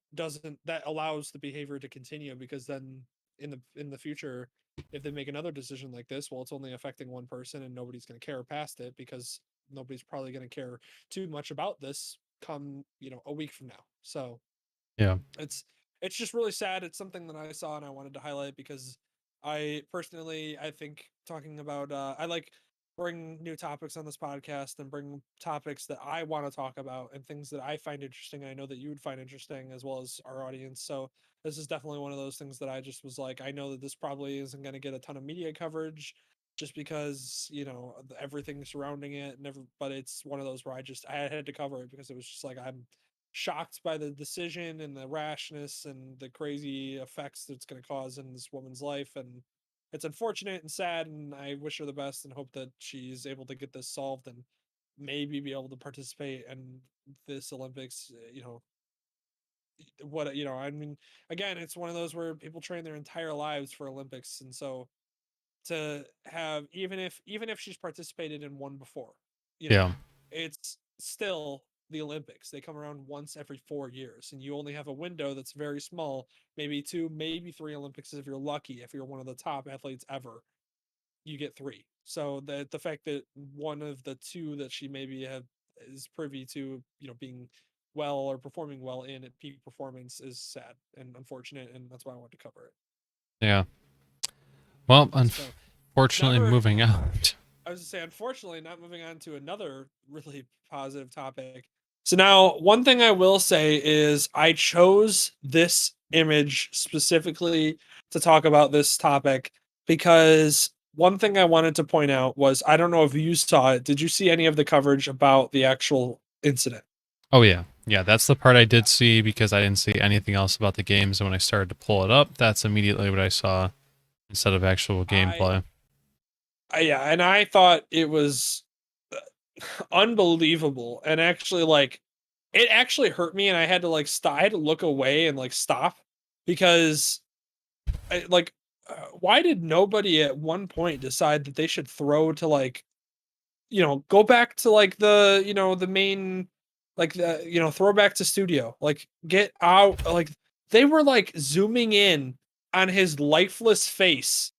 allows the behavior to continue, because then in the future, if they make another decision like this, well, it's only affecting one person and nobody's going to care past it, because nobody's probably going to care too much about this come a week from now. So Yeah. it's just really sad. It's something that I saw and I wanted to highlight, because I think talking about I like bring new topics on this podcast and bring topics that I want to talk about and things that I find interesting. I know that you would find interesting, as well as our audience. So this is definitely one of those things that I just was like, I know that this probably isn't going to get a ton of media coverage, just because everything surrounding it, but it's one of those where I had to cover it, because it was just like, I'm shocked by the decision and the rashness and the crazy effects that it's going to cause in this woman's life. And it's unfortunate and sad, and I wish her the best and hope that she's able to get this solved and maybe be able to participate in this Olympics. I mean, again, it's one of those where people train their entire lives for Olympics, and so to have, even if she's participated in one before, Yeah. it's still the Olympics. They come around once every 4 years, and you only have a window that's very small, maybe 2, maybe 3 Olympics if you're lucky. If you're one of the top athletes ever, you get 3. So the fact that one of the 2 that she maybe is privy to, being well or performing well in at peak performance, is sad and unfortunate, and that's why I wanted to cover it. Yeah. Well, So, unfortunately, moving on. I was to say, unfortunately, not moving on to another really positive topic. So now, one thing I will say is I chose this image specifically to talk about this topic, because one thing I wanted to point out was, I don't know if you saw it. Did you see any of the coverage about the actual incident? Oh yeah. Yeah, that's the part I did see, because I didn't see anything else about the games, and when I started to pull it up, that's immediately what I saw instead of actual gameplay. Yeah, and I thought it was unbelievable, and actually, like, it actually hurt me, and I had to I had to look away and stop, because why did nobody at one point decide that they should throw to go back to like the main, like the throwback to studio, like get out, like they were like zooming in on his lifeless face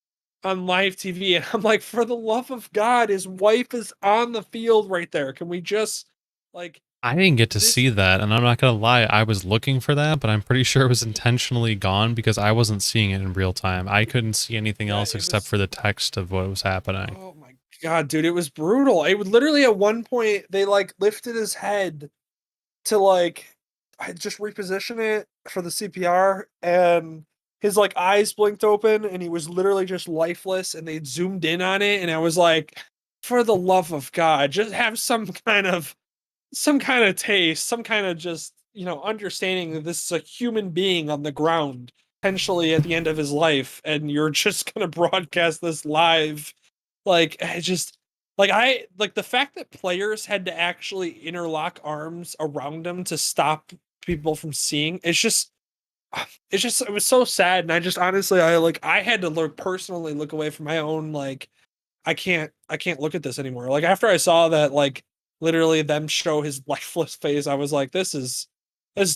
on live TV, and I'm like, for the love of God, his wife is on the field right there. Can we just like I didn't get to this? see that, and I'm not gonna lie, I was looking for that, but I'm pretty sure it was intentionally gone because I wasn't seeing it in real time. I couldn't see anything Yeah, else it except was. for the text of what was happening. Oh my God, dude, it was brutal. It would literally at one point they like lifted his head to like I just reposition it for the CPR, and his like eyes blinked open and he was literally just lifeless, and they zoomed in on it, and I was like, for the love of God, just have some kind of taste, some kind of just, understanding that this is a human being on the ground, potentially at the end of his life, and you're just gonna broadcast this live. Like, I just like the fact that players had to actually interlock arms around him to stop people from seeing. It was so sad, and I just honestly, I had to look personally look away from my own, like, I can't look at this anymore. Like after I saw that, like literally them show his lifeless face, I was like, this is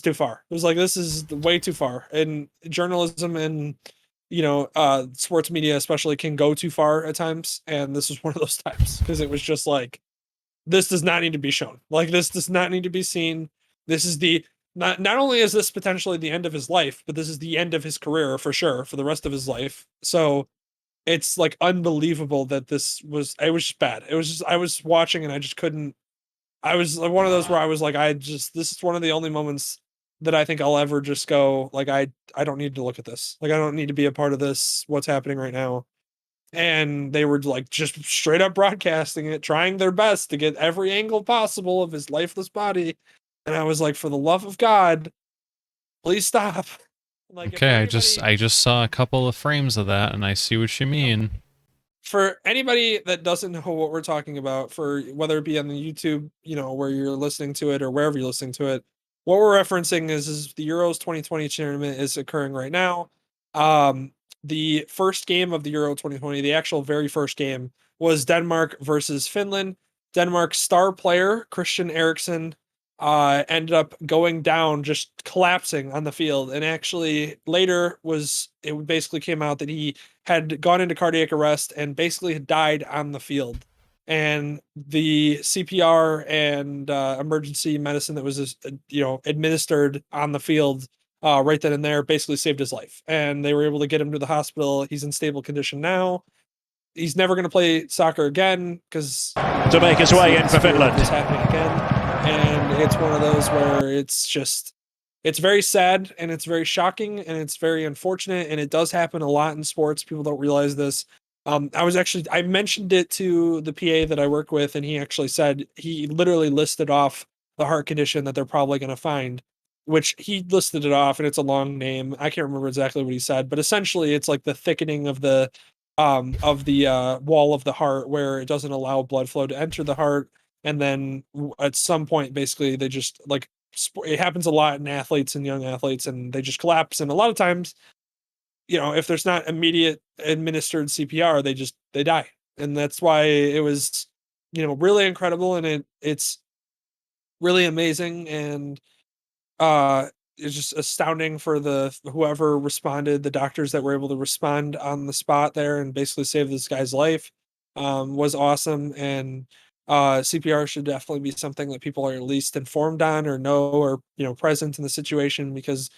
too far. It was like, this is way too far. And journalism and sports media especially can go too far at times, and this was one of those times because it was just like, this does not need to be shown. Like this does not need to be seen. This is the not only is this potentially the end of his life, but this is the end of his career for sure for the rest of his life. So it's like unbelievable that it was just bad. It was just, I was watching and I just couldn't. I was like one of those where I was like, this is one of the only moments that I think I'll ever just go like, I don't need to look at this. Like I don't need to be a part of this, what's happening right now. And they were like just straight up broadcasting it, trying their best to get every angle possible of his lifeless body. And I was like, for the love of God, please stop. Like if Okay, anybody I just saw a couple of frames of that, and I see what you mean. for anybody that doesn't know what we're talking about, for whether it be on the YouTube, where you're listening to it or wherever you're listening to it, what we're referencing is the Euros 2020 tournament is occurring right now. Um, the first game of the Euro 2020, the actual very first game, was Denmark versus Finland. Denmark's star player Christian Eriksen ended up going down, just collapsing on the field, and actually later it basically came out that he had gone into cardiac arrest and basically had died on the field. And the CPR and emergency medicine that was administered on the field right then and there basically saved his life. And they were able to get him to the hospital. He's in stable condition now. He's never going to play soccer again because to make his way in for Finland. It's happening again, and it's one of those where it's very sad and it's very shocking and it's very unfortunate, and it does happen a lot in sports. People don't realize this. I mentioned it to the PA that I work with, and he actually said he literally listed off the heart condition that they're probably going to find, which he listed it off, and it's a long name. I can't remember exactly what he said, but essentially it's like the thickening of the wall of the heart where it doesn't allow blood flow to enter the heart, and then at some point basically they just like it happens a lot in athletes and young athletes, and they just collapse. And a lot of times, if there's not immediate administered CPR, they die. And that's why it was really incredible, and it's really amazing, and it's just astounding for the whoever responded, the doctors that were able to respond on the spot there and basically save this guy's life. Was awesome. And CPR should definitely be something that people are at least informed on or know, or present in the situation, because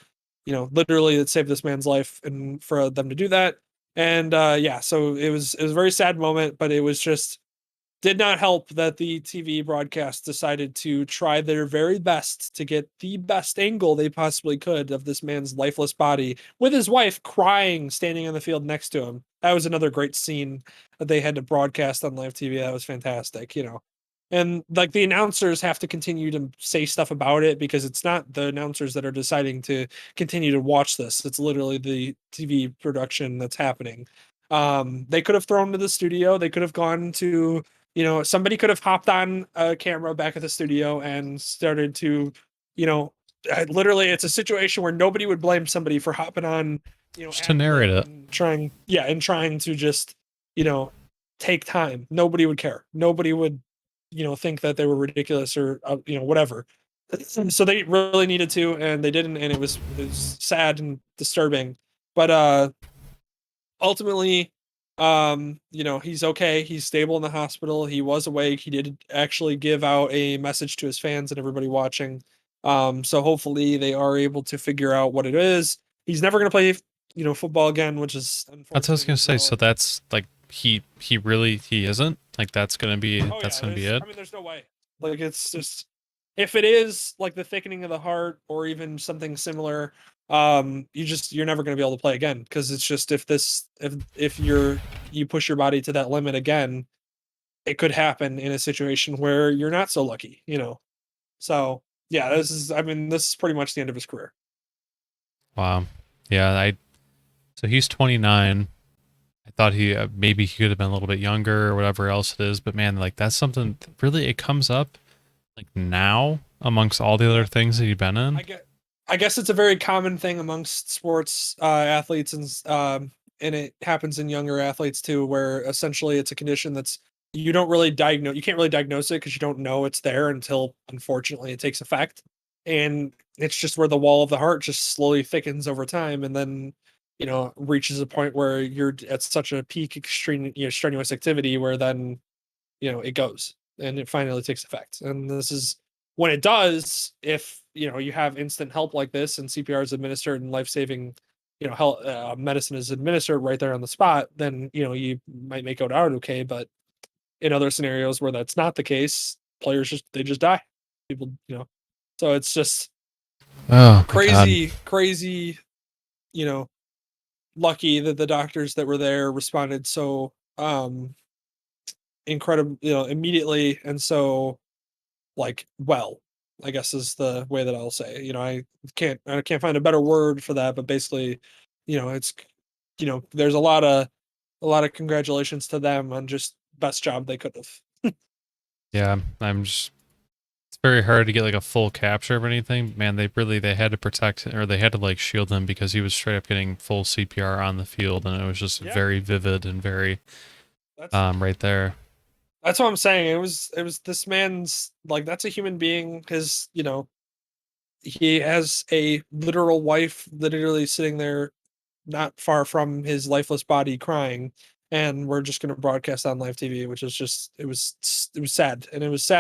literally it saved this man's life, and for them to do that. And yeah, so it was a very sad moment, but it was just did not help that the TV broadcast decided to try their very best to get the best angle they possibly could of this man's lifeless body, with his wife crying, standing on the field next to him. That was another great scene that they had to broadcast on live TV. That was fantastic, And like the announcers have to continue to say stuff about it, because it's not the announcers that are deciding to continue to watch this. It's literally the TV production that's happening. They could have thrown to the studio. They could have gone to somebody could have hopped on a camera back at the studio and started to, literally, it's a situation where nobody would blame somebody for hopping on, Just to narrate it. and trying to just, take time. Nobody would care. Nobody would think that they were ridiculous or whatever. So they really needed to, and they didn't, and it was sad and disturbing. But ultimately, he's okay. He's stable in the hospital. He was awake. He did actually give out a message to his fans and everybody watching. So hopefully they are able to figure out what it is. He's never going to play, football again, which is unfortunate. That's what I was gonna as say. well. So that's like he isn't like that's gonna be Oh, that's yeah, gonna be it. I mean, there's no way. Like, it's just, if it is like the thickening of the heart or even something similar, you're never going to be able to play again, because it's just, if you push your body to that limit again, it could happen in a situation where you're not so lucky. So yeah, this is pretty much the end of his career. Wow. Yeah. So he's 29. I thought maybe he could have been a little bit younger or whatever else it is, but man, like that's something really it comes up like now amongst all the other things that you've been in. I guess it's a very common thing amongst sports athletes, and it happens in younger athletes too, where essentially it's a condition that's you can't really diagnose it because you don't know it's there until unfortunately it takes effect, and it's just where the wall of the heart just slowly thickens over time, and then reaches a point where you're at such a peak extreme strenuous activity where then it goes and it finally takes effect. And this is when it does, if you have instant help like this and CPR is administered and life-saving health medicine is administered right there on the spot, then you might make it out okay. But in other scenarios where that's not the case, players just die. People, so it's just Oh, crazy, you know lucky that the doctors that were there responded so incredible, immediately, and so like well, I guess is the way that I'll say. I can't find a better word for that, but basically, it's there's a lot of congratulations to them on just best job they could have. yeah. It's very hard to get like a full capture of anything. Man, they had to protect or they had to like shield him because he was straight up getting full CPR on the field, and it was just Yeah. very vivid and very That's right there. that's what I'm saying. It was this man's, like, that's a human being. He has a literal wife literally sitting there not far from his lifeless body crying, and we're just going to broadcast on live TV, which is just it was sad, and it was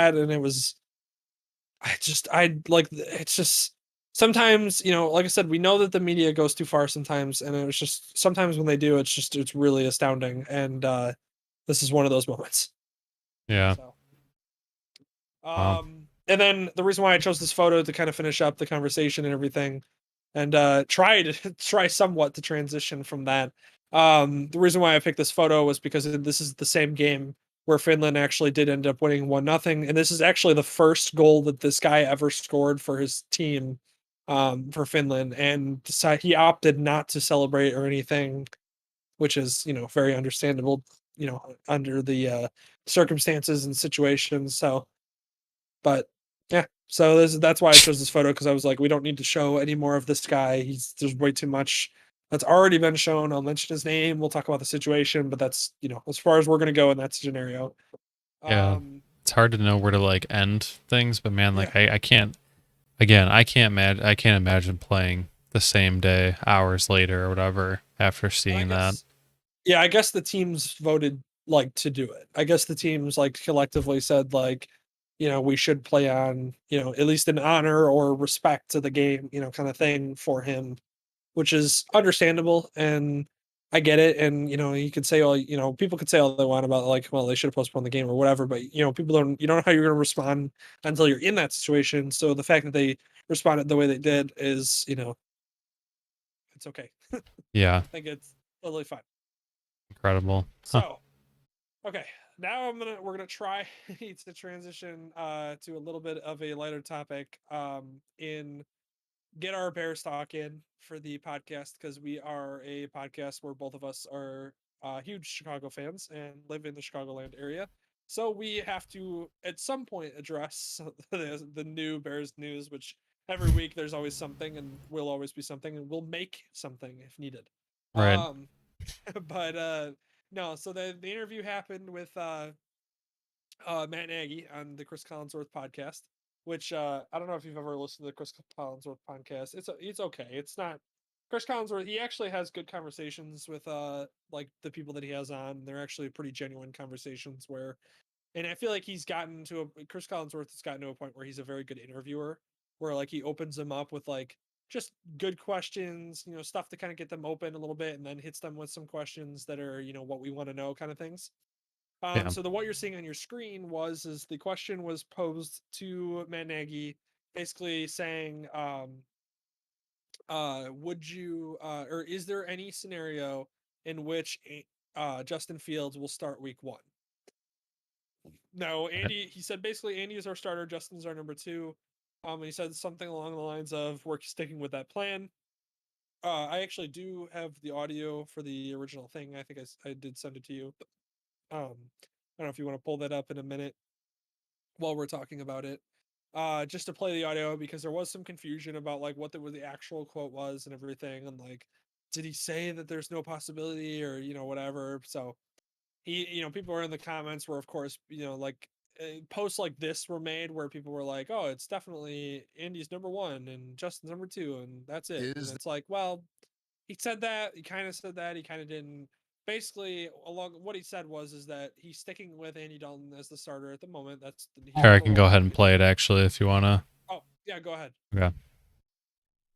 I like it's just sometimes, like I said, we know that the media goes too far sometimes, and it was just sometimes when they do, it's really astounding, and this is one of those moments. Yeah. So Wow. and then the reason why I chose this photo to kind of finish up the conversation and everything, and try somewhat to transition from that. The reason why I picked this photo was because this is the same game where Finland actually did end up winning 1-0, and this is actually the first goal that this guy ever scored for his team, for Finland, and he opted not to celebrate or anything, which is very understandable, under the circumstances and situations. So, but yeah, so that's why I chose this photo, because I was like, we don't need to show any more of this guy. There's way too much that's already been shown. I'll mention his name. We'll talk about the situation, but that's as far as we're gonna go in that scenario. Yeah. It's hard to know where to like end things, but man, like Yeah. I can't imagine playing the same day, hours later or whatever after seeing that. Yeah, I guess the teams voted like to do it. I guess the teams like collectively said like, we should play on, at least in honor or respect to the game, kind of thing for him, which is understandable, and I get it. And you could say people could say all they want about, like, well, they should have postponed the game or whatever, but people don't you don't know how you're going to respond until you're in that situation. So the fact that they responded the way they did is, it's okay. Yeah. I think it's totally fine. Incredible. Huh. So, okay, now we're gonna try to transition to a little bit of a lighter topic, in get our Bears talk in for the podcast, because we are a podcast where both of us are huge Chicago fans and live in the Chicagoland area. So we have to at some point address the new Bears news, which every week there's always something, and will always be something, and we'll make something if needed. Right. But no, so the interview happened with Matt Nagy on the Chris Collinsworth podcast, which I don't know if you've ever listened to the Chris Collinsworth podcast. It's okay. It's not Chris Collinsworth. He actually has good conversations with like the people that he has on. They're actually pretty genuine conversations where, and I feel like Chris Collinsworth has gotten to a point where he's a very good interviewer, where like he opens them up with like just good questions, stuff to kind of get them open a little bit, and then hits them with some questions that are what we want to know kind of things. Yeah. So what you're seeing on your screen is the question was posed to Matt Nagy, basically saying, would you, or is there any scenario in which Justin Fields will start week 1? No, Andy. He said basically Andy is our starter, Justin's our number 2. He said something along the lines of we're sticking with that plan. I actually do have the audio for the original thing. I think I did send it to you. I don't know if you want to pull that up in a minute while we're talking about it. Just to play the audio because there was some confusion about like what the actual quote was and everything, and like, did he say that there's no possibility or whatever? So people were in the comments where, of course, like posts like this were made where people were like, oh, it's definitely Andy's number 1 and Justin's number 2, and that's it. And it's like, well, he said that, he kind of said that, he kind of didn't. Basically, along what he said is that he's sticking with Andy Dalton as the starter at the moment. Here, I can go ahead and play it actually if you wanna. Oh yeah, go ahead. Okay.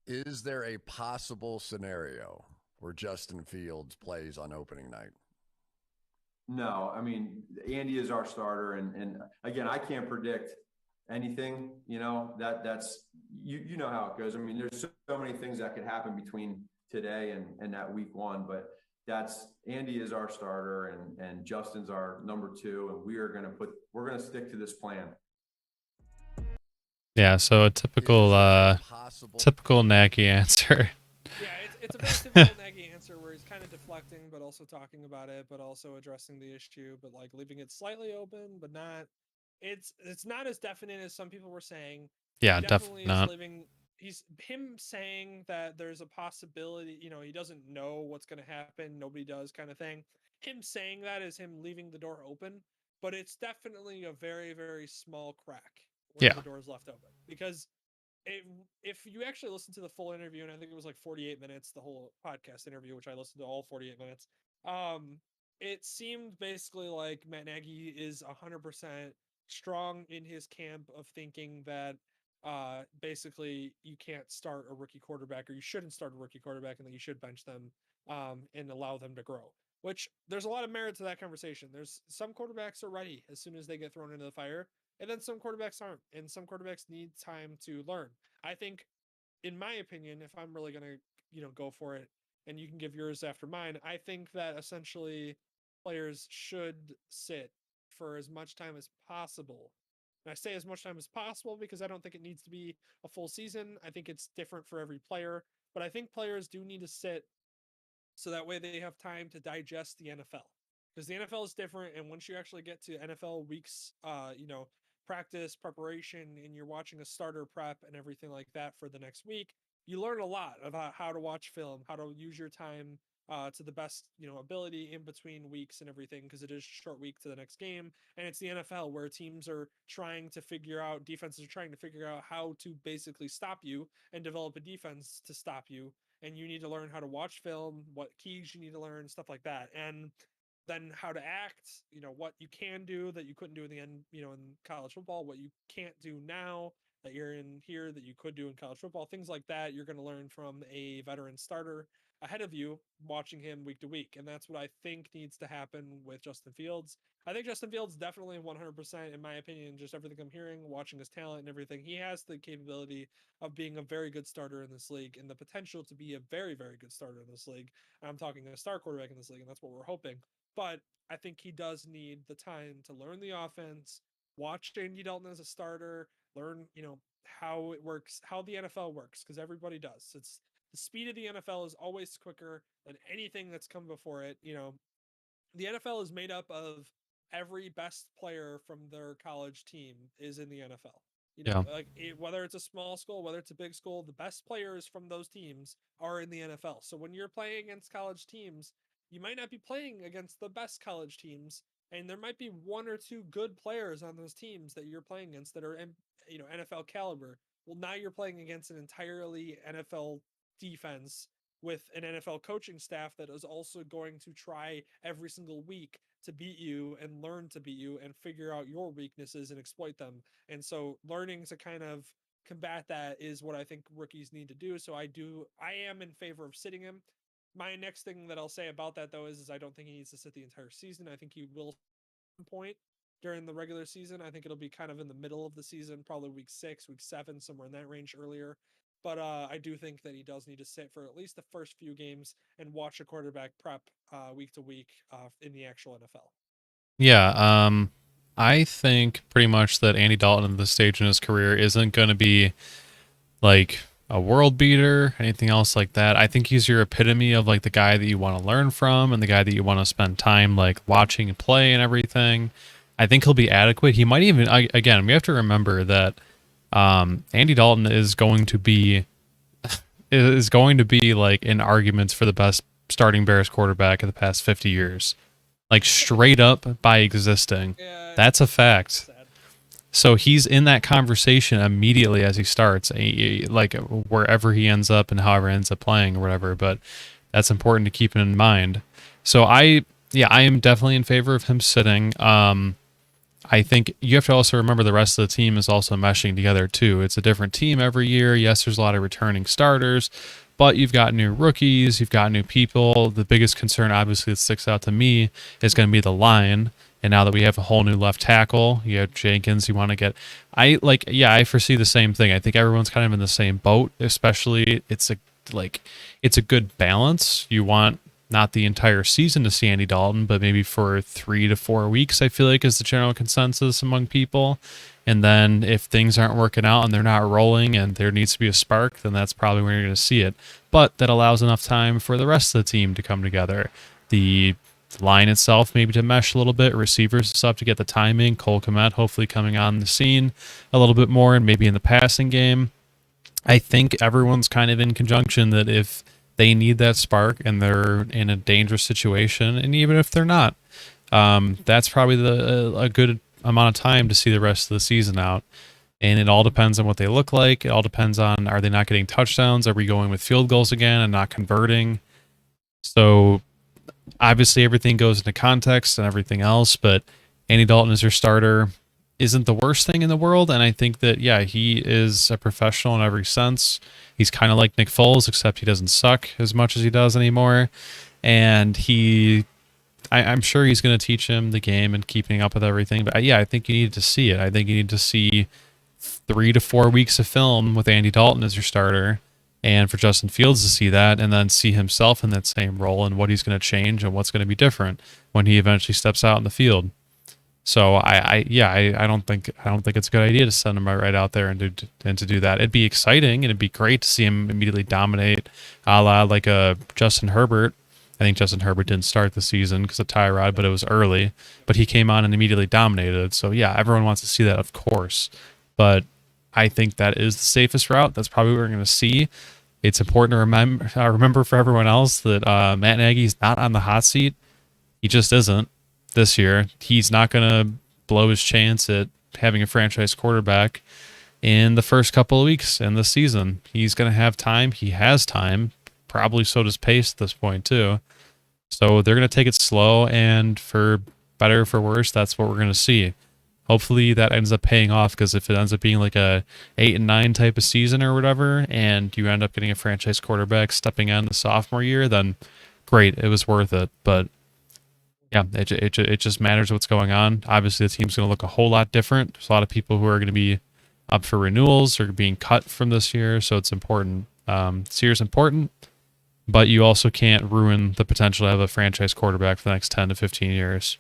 Is there a possible scenario where Justin Fields plays on opening night? No, I mean, Andy is our starter, and again, I can't predict anything. That's you know how it goes. I mean, there's so many things that could happen between today and that week 1, but Andy is our starter, and Justin's our number 2, and we're gonna stick to this plan. Yeah, so a typical Nagy answer. Yeah, it's a very typical Nagy answer where he's kind of deflecting, but also talking about it, but also addressing the issue, but like leaving it slightly open, but not. It's not as definite as some people were saying. Yeah, definitely not. He's him saying that there's a possibility. He doesn't know what's going to happen. Nobody does, kind of thing. Him saying that is him leaving the door open, but it's definitely a very, very small crack where the door is left open. Because if you actually listen to the full interview, and I think it was like 48 minutes, the whole podcast interview, which I listened to all 48 minutes, it seemed basically like Matt Nagy is 100% strong in his camp of thinking that basically you can't start a rookie quarterback, or you shouldn't start a rookie quarterback, and that you should bench them and allow them to grow. Which there's a lot of merit to that conversation. There's some quarterbacks are ready as soon as they get thrown into the fire, and then some quarterbacks aren't, and some quarterbacks need time to learn. I think, in my opinion, if I'm really gonna go for it, and you can give yours after mine, I think that essentially players should sit for as much time as possible. And I say as much time as possible because I don't think it needs to be a full season. I think it's different for every player, but I think players do need to sit so that way they have time to digest the NFL, because the NFL is different. And once you actually get to NFL weeks, practice preparation, and you're watching a starter prep and everything like that for the next week, you learn a lot about how to watch film, how to use your time to the best ability in between weeks and everything, because it is a short week to the next game, and it's the NFL where teams are trying to figure out, defenses are trying to figure out how to basically stop you and develop a defense to stop you, and you need to learn how to watch film, what keys you need to learn, stuff like that, and then how to act, what you can do that you couldn't do in the end, in college football, what you can't do now that you're in here that you could do in college football, things like that. You're going to learn from a veteran starter ahead of you, watching him week to week. And that's what I think needs to happen with Justin Fields. I think Justin Fields definitely 100%, in my opinion, just everything I'm hearing, watching his talent and everything, he has the capability of being a very good starter in this league and the potential to be a very, very good starter in this league. I'm talking a star quarterback in this league, and that's what we're hoping. But I think he does need the time to learn the offense, watch Andy Dalton as a starter, learn, how it works, how the NFL works, because everybody does. It's the speed of the NFL is always quicker than anything that's come before it. The NFL is made up of every best player from their college team is in the NFL. Whether it's a small school, whether it's a big school, the best players from those teams are in the NFL. So when you're playing against college teams, you might not be playing against the best college teams, and there might be one or two good players on those teams that you're playing against that are NFL caliber. Well, now you're playing against an entirely NFL defense with an NFL coaching staff that is also going to try every single week to beat you and learn to beat you and figure out your weaknesses and exploit them. And so learning to kind of combat that is what I think rookies need to do. So I am in favor of sitting him. My next thing that I'll say about that though is I don't think he needs to sit the entire season. I think he will point during the regular season. I think it'll be kind of in the middle of the season, probably week 6, week 7, somewhere in that range earlier. But I do think that he does need to sit for at least the first few games and watch a quarterback prep week to week in the actual NFL. Yeah, I think pretty much that Andy Dalton at this stage in his career isn't going to be like a world beater, anything else like that. I think he's your epitome of like the guy that you want to learn from and the guy that you want to spend time like watching and play and everything. I think he'll be adequate. He might even, again, we have to remember that Andy Dalton is going to be like in arguments for the best starting Bears quarterback of the past 50 years. Like straight up by existing. Yeah, That's a fact. sad. So he's in that conversation immediately as he starts, like wherever he ends up and however he ends up playing or whatever. But that's important to keep in mind. So I am definitely in favor of him sitting. I think you have to also remember the rest of the team is also meshing together too. It's a different team every year. Yes, there's a lot of returning starters, but you've got new rookies, you've got new people. The biggest concern, obviously, that sticks out to me is going to be the line. And now that we have a whole new left tackle, you have Jenkins. You want to get, I foresee the same thing. I think everyone's kind of in the same boat. Especially, it's a good balance. You want not the entire season to see Andy Dalton, but maybe for 3 to 4 weeks, I feel like is the general consensus among people. And then if things aren't working out and they're not rolling and there needs to be a spark, then that's probably where you're going to see it. But that allows enough time for the rest of the team to come together. The line itself maybe to mesh a little bit, receivers and stuff to get the timing. Cole Kmet hopefully coming on the scene a little bit more and maybe in the passing game. I think everyone's kind of in conjunction that if they need that spark and they're in a dangerous situation, and even if they're not, that's probably a good amount of time to see the rest of the season out. And it all depends on what they look like. It all depends on, are they not getting touchdowns? Are we going with field goals again and not converting? So obviously everything goes into context and everything else, but Andy Dalton as your starter isn't the worst thing in the world. And I think that, yeah, he is a professional in every sense. He's kind of like Nick Foles, except he doesn't suck as much as he does anymore. And I'm sure he's going to teach him the game and keeping up with everything. But yeah, I think you need to see it. I think you need to see 3 to 4 weeks of film with Andy Dalton as your starter, and for Justin Fields to see that and then see himself in that same role and what he's going to change and what's going to be different when he eventually steps out in the field. So I don't think it's a good idea to send him right out there and to do that. It'd be exciting and it'd be great to see him immediately dominate, a la like a Justin Herbert. I think Justin Herbert didn't start the season because of Tyrod, but it was early. But he came on and immediately dominated. So yeah, everyone wants to see that, of course. But I think that is the safest route. That's probably what we're going to see. It's important to remember for everyone else that Matt Nagy's not on the hot seat. He just isn't this year. He's not going to blow his chance at having a franchise quarterback in the first couple of weeks in the season. He's going to have time. He has time. Probably so does Pace at this point too. So they're going to take it slow, and for better or for worse, that's what we're going to see. Hopefully that ends up paying off, because if it ends up being like a 8-9 type of season or whatever, and you end up getting a franchise quarterback stepping in the sophomore year, then great, it was worth it. But yeah, it just matters what's going on. Obviously, the team's going to look a whole lot different. There's a lot of people who are going to be up for renewals or being cut from this year, so it's important. This year's important, but you also can't ruin the potential to have a franchise quarterback for the next 10 to 15 years.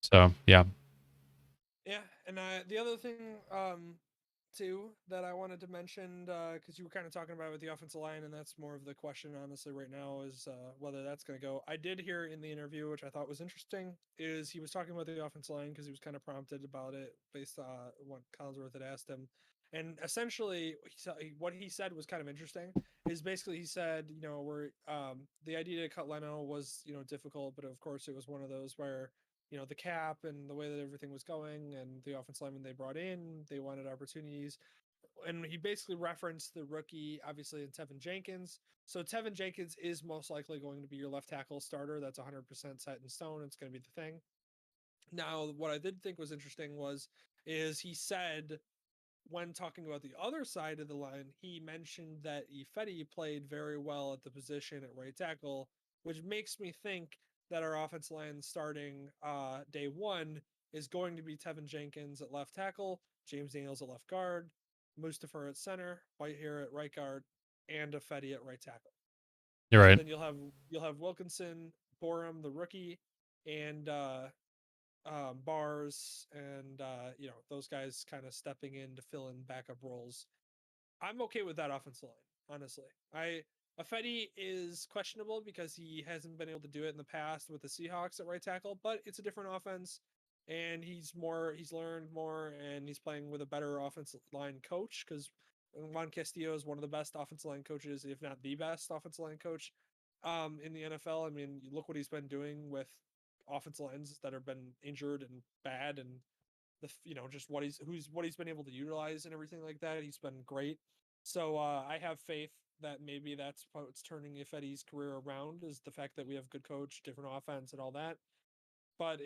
So, yeah. Yeah, and the other thing too that I wanted to mention, because you were kind of talking about it with the offensive line, and that's more of the question honestly right now, is whether that's going to go. I did hear in the interview, which I thought was interesting, is he was talking about the offensive line because he was kind of prompted about it based on what Collinsworth had asked him. And essentially, what he said was kind of interesting. Is basically he said, we're the idea to cut Leno was difficult, but of course it was one of those where the cap and the way that everything was going and the offensive lineman they brought in, they wanted opportunities. And he basically referenced the rookie, obviously, in Tevin Jenkins. So Tevin Jenkins is most likely going to be your left tackle starter. That's 100% set in stone. It's going to be the thing. Now, what I did think was interesting is he said when talking about the other side of the line, he mentioned that Ifedi played very well at the position at right tackle, which makes me think that our offensive line starting day one is going to be Tevin Jenkins at left tackle, James Daniels at left guard, Mustapher at center, Whitehair at right guard, and Ifedi at right tackle. You're right. Then you'll have Wilkinson, Borum, the rookie, and Bars and those guys kind of stepping in to fill in backup roles. I'm okay with that offensive line, honestly. Ifedi is questionable because he hasn't been able to do it in the past with the Seahawks at right tackle, but it's a different offense, and he's learned more, and he's playing with a better offensive line coach because Juan Castillo is one of the best offensive line coaches, if not the best offensive line coach in the NFL. I mean, look what he's been doing with offensive lines that have been injured and bad, and just what he's been able to utilize and everything like that. He's been great. So I have faith that maybe that's what's turning Ifedi's career around, is the fact that we have good coach, different offense, and all that. But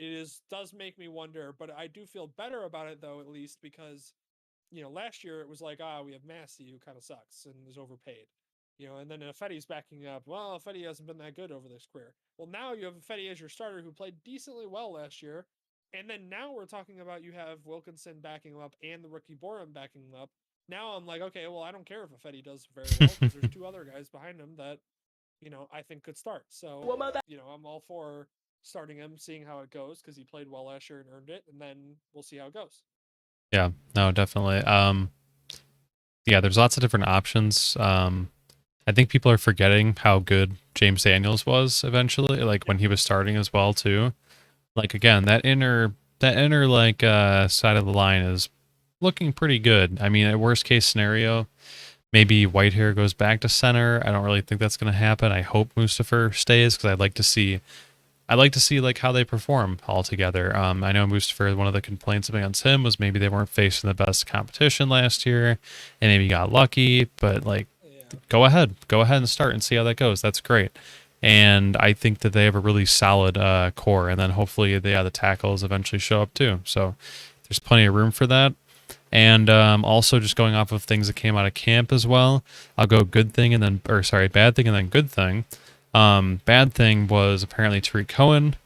does make me wonder. But I do feel better about it though, at least because last year it was like, we have Massey who kind of sucks and is overpaid. And then Ifedi's backing up. Well, Ifedi hasn't been that good over this career. Well, now you have Ifedi as your starter who played decently well last year. And then now we're talking about you have Wilkinson backing him up and the rookie Borum backing him up. Now I'm like, okay, well, I don't care if Ifedi does very well because there's two other guys behind him that, I think could start. So, I'm all for starting him, seeing how it goes because he played well last year and earned it. And then we'll see how it goes. Yeah, no, definitely. Yeah, there's lots of different options. I think people are forgetting how good James Daniels was eventually, like when he was starting as well too. Like again, that inner like side of the line is looking pretty good. I mean, at worst case scenario, maybe Whitehair goes back to center. I don't really think that's going to happen. I hope Mustapher stays because I'd like to see like how they perform all together. I know Mustapher, one of the complaints against him was maybe they weren't facing the best competition last year and maybe got lucky, but like go ahead and start and see how that goes. That's great. And I think that they have a really solid core, and then hopefully the tackles eventually show up too. So there's plenty of room for that. And also just going off of things that came out of camp as well, I'll go bad thing and then good thing. Bad thing was apparently Tariq Cohen.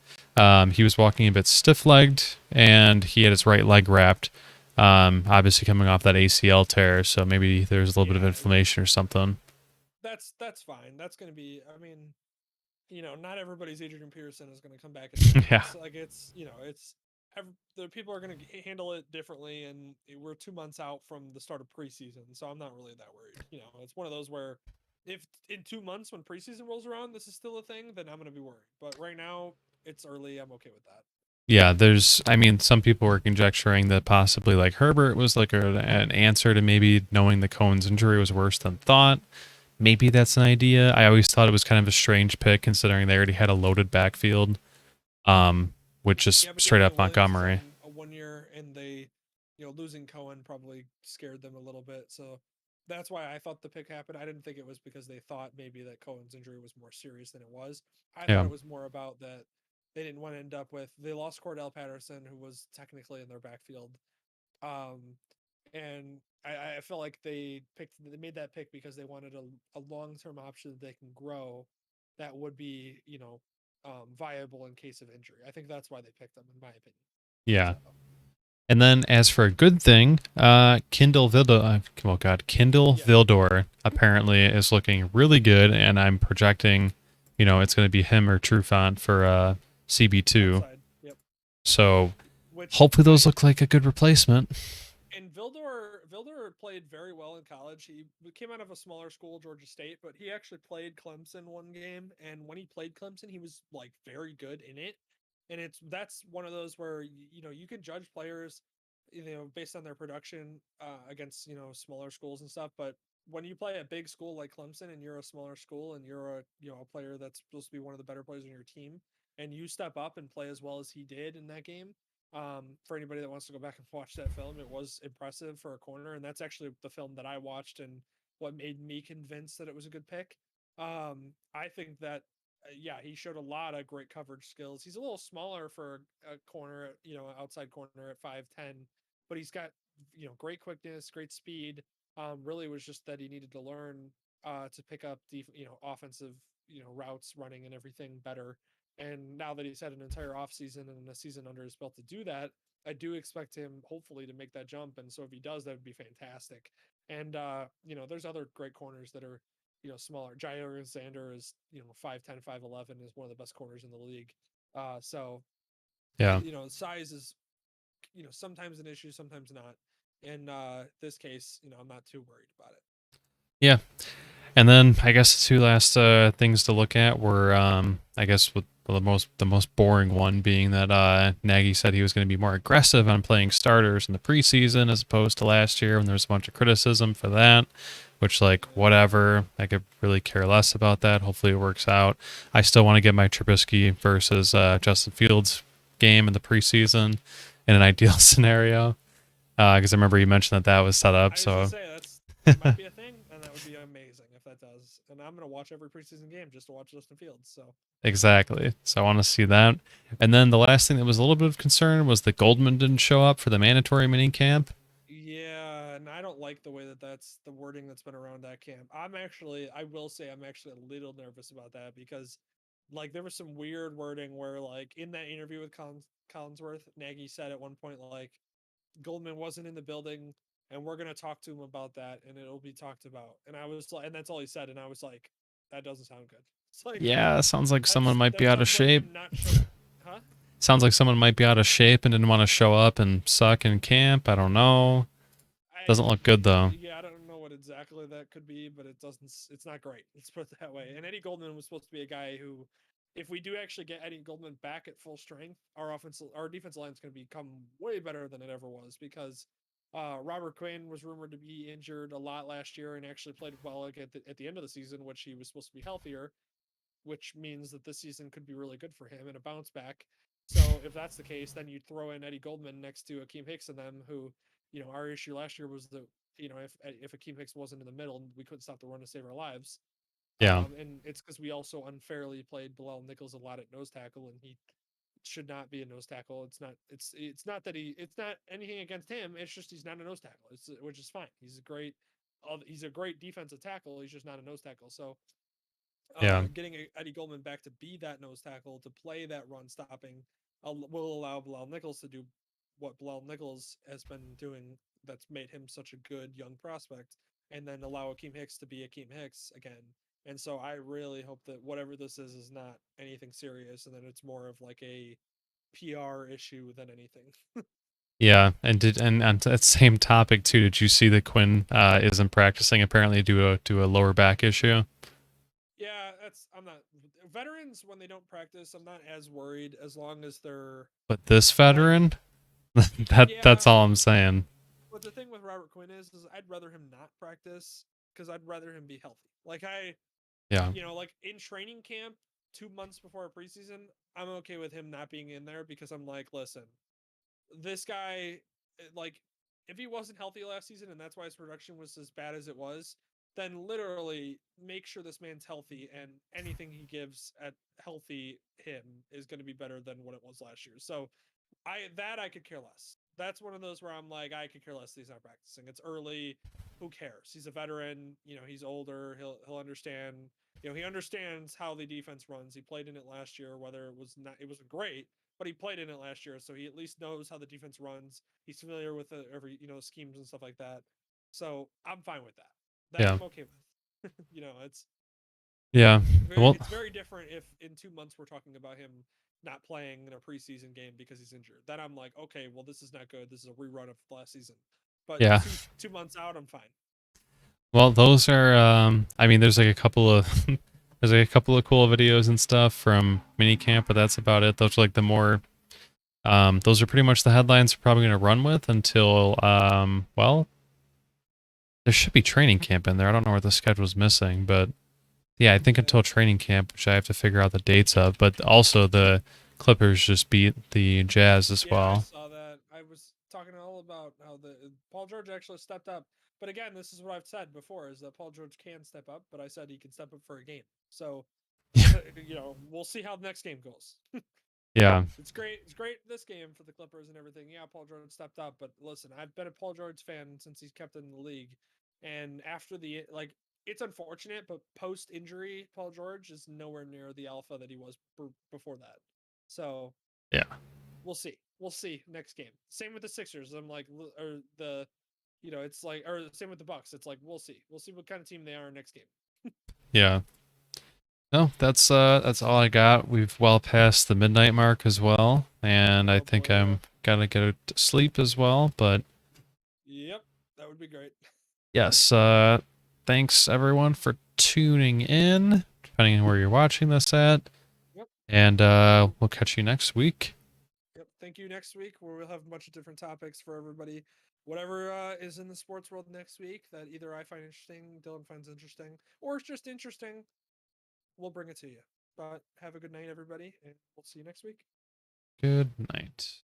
He was walking a bit stiff-legged, and he had his right leg wrapped, obviously coming off that ACL tear, so maybe there's a little bit of inflammation or something. That's fine. That's going to be, I mean, not everybody's Adrian Peterson is going to come back. Yeah. Like the people are going to handle it differently, and we're 2 months out from the start of preseason, so I'm not really that worried. It's one of those where if in 2 months when preseason rolls around, this is still a thing, then I'm going to be worried. But right now, it's early. I'm okay with that. Yeah, some people were conjecturing that possibly like Herbert was like an answer to maybe knowing the Cohen's injury was worse than thought. Maybe that's an idea. I always thought it was kind of a strange pick considering they already had a loaded backfield, which is straight up Montgomery. 1 year, and they, losing Cohen probably scared them a little bit. So that's why I thought the pick happened. I didn't think it was because they thought maybe that Cohen's injury was more serious than it was. I thought it was more about that they didn't want to end up with, they lost Cordell Patterson, who was technically in their backfield. And I felt like they made that pick because they wanted a long-term option that they can grow that would be, viable in case of injury. I think that's why they picked them, in my opinion. Yeah. So. And then as for a good thing, Kindle Vildor apparently is looking really good, and I'm projecting, it's going to be him or Trufant for CB2. Yep. So hopefully those look like a good replacement. And Vildor played very well in college. He came out of a smaller school, Georgia State, but he actually played Clemson one game, and when he played Clemson, he was like very good in it. And that's one of those where you can judge players, based on their production against smaller schools and stuff. But when you play a big school like Clemson and you're a smaller school and you're a player that's supposed to be one of the better players on your team, and you step up and play as well as he did in that game, for anybody that wants to go back and watch that film, it was impressive for a corner, and that's actually the film that I watched and what made me convinced that it was a good pick. I think that yeah, he showed a lot of great coverage skills. He's a little smaller for a corner, outside corner at 5'10", but he's got great quickness, great speed. Really was just that he needed to learn to pick up offensive routes running and everything better. And now that he's had an entire offseason and a season under his belt to do that, I do expect him hopefully to make that jump. And so if he does, that would be fantastic. And there's other great corners that are smaller. Jair Alexander is 5'10", 5'11", is one of the best corners in the league. So Yeah. size is sometimes an issue, sometimes not. In this case, I'm not too worried about it. Yeah. And then I guess the two last things to look at were I guess with the most boring one being that Nagy said he was going to be more aggressive on playing starters in the preseason as opposed to last year when there was a bunch of criticism for that, which like whatever, I could really care less about that. Hopefully it works out. I still want to get my Trubisky versus Justin Fields game in the preseason in an ideal scenario, because I remember you mentioned that was set up. So that might be a thing, and that would be amazing if that does. And I'm gonna watch every preseason game just to watch Justin Fields. So exactly. So I want to see that. And then the last thing that was a little bit of concern was that Goldman didn't show up for the mandatory mini camp. Yeah, and I don't like the way that's the wording that's been around that camp. I will say I'm actually a little nervous about that because like there was some weird wording where like in that interview with Collinsworth, Nagy said at one point like Goldman wasn't in the building and we're going to talk to him about that and it'll be talked about. And I was like, and that's all he said. And I was like, that doesn't sound good. It's like, yeah, sounds like someone might be out of shape. Huh? Sounds like someone might be out of shape and didn't want to show up and suck in camp. I don't know. Doesn't look good though. Yeah, I don't know what exactly that could be, but it's not great. Let's put it that way. And Eddie Goldman was supposed to be a guy who, if we do actually get Eddie Goldman back at full strength, our defense line is going to become way better than it ever was because Robert Quinn was rumored to be injured a lot last year and actually played well at the end of the season, which he was supposed to be healthier, which means that this season could be really good for him and a bounce back. So if that's the case, then you throw in Eddie Goldman next to Akeem Hicks and them, who, our issue last year was that, if Akeem Hicks wasn't in the middle, we couldn't stop the run to save our lives. Yeah. And it's because we also unfairly played Bilal Nichols a lot at nose tackle, and he should not be a nose tackle. It's not anything against him. It's just he's not a nose tackle. Which is fine. He's a great defensive tackle. He's just not a nose tackle. So getting Eddie Goldman back to be that nose tackle, to play that run stopping, will allow Bilal Nichols to do what Bilal Nichols has been doing that's made him such a good young prospect, and then allow Akeem Hicks to be Akeem Hicks again. And so I really hope that whatever this is not anything serious, and that it's more of like a PR issue than anything. Yeah, and on that same topic too, did you see that Quinn isn't practicing apparently due to a lower back issue? Yeah, I'm not veterans when they don't practice. I'm not as worried as long as they're. But this veteran, that's all I'm saying. But the thing with Robert Quinn is I'd rather him not practice because I'd rather him be healthy. Like like in training camp 2 months before a preseason, I'm okay with him not being in there because I'm like, listen, this guy, like, if he wasn't healthy last season and that's why his production was as bad as it was, then literally make sure this man's healthy, and anything he gives at healthy him is going to be better than what it was last year. So I could care less. That's one of those where I'm like, I could care less that he's not practicing. It's early. Who cares? He's a veteran. He's older. He'll understand. He understands how the defense runs. He played in it last year, whether it wasn't great, but he played in it last year, so he at least knows how the defense runs. He's familiar with every schemes and stuff like that. So I'm fine with that. I'm okay with. It's it's very different if in 2 months we're talking about him not playing in a preseason game because he's injured. Then I'm like, okay, well, this is not good. This is a rerun of last season. But 2 months out, I'm fine. Well, those are there's like a couple of cool videos and stuff from minicamp, but that's about it. Those are like the more those are pretty much the headlines we're probably going to run with until there should be training camp in there. I don't know where the schedule's missing, but Yeah, I think until training camp, which I have to figure out the dates of, but also the Clippers just beat the Jazz as Yeah, I well. saw that. I was talking all about how the Paul George actually stepped up. But again, this is what I've said before: is that Paul George can step up, but I said he can step up for a game. So, we'll see how the next game goes. Yeah. It's great. It's great this game for the Clippers and everything. Yeah, Paul George stepped up, but listen, I've been a Paul George fan since he's kept in the league, and after the it's unfortunate, but post injury, Paul George is nowhere near the alpha that he was before that. So Yeah. we'll see. We'll see next game. Same with the Sixers. I'm like, or the, it's like, or same with the Bucks. It's like we'll see. We'll see what kind of team they are next game. Yeah. No, that's all I got. We've well past the midnight mark as well, and I Oh, think boy, yeah. I'm gonna go to sleep as well. But Yep, that would be great. yes, thanks everyone for tuning in, depending on where you're watching this at. Yep. And we'll catch you next week. Yep. Thank you next week, where we'll have a bunch of different topics for everybody. Whatever is in the sports world next week that either I find interesting, Dylan finds interesting, or it's just interesting, we'll bring it to you. But have a good night, everybody, and we'll see you next week. Good night.